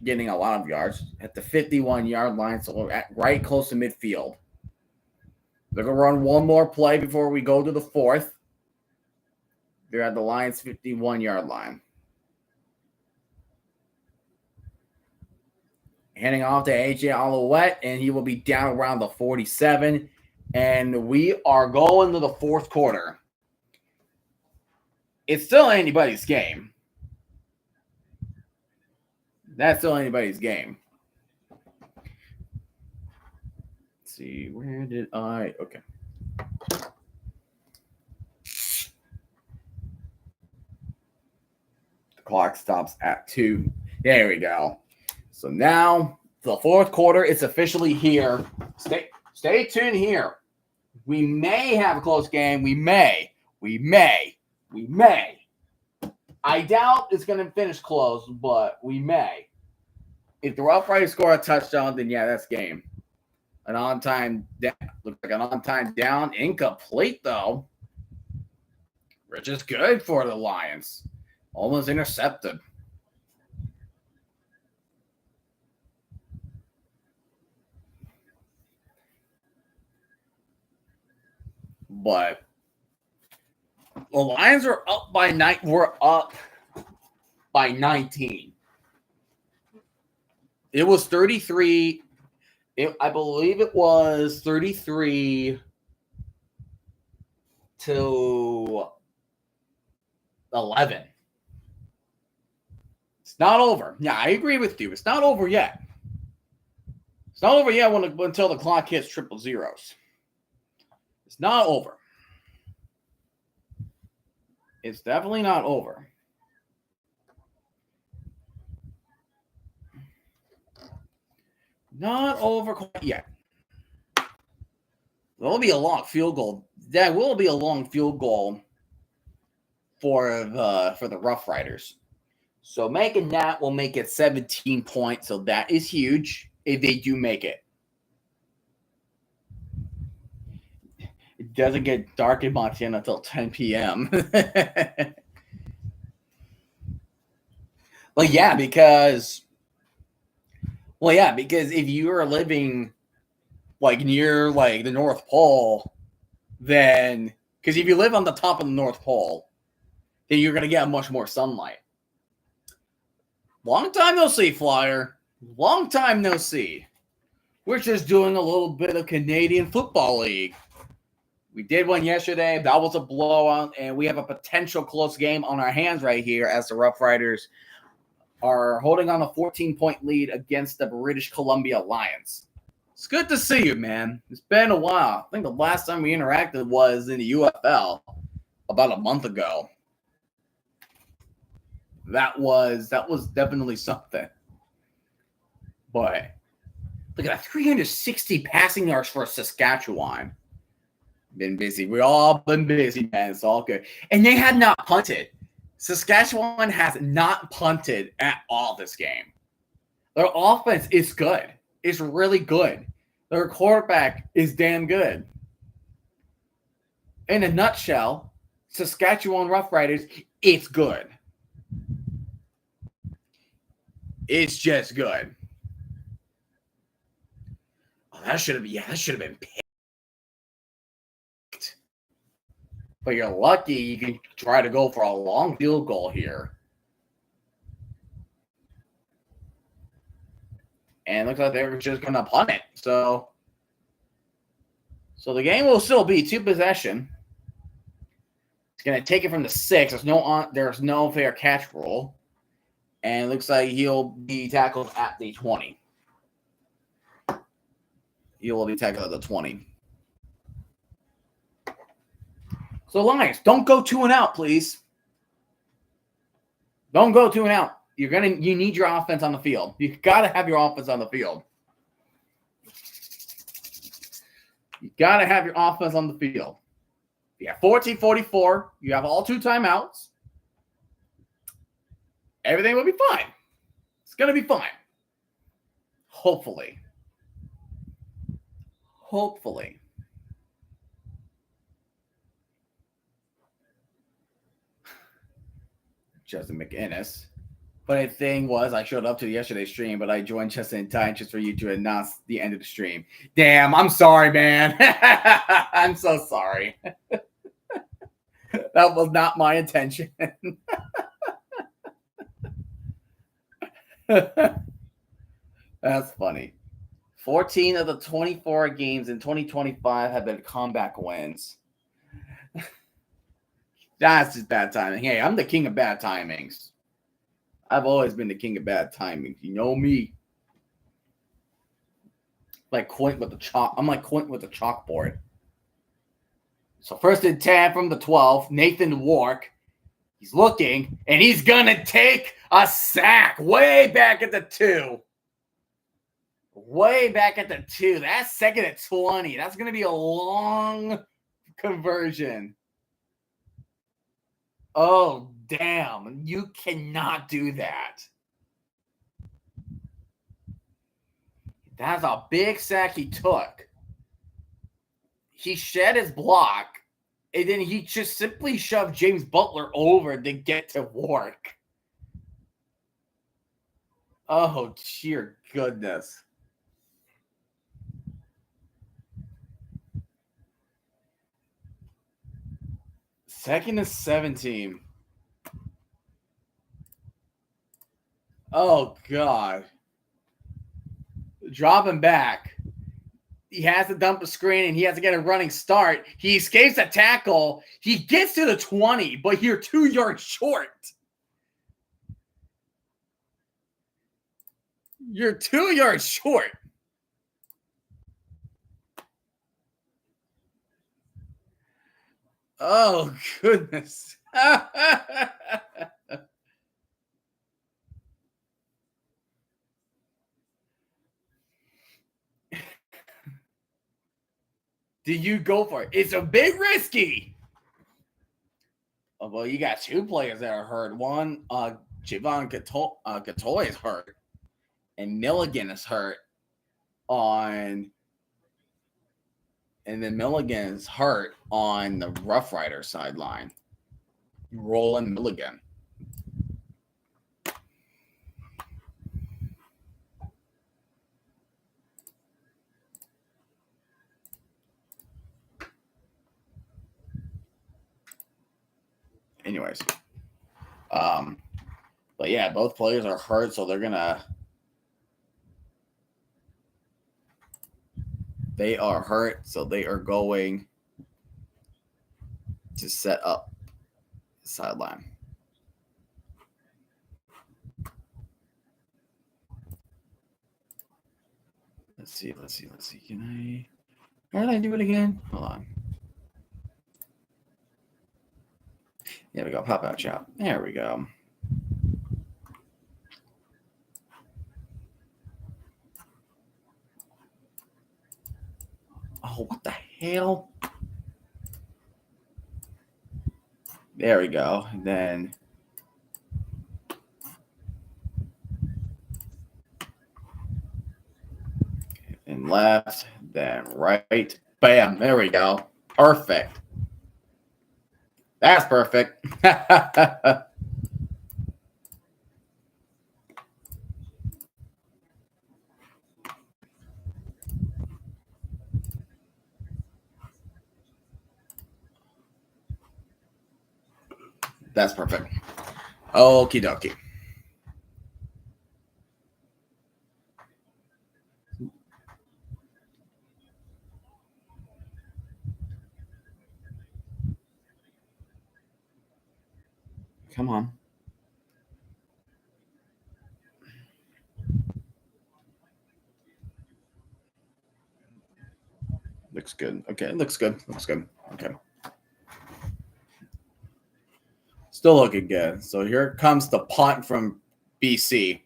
getting a lot of yards. At the 51-yard line, so right close to midfield. They're going to run one more play before we go to the fourth. They're at the Lions' 51-yard line. Handing off to AJ Alouette, and he will be down around the 47. And we are going to the fourth quarter. It's still anybody's game. That's still anybody's game. Let's see, where did I? Okay. The clock stops at 2. There we go. So now the fourth quarter is officially here. Stay tuned here. We may have a close game. We may. I doubt it's going to finish close, but we may. If the Roughriders score a touchdown, then yeah, that's game. An on-time down. Looks like an on-time down. Incomplete, though. Which is good for the Lions. Almost intercepted. But the Lions were up by 19. It was 33. I believe it was 33 to 11. It's not over. Yeah, I agree with you. It's not over yet. It's not over yet until the clock hits triple zeros. It's not over. It's definitely not over. Not over quite yet. There will be a long field goal. That will be a long field goal for the Roughriders. So making that will make it 17 points. So that is huge if they do make it. It doesn't get dark in Montana until 10 p.m. because if you are living like near like the North Pole, then because if you live on the top of the North Pole, then you're gonna get much more sunlight. Long time no see, Flyer. Long time no see. We're just doing a little bit of Canadian Football League. We did one yesterday. That was a blowout, and we have a potential close game on our hands right here as the Roughriders are holding on a 14-point lead against the British Columbia Lions. It's good to see you, man. It's been a while. I think the last time we interacted was in the UFL about a month ago. That was definitely something. But look at that, 360 passing yards for Saskatchewan. Been busy. We all been busy, man. It's all good. And they have not punted. Saskatchewan has not punted at all this game. Their offense is good. It's really good. Their quarterback is damn good. In a nutshell, Saskatchewan Roughriders, it's good. It's just good. Oh, that should have been picked. But you're lucky you can try to go for a long field goal here. And it looks like they're just going to punt it. So the game will still be 2 possession. It's going to take it from the 6. There's no fair catch rule. And it looks like he'll be tackled at the 20. He will be tackled at the 20. So, Lions, don't go 2 and out, please. Don't go 2 and out. You need your offense on the field. You got to have your offense on the field. You got to have your offense on the field. You have 14-44. You have all 2 timeouts. Everything will be fine. It's going to be fine. Hopefully. Justin McInnes. Funny thing was, I showed up to yesterday's stream, but I joined just in time just for you to announce the end of the stream. Damn, I'm sorry, man. I'm so sorry. That was not my intention. That's funny. 14 of the 24 games in 2025 have been comeback wins. That's just bad timing. Hey, I'm the king of bad timings. I've always been the king of bad timings. You know me. Like Quint with the chalk. I'm like Quint with the chalkboard. So 1st and 10 from the 12. Nathan Wark. He's looking, and he's going to take a sack way back at the 2. Way back at the 2. That's 2nd and 20. That's going to be a long conversion. Oh, damn. You cannot do that. That's a big sack he took. He shed his block, and then he just simply shoved James Butler over to get to Wark. Oh, dear goodness. Second and 17. Oh, God. Dropping back. He has to dump a screen, and he has to get a running start. He escapes a tackle. He gets to the 20, but you're 2 yards short. You're 2 yards short. Oh, goodness. do you go for it? It's a bit risky. Well, you got two players that are hurt. One, Javon Gatoy is hurt, and Milligan is hurt and then Milligan is hurt on the Roughriders sideline. Roland Milligan. Anyways, but yeah, both players are hurt, so they are hurt, so they are going to set up the sideline. Let's see. How did I do it again? Hold on. There we go. Pop out shop. There we go. Oh, what the hell? There we go. And then and left, then right. Bam. There we go. Perfect. That's perfect. That's perfect. Okie dokie. Come on. Looks good. Okay, looks good. Okay. Still looking good. So here comes the punt from BC.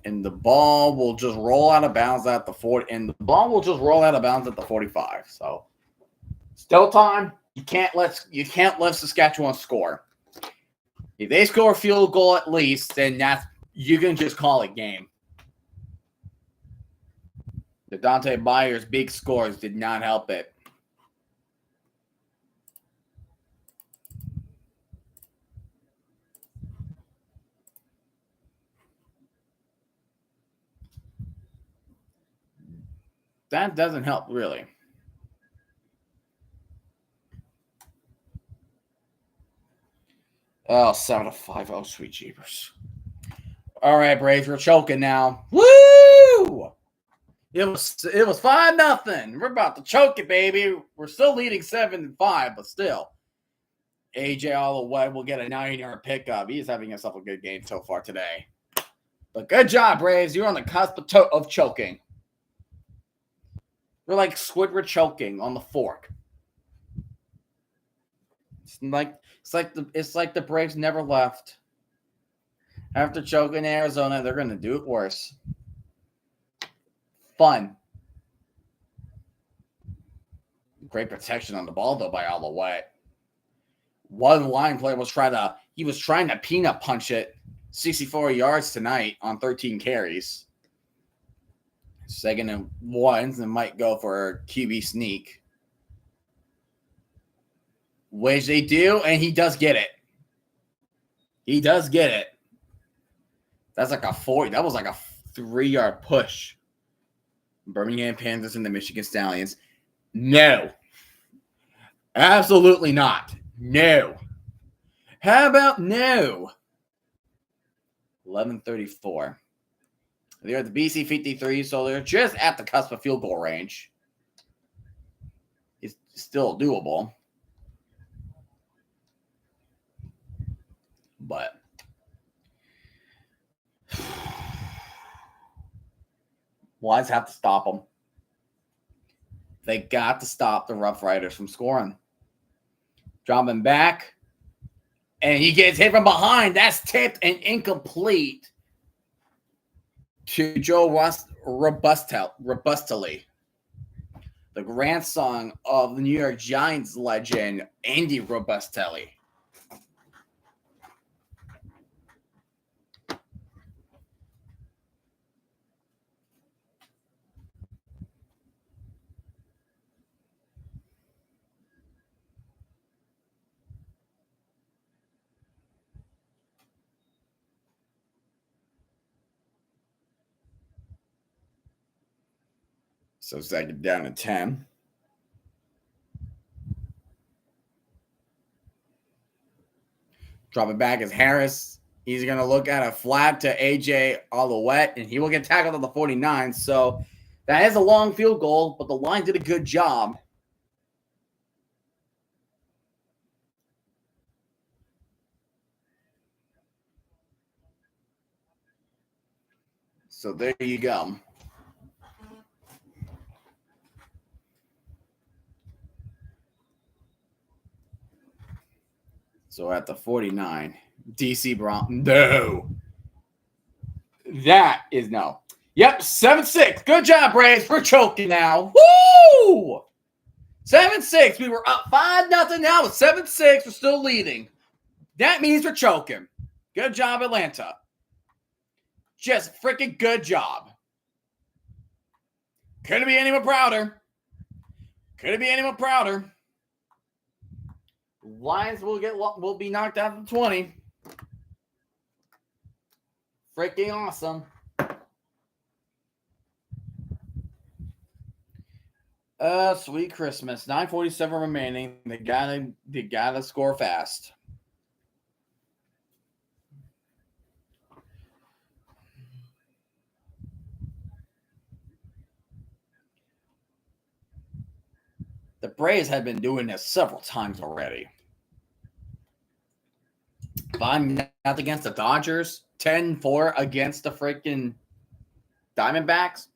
And the ball will just roll out of bounds at the 40. And the ball will just roll out of bounds at the 45. So still time. You can't let Saskatchewan score. If they score a field goal at least, then you can just call it game. The Dante Byers' big scores did not help it. That doesn't help, really. Oh, 7-5. Oh, sweet jeepers. All right, Braves, we're choking now. Woo! It was 5-0. We're about to choke it, baby. We're still leading 7-5, but still. AJ Alloway will get a 9-yard pickup. He's having himself a good game so far today. But good job, Braves. You're on the cusp of choking. You're like Squidward choking on the fork. It's like the Braves never left. After choking Arizona, they're going to do it worse. Fun. Great protection on the ball, though, by Alloway. One line player was trying to peanut punch it 64 yards tonight on 13 carries. 2nd and 1, and might go for a QB sneak. Which they do, and he does get it. That's like a 40. That was like a 3-yard push. Birmingham Panthers and the Michigan Stallions. No. Absolutely not. No. How about no? 11:34. They're at the BC 53, so they're just at the cusp of field goal range. It's still doable. But Wise have to stop them. They got to stop the Roughriders from scoring. Dropping back. And he gets hit from behind. That's tipped and incomplete to Joe Robustely. the grandson of the New York Giants legend, Andy Robustelli. So second down to 10. Drop it back as Harris. He's going to look at a flat to AJ Alouette, and he will get tackled at the 49. So that is a long field goal, but the line did a good job. So there you go. So at the 49, DC Brown. No. That is no. Yep, 7-6. Good job, Braves. We're choking now. Woo! 7-6. We were up 5-0 now with 7-6. We're still leading. That means we're choking. Good job, Atlanta. Just freaking good job. Couldn't be anyone prouder. Couldn't be anyone prouder. Lions will be knocked out of 20. Freaking awesome. Sweet Christmas. 9:47 remaining. They gotta score fast. The Braves have been doing this several times already. 5-0 against the Dodgers. 10-4 against the freaking Diamondbacks.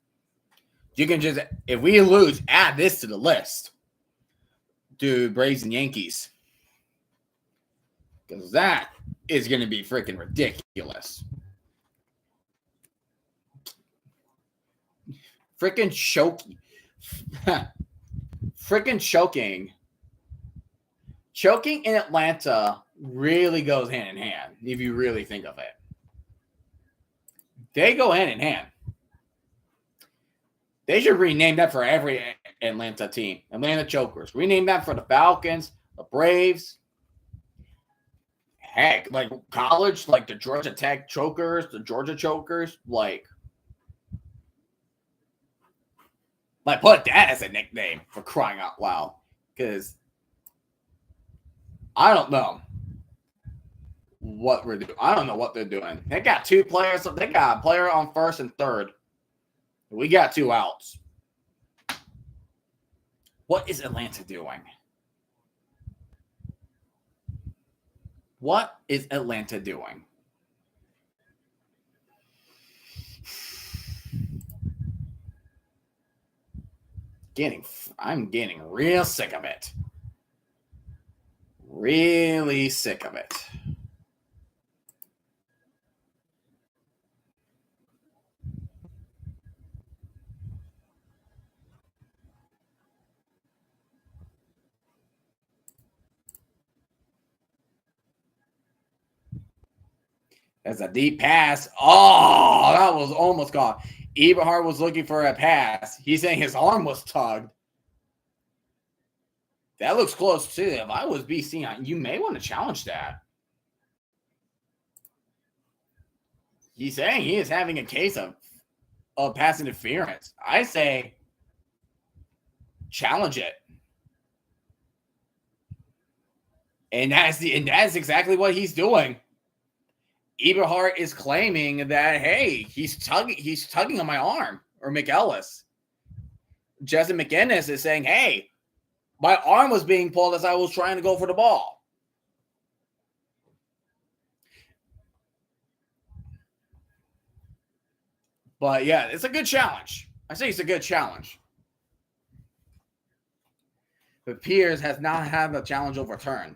You can just, if we lose, add this to the list. Dude, Braves and Yankees. Because that is going to be freaking ridiculous. Freaking choking. Freaking choking. Choking in Atlanta really goes hand in hand, if you really think of it. They go hand in hand. They should rename that for every Atlanta team. Atlanta Chokers. Rename that for the Falcons, the Braves. Heck, like college, like the Georgia Tech Chokers, the Georgia Chokers. Like put that as a nickname, for crying out loud. Because I don't know what we're doing. I don't know what they're doing. They got two players. They got a player on first and third. We got 2 outs. What is Atlanta doing? What is Atlanta doing? I'm getting real sick of it. Really sick of it. That's a deep pass. Oh, that was almost gone. Eberhard was looking for a pass. He's saying his arm was tugged. That looks close, too. If I was BC, you may want to challenge that. He's saying he is having a case of pass interference. I say challenge it. And that's exactly what he's doing. Eberhard is claiming that, hey, he's tugging on my arm, or McEllis. Justin McInnes is saying, hey, my arm was being pulled as I was trying to go for the ball. But yeah, it's a good challenge. I say it's a good challenge. But Pierce has not had a challenge overturned.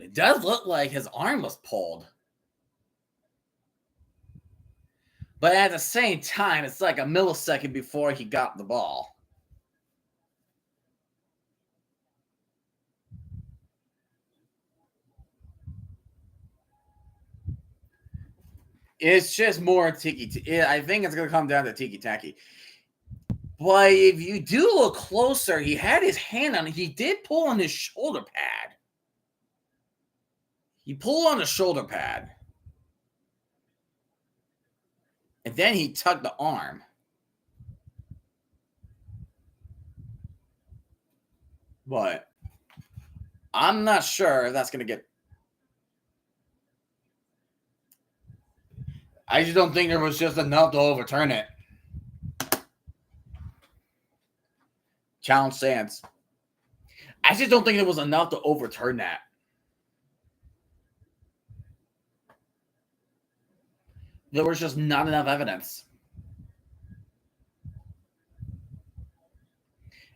It does look like his arm was pulled. But at the same time, it's like a millisecond before he got the ball. It's just more tiki. I think it's going to come down to tiki-taki. But if you do look closer, he had his hand on it. He did pull on his shoulder pad. He pulled on the shoulder pad. And then he tugged the arm. But I'm not sure if that's going to get... I just don't think there was just enough to overturn it. Challenge stands. I just don't think there was enough to overturn that. There was just not enough evidence.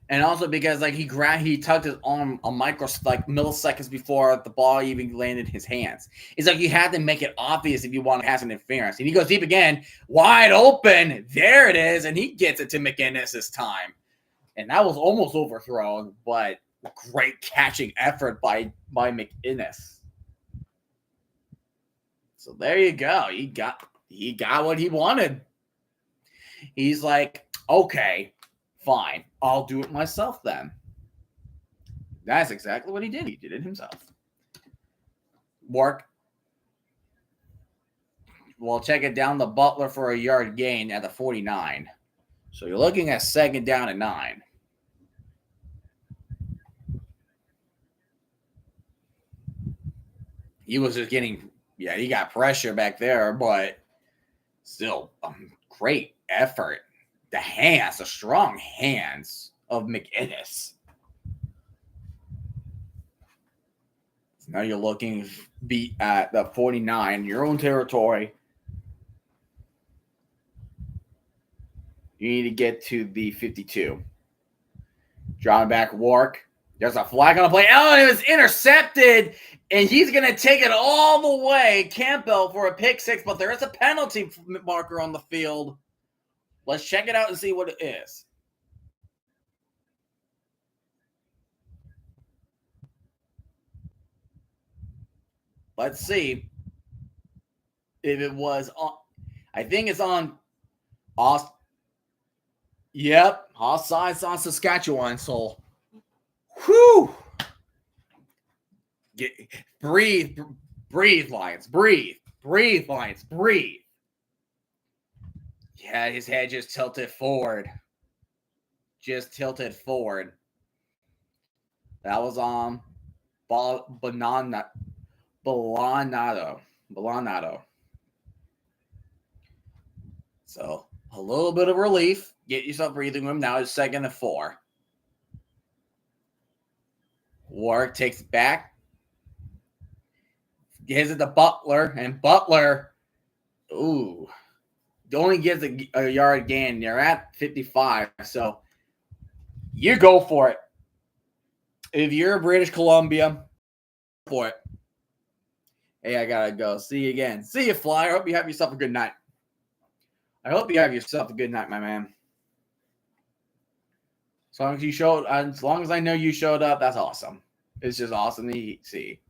And also because he tugged his arm a milliseconds before the ball even landed his hands. It's like you had to make it obvious if you want to pass an interference. And he goes deep again, wide open. There it is, and he gets it to McInnes this time. And that was almost overthrown, but great catching effort by McInnes. So there you go. He got what he wanted. He's like, okay, fine. I'll do it myself then. That's exactly what he did. He did it himself. Work. We'll check it down to Butler for a yard gain at the 49. So you're looking at 2nd down and 9. He was just getting, he got pressure back there, but still, great effort. The strong hands of McInnes. So now you're looking beat at the 49, your own territory. You need to get to the 52. Drawing back Wark. There's a flag on the play. Oh, it was intercepted, and he's going to take it all the way, Campbell, for a pick 6, but there is a penalty marker on the field. Let's check it out and see what it is. Let's see if it was on. I think it's on. Yep, offsides on Saskatchewan. So, whew. Breathe, Lions. Breathe, Lions. Breathe. Yeah, his head just tilted forward. That was on Bolonado. So a little bit of relief. Get yourself breathing room. Now it's 2nd and 4. Warwick takes it back. Gives it to Butler, and Butler, only gives a yard gain. You're at 55, so you go for it. If you're British Columbia, go for it. Hey, I gotta go. See you again. See you, Flyer. Hope you have yourself a good night. I hope you have yourself a good night, my man. As long as I know you showed up, that's awesome. It's just awesome to see.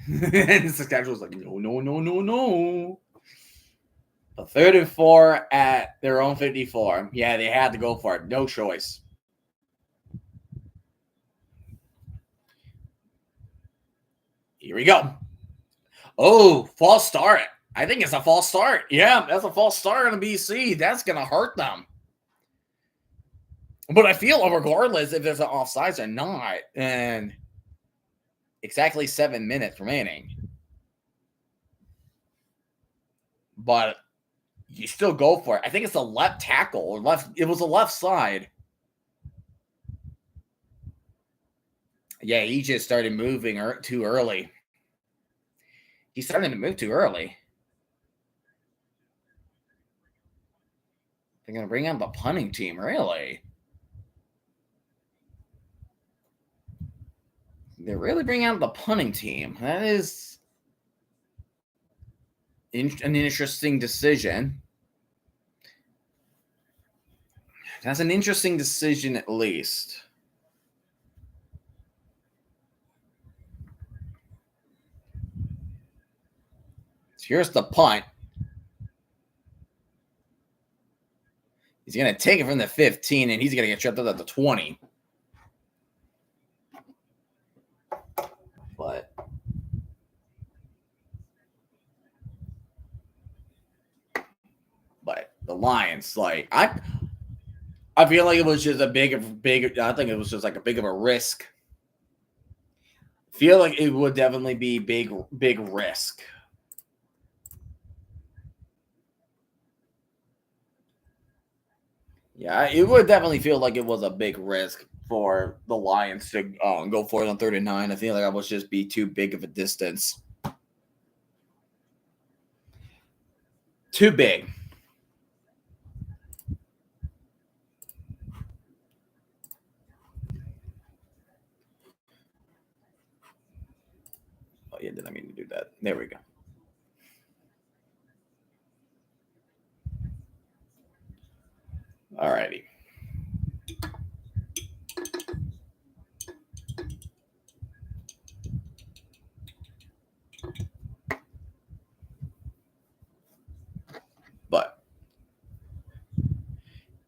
And Saskatchewan's like, no. A 3rd and 4 at their own 54. Yeah, they had to go for it. No choice. Here we go. Oh, false start. I think it's a false start. Yeah, that's a false start on the BC. That's going to hurt them. But I feel regardless if there's an offsides or not, and exactly 7 minutes remaining. But you still go for it. I think it's a left tackle or left. It was a left side. Yeah, he just started moving too early. He's starting to move too early. They're going to bring out the punting team, really? They're really bringing out the punting team. That is an interesting decision. That's an interesting decision, at least. So here's the punt. He's going to take it from the 15, and he's going to get tripped up at the 20. But the Lions, like, I feel like it was just a big. I think it was just like a big of a risk. Feel like it would definitely be big risk. Yeah, it would definitely feel like it was a big risk for the Lions to go for it on 39. I feel like I would just be too big of a distance. Too big. Oh, yeah, didn't mean to do that. There we go. Alrighty. But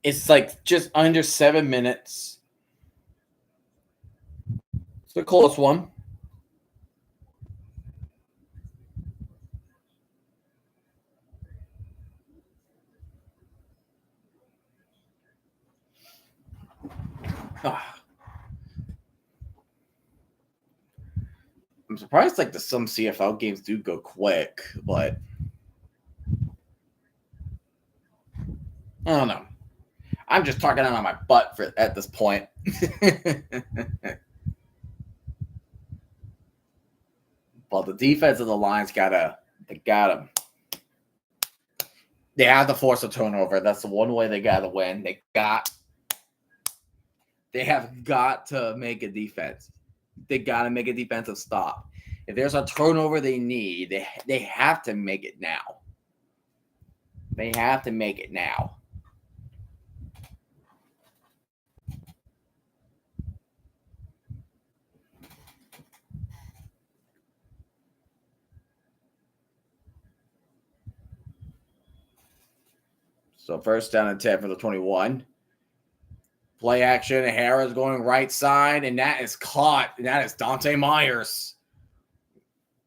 it's like just under 7 minutes. It's a close one. I'm surprised like some CFL games do go quick, but I don't know. I'm just talking out on my butt at this point. But the defense of the Lions they have to force a turnover. That's the one way they gotta win. They have got to make a defense. They gotta make a defensive stop. If there's a turnover they need, they have to make it now. They have to make it now. So first down and 10 for the 21. Play action. Harris going right side, and that is caught. And that is Dante Myers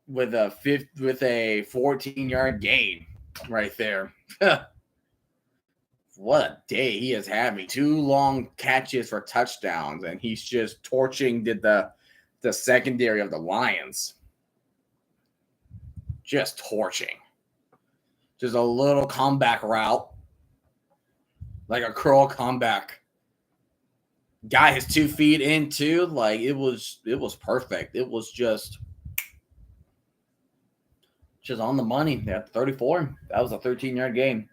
with a 14-yard gain right there. What a day he is having. 2 long catches for touchdowns, and he's just torching the secondary of the Lions. Just torching. Just a little comeback route. Like a curl comeback. Guy his 2 feet into, like it was perfect. It was just on the money at 34. That was a 13-yard gain.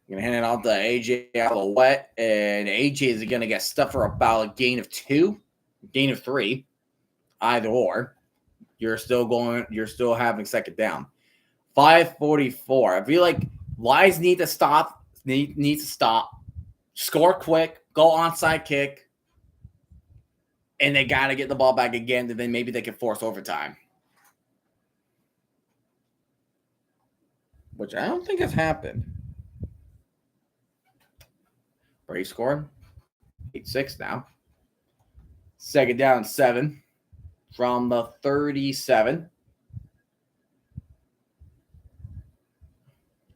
Gonna hand it off to AJ out of the wet, and AJ is gonna get stuffed for about a gain of 2, gain of 3, either or. You're still having second down. 5:44. I feel like Lions need to stop. Need to stop. Score quick. Go onside kick. And they got to get the ball back again, and then maybe they can force overtime. Which I don't think has happened. Brady scored. 8-6 now. Second down 7 from the 37.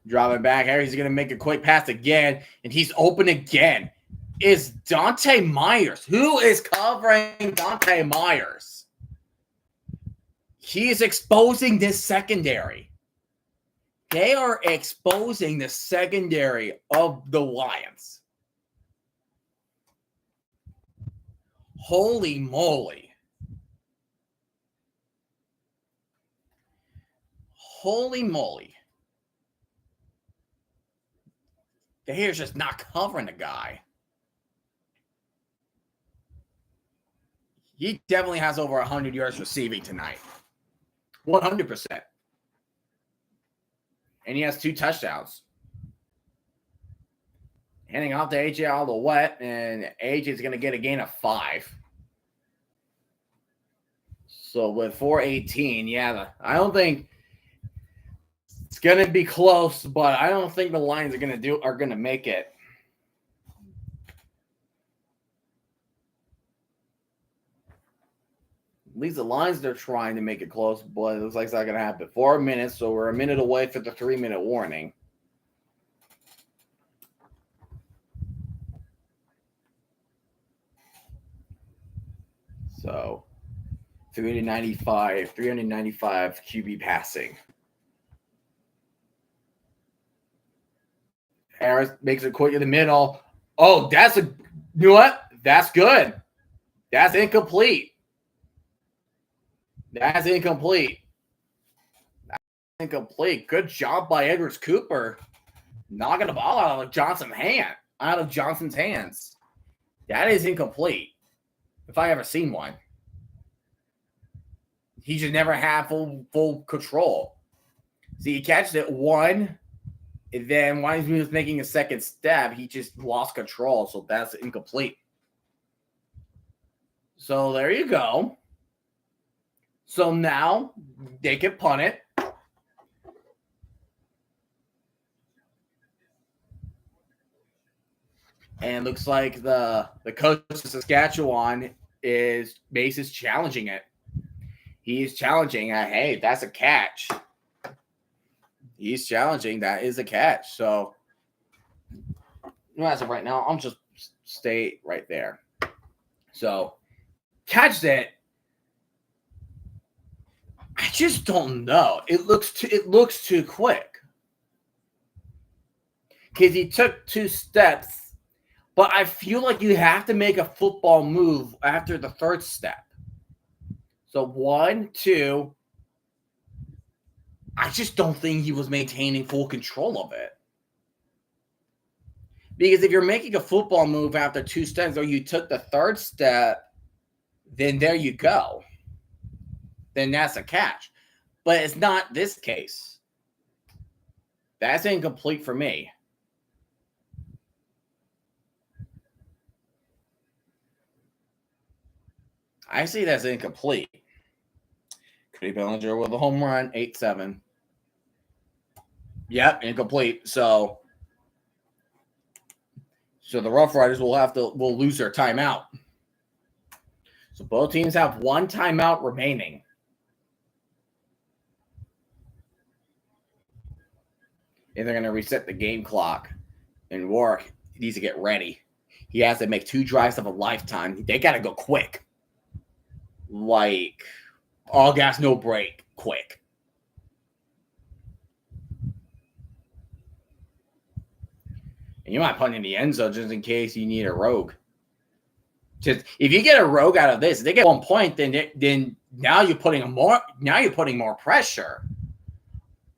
Drop it back. Harry's going to make a quick pass again, and he's open again. Is Dante Myers. Who is covering Dante Myers? He is exposing this secondary. They are exposing the secondary of the Lions. Holy moly. Holy moly. They're just not covering the guy. He definitely has over 100 yards receiving tonight. 100%. And he has 2 touchdowns. Handing off to AJ all the wet, and AJ is going to get a gain of 5. So with 4:18, yeah, I don't think it's going to be close, but I don't think the Lions are going to make it. At least the Lions, they're trying to make it close, but it looks like it's not going to happen. 4 minutes, so we're a minute away for the 3-minute warning. So 395 QB passing. Harris makes it quick in the middle. Oh, you know what? That's good. That's incomplete. That's incomplete. Good job by Edwards Cooper. Knocking the ball out of Johnson's hands. That is incomplete. If I ever seen one. He should never have full control. See, he catches it 1, and then while he was making a second step, he just lost control. So that's incomplete. So there you go. So now they can punt it. And it looks like the coach of Saskatchewan Mace is challenging it. He's challenging. Hey, that's a catch. He's challenging. That is a catch. So as of right now, I'll just stay right there. So catch that. I just don't know. It looks too quick. Because he took 2 steps. But I feel like you have to make a football move after the 3rd step. So 1, 2. I just don't think he was maintaining full control of it. Because if you're making a football move after 2 steps or you took the 3rd step, then there you go. Then that's a catch. But it's not this case. That's incomplete for me. I see that's incomplete. Cody Bellinger with a home run, 8-7. Yep, incomplete. So the Roughriders will lose their timeout. So both teams have 1 timeout remaining. And they're going to reset the game clock. And Warwick needs to get ready. He has to make 2 drives of a lifetime. They got to go quick. Like, all gas, no break, quick. And you might punt in the end zone just in case you need a rogue. Just if you get a rogue out of this, if they get 1 point, then now you're putting more pressure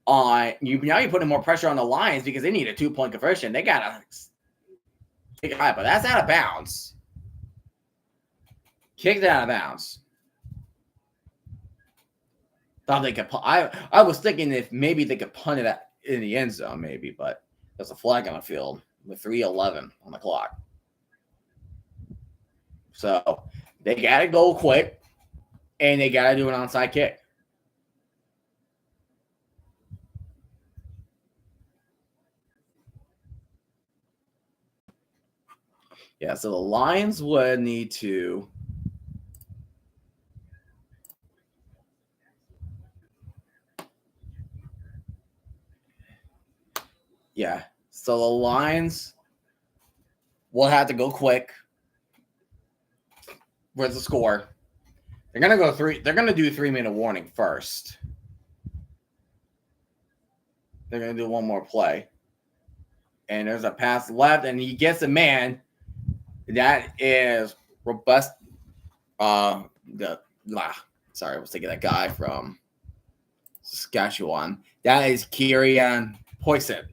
on you. Now you're putting more pressure on the Lions because they need a 2-point conversion. They gotta take it high, but that's out of bounds. Kicked out of bounds. Thought they could. I was thinking if maybe they could punt it in the end zone, maybe, but there's a flag on the field with 3:11 on the clock. So they got to go quick, and they got to do an onside kick. Yeah, so the Lions would need to. Yeah, so the Lions will have to go quick. Where's the score? They're gonna go 3. They're gonna do 3-minute warning first. They're gonna do 1 more play, and there's a pass left, and he gets a man. That is robust. Sorry, I was thinking that guy from Saskatchewan. That is Kieran Poisson.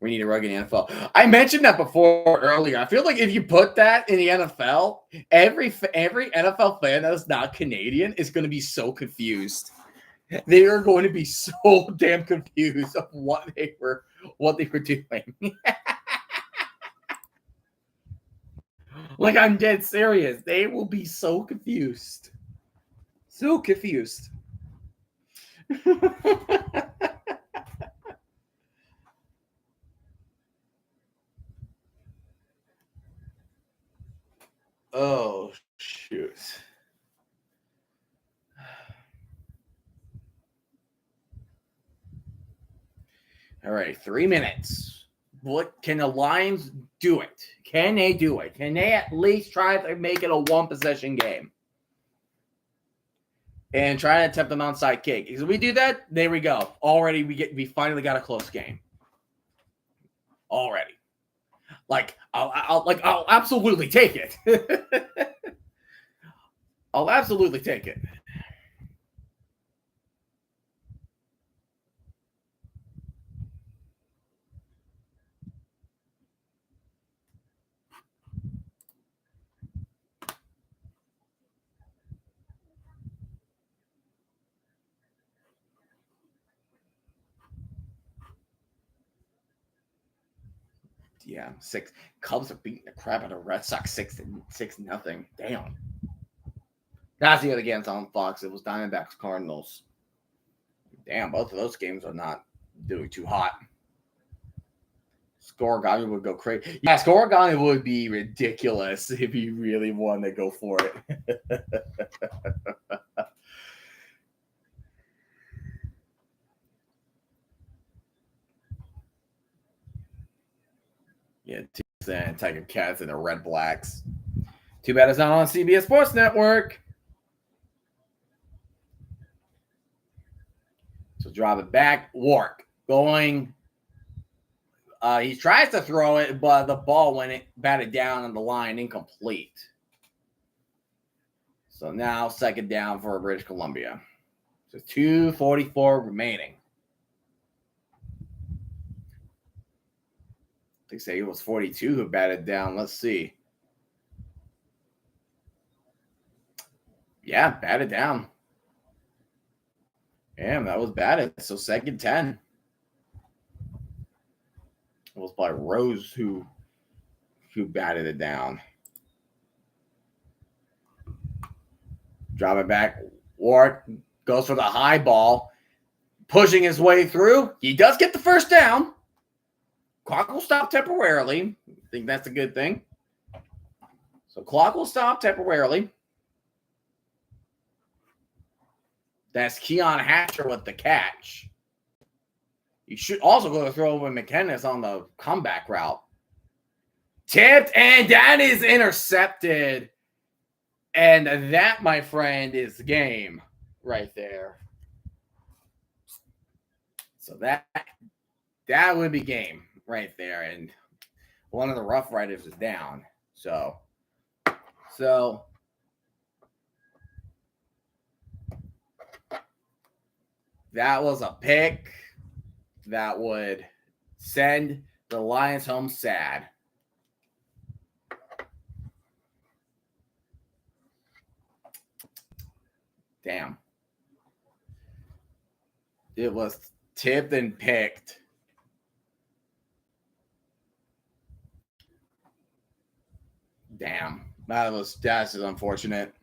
We need a rug in the NFL. I mentioned that before earlier. I feel like if you put that in the NFL, every NFL fan that is not Canadian is going to be so confused. They are going to be so damn confused of what they were doing. Like, I'm dead serious. They will be so confused. So confused. Oh, shoot. All right, 3 minutes. What can the Lions do it? Can they do it? Can they at least try to make it a one-possession game? And try to attempt an onside kick. If we do that, there we go. Already we finally got a close game. Already. Like, I'll absolutely take it. I'll absolutely take it. Yeah, 6. Cubs are beating the crap out of Red Sox 6-0. Damn. That's the other games on Fox. It was Diamondbacks Cardinals. Damn, both of those games are not doing too hot. Scorigami would go crazy. Yeah, Scorigami would be ridiculous if you really wanted to go for it. Yeah, and Tiger Cats and the Red Blacks. Too bad it's not on CBS Sports Network. So drop it back. Wark going. He tries to throw it, but the ball went batted down on the line, incomplete. So now 2nd down for British Columbia. So 2:44 remaining. They say it was 42 who batted down. Let's see. Yeah, batted down. Damn, that was batted. So 2nd 10. It was by Rose who batted it down. Drop it back. Wark goes for the high ball, pushing his way through. He does get the 1st down. Clock will stop temporarily. I think that's a good thing. So clock will stop temporarily. That's Keon Hatcher with the catch. You should also go to throw over McKennis on the comeback route. Tipped, and that is intercepted. And that, my friend, is the game right there. So that would be game right there. And one of the Roughriders is down. So that was a pick that would send the Lions home sad. Damn. It was tipped and picked. Damn. That's just unfortunate.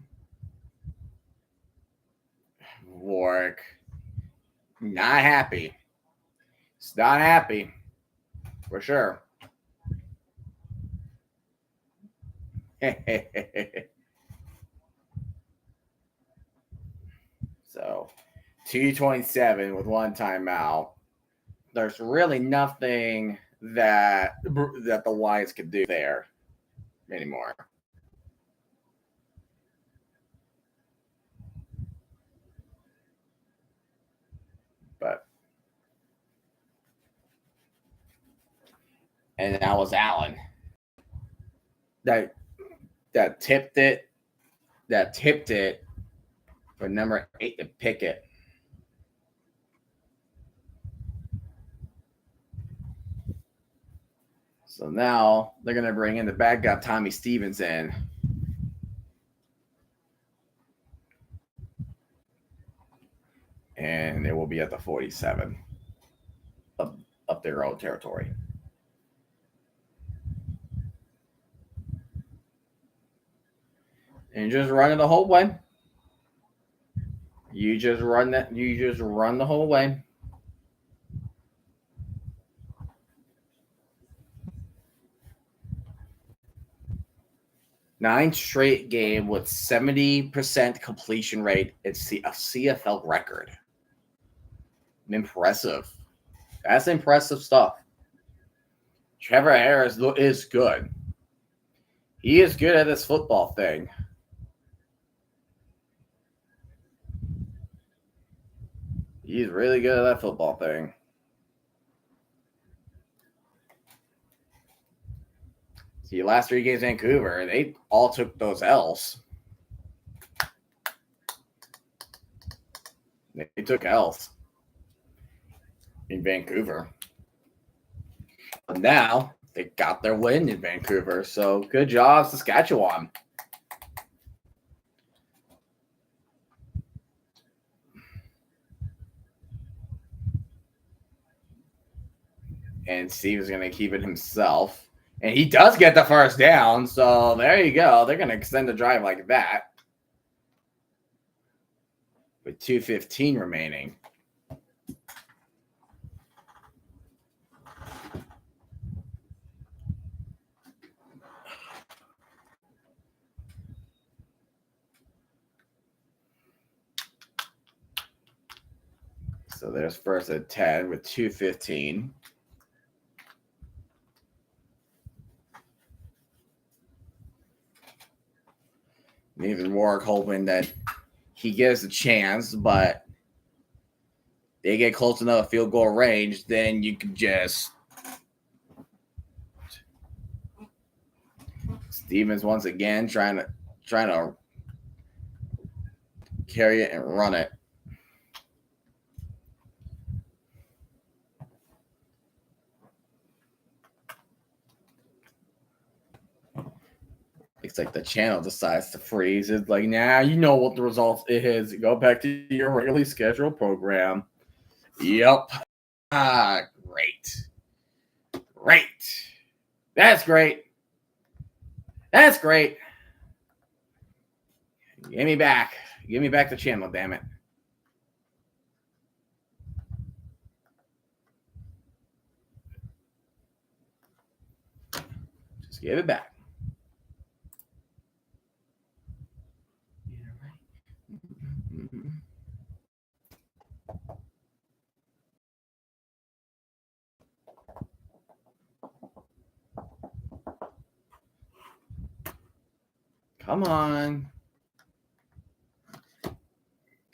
Warwick. Not happy. It's not happy. For sure. So 2:27 with 1 timeout. There's really nothing that the Lions could do there anymore. But and that was Allen that tipped it. That tipped it for number 8 to pick it. So now they're going to bring in the bad guy, Tommy Stevens, in. And it will be at the 47 of their own territory. And you just run it the whole way. You just run that. You just run the whole way. Nine straight game with 70% completion rate. It's a CFL record. Impressive. That's impressive stuff. Trevor Harris is good. He is good at this football thing. He's really good at that football thing. See, last 3 games in Vancouver, they all took those L's. They took L's in Vancouver. But now they got their win in Vancouver. So good job, Saskatchewan. And Steve is going to keep it himself. And he does get the first down. So there you go. They're going to extend the drive like that. With 2:15 remaining. So there's first and 10 with 2:15. Nathan Warwick hoping that he gives a chance, but they get close enough to field goal range, then you can just Stevens once again trying to carry it and run it. Looks like the channel decides to freeze. It's like, nah, you know what the result is. Go back to your regularly scheduled program. Yep. Great. Great. That's great. That's great. Give me back. Give me back the channel, damn it. Just give it back. Come on.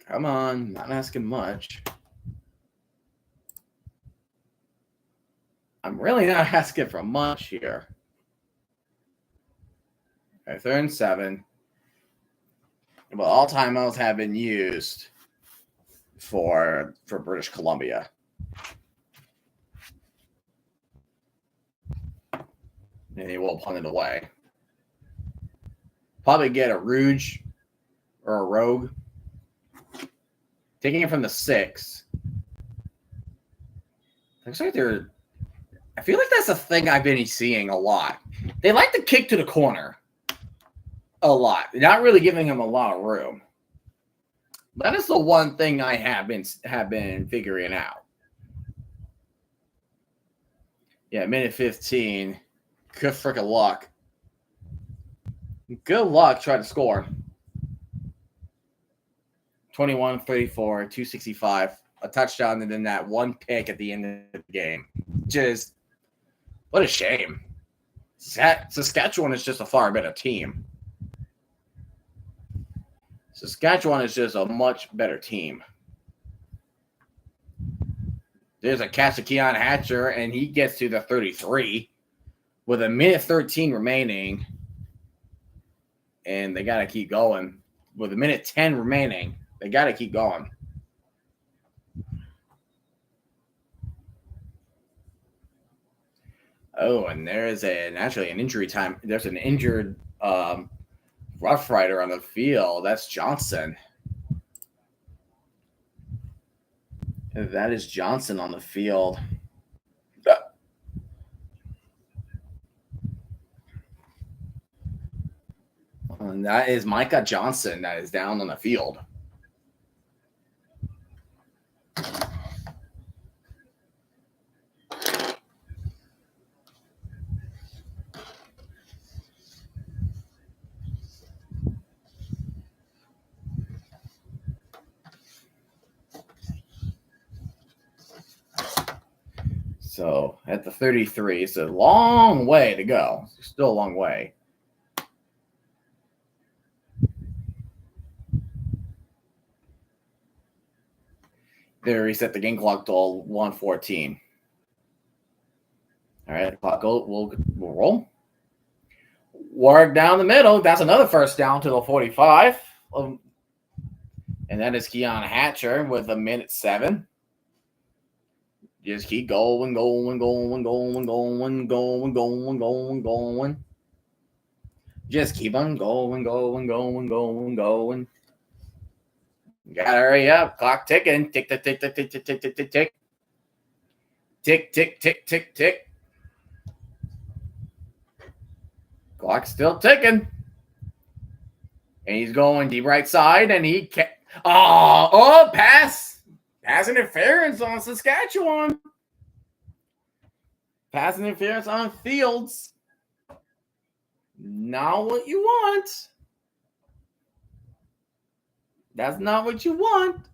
Come on. Not asking much. I'm really not asking for much here. Okay, 3rd and 7. But all timeouts have been used for British Columbia. And he will punt it away. Probably get a Rouge or a Rogue. Taking it from the 6. Looks like they're... I feel like that's a thing I've been seeing a lot. They like to kick to the corner a lot. Not really giving them a lot of room. That is the one thing I have been figuring out. Yeah, minute 15. Good freaking luck. Good luck trying to score. 21-34, 265. A touchdown and then that one pick at the end of the game. Just, what a shame. Saskatchewan is just a far better team. Saskatchewan is just a much better team. There's a catch of Keon Hatcher, and he gets to the 33 with a minute 13 remaining. And they got to keep going. With a minute 10 remaining, they got to keep going. Oh, and there is actually an injury time. There's an injured Roughrider on the field. That's Johnson. That is Johnson on the field. And that is Micah Johnson that is down on the field. So at the 33, it's a long way to go. Still a long way. They reset the game clock to 1:14. All right, the clock we'll roll. Work down the middle. That's another first down to the 45. And that is Keon Hatcher with 1:07. Just keep going. Just keep on going. You gotta hurry up. Clock ticking. Tick, tick, tick, tick, tick, tick, tick, tick, tick, tick. Tick, tick, tick, tick, tick. Clock's still ticking. And he's going deep right side, and he can't. Oh, pass. Pass interference on Saskatchewan. Pass interference on Fields. Not what you want. That's not what you want.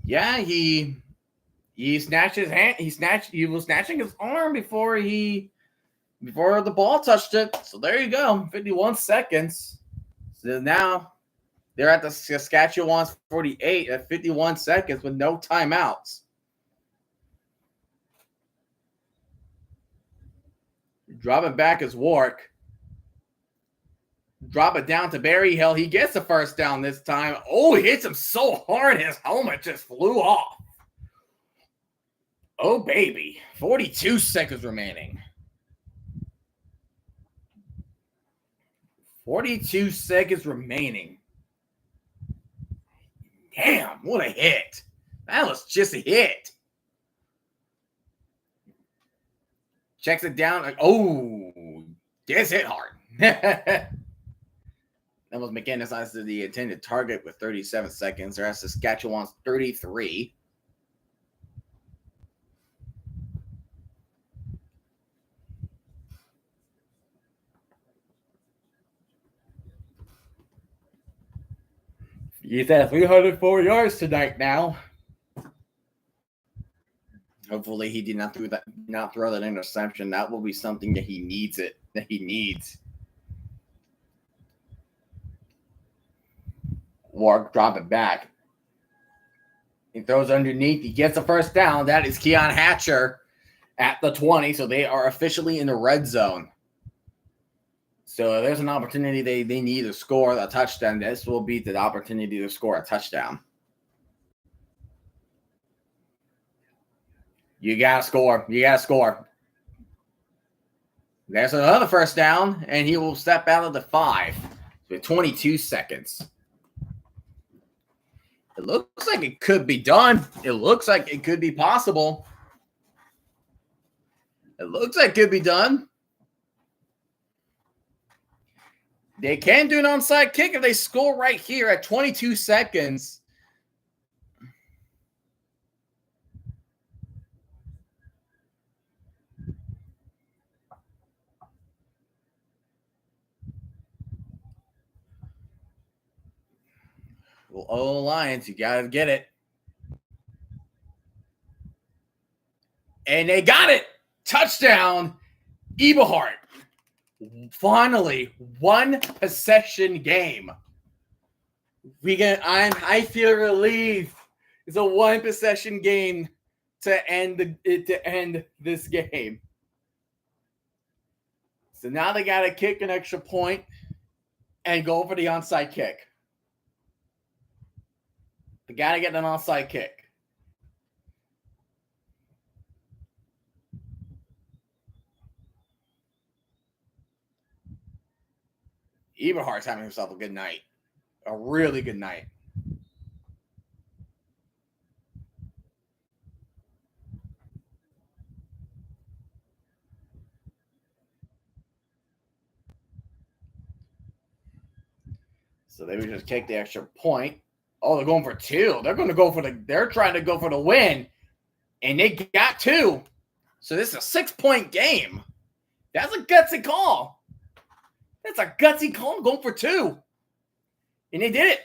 Yeah, he snatched his hand. He was snatching his arm before the ball touched it. So there you go. 51 seconds. So now they're at the Saskatchewan's 48 at 51 seconds with no timeouts. Drop it back as Warwick. Drop it down to Berryhill. He gets the first down this time. Oh, he hits him so hard his helmet just flew off. Oh, baby. 42 seconds remaining. 42 seconds remaining. Damn, what a hit. That was just a hit. Checks it down. Oh, gets hit hard. That was McInnes as the intended target with 37 seconds. They're at Saskatchewan's 33. He's at 304 yards tonight now. Hopefully he did not throw that interception. That will be something that he needs. Warwick drop it back. He throws underneath. He gets the first down. That is Keon Hatcher at the 20. So they are officially in the red zone. So there's an opportunity they need to score a touchdown. This will be the opportunity to score a touchdown. You got to score. There's another first down, and he will step out of the 5 with 22 seconds. It looks like it could be done. It looks like it could be possible. It looks like it could be done. They can do an onside kick if they score right here at 22 seconds. Well, oh, Lions, you got to get it. And they got it. Touchdown, Eberhardt. Finally, one possession game. I feel relieved. It's a one possession game to end this game. So now they got to kick an extra point and go for the onside kick. They got to get an onside kick. Eberhard's having himself a good night. A really good night. So they would just kick the extra point. Oh, they're going for 2. They're trying to go for the win. And they got 2. So this is a 6-point game. That's a gutsy call. That's a gutsy call going for 2. And they did it.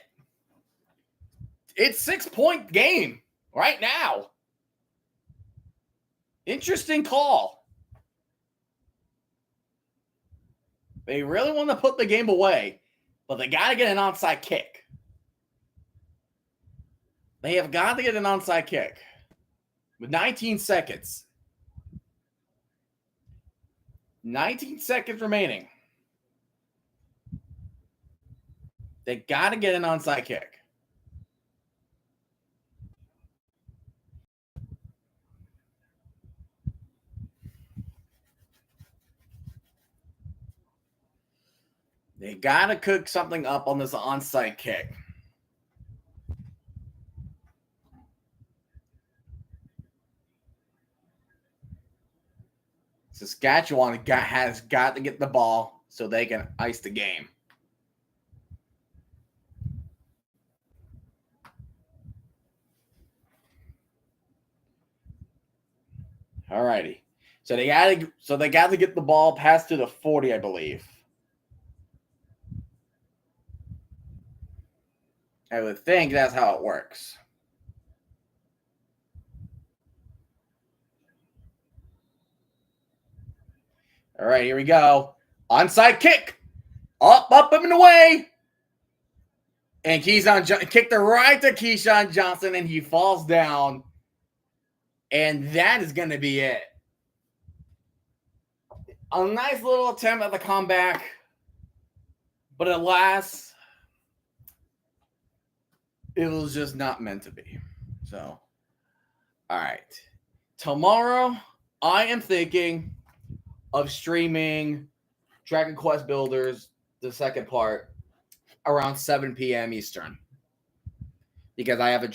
It's 6-point game right now. Interesting call. They really want to put the game away, but they got to get an onside kick. They have got to get an onside kick with 19 seconds. 19 seconds remaining. They got to get an onside kick. They got to cook something up on this onside kick. Saskatchewan has got to get the ball so they can ice the game. All righty. So they got to get the ball past to the 40, I believe. I would think that's how it works. All right, here we go. Onside kick. Up, and away. And Keyshawn kicked the right to Keyshawn Johnson, and he falls down. And that is going to be it. A nice little attempt at the comeback. But alas, it was just not meant to be. So, all right. Tomorrow, I am thinking of streaming Dragon Quest Builders, the second part, around 7 p.m. Eastern. Because I have a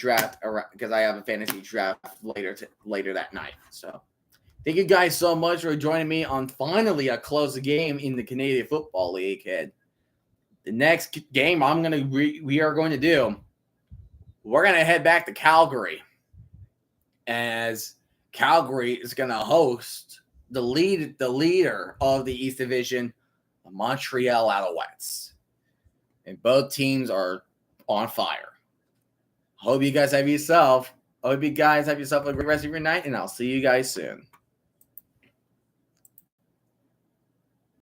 fantasy draft later that night. So, thank you guys so much for joining me on finally a close game in the Canadian Football League. And the next game we are going to do, we're going to head back to Calgary, as Calgary is going to host the leader of the East Division, the Montreal Alouettes. And both teams are on fire. Hope you guys have yourself a great rest of your night, and I'll see you guys soon.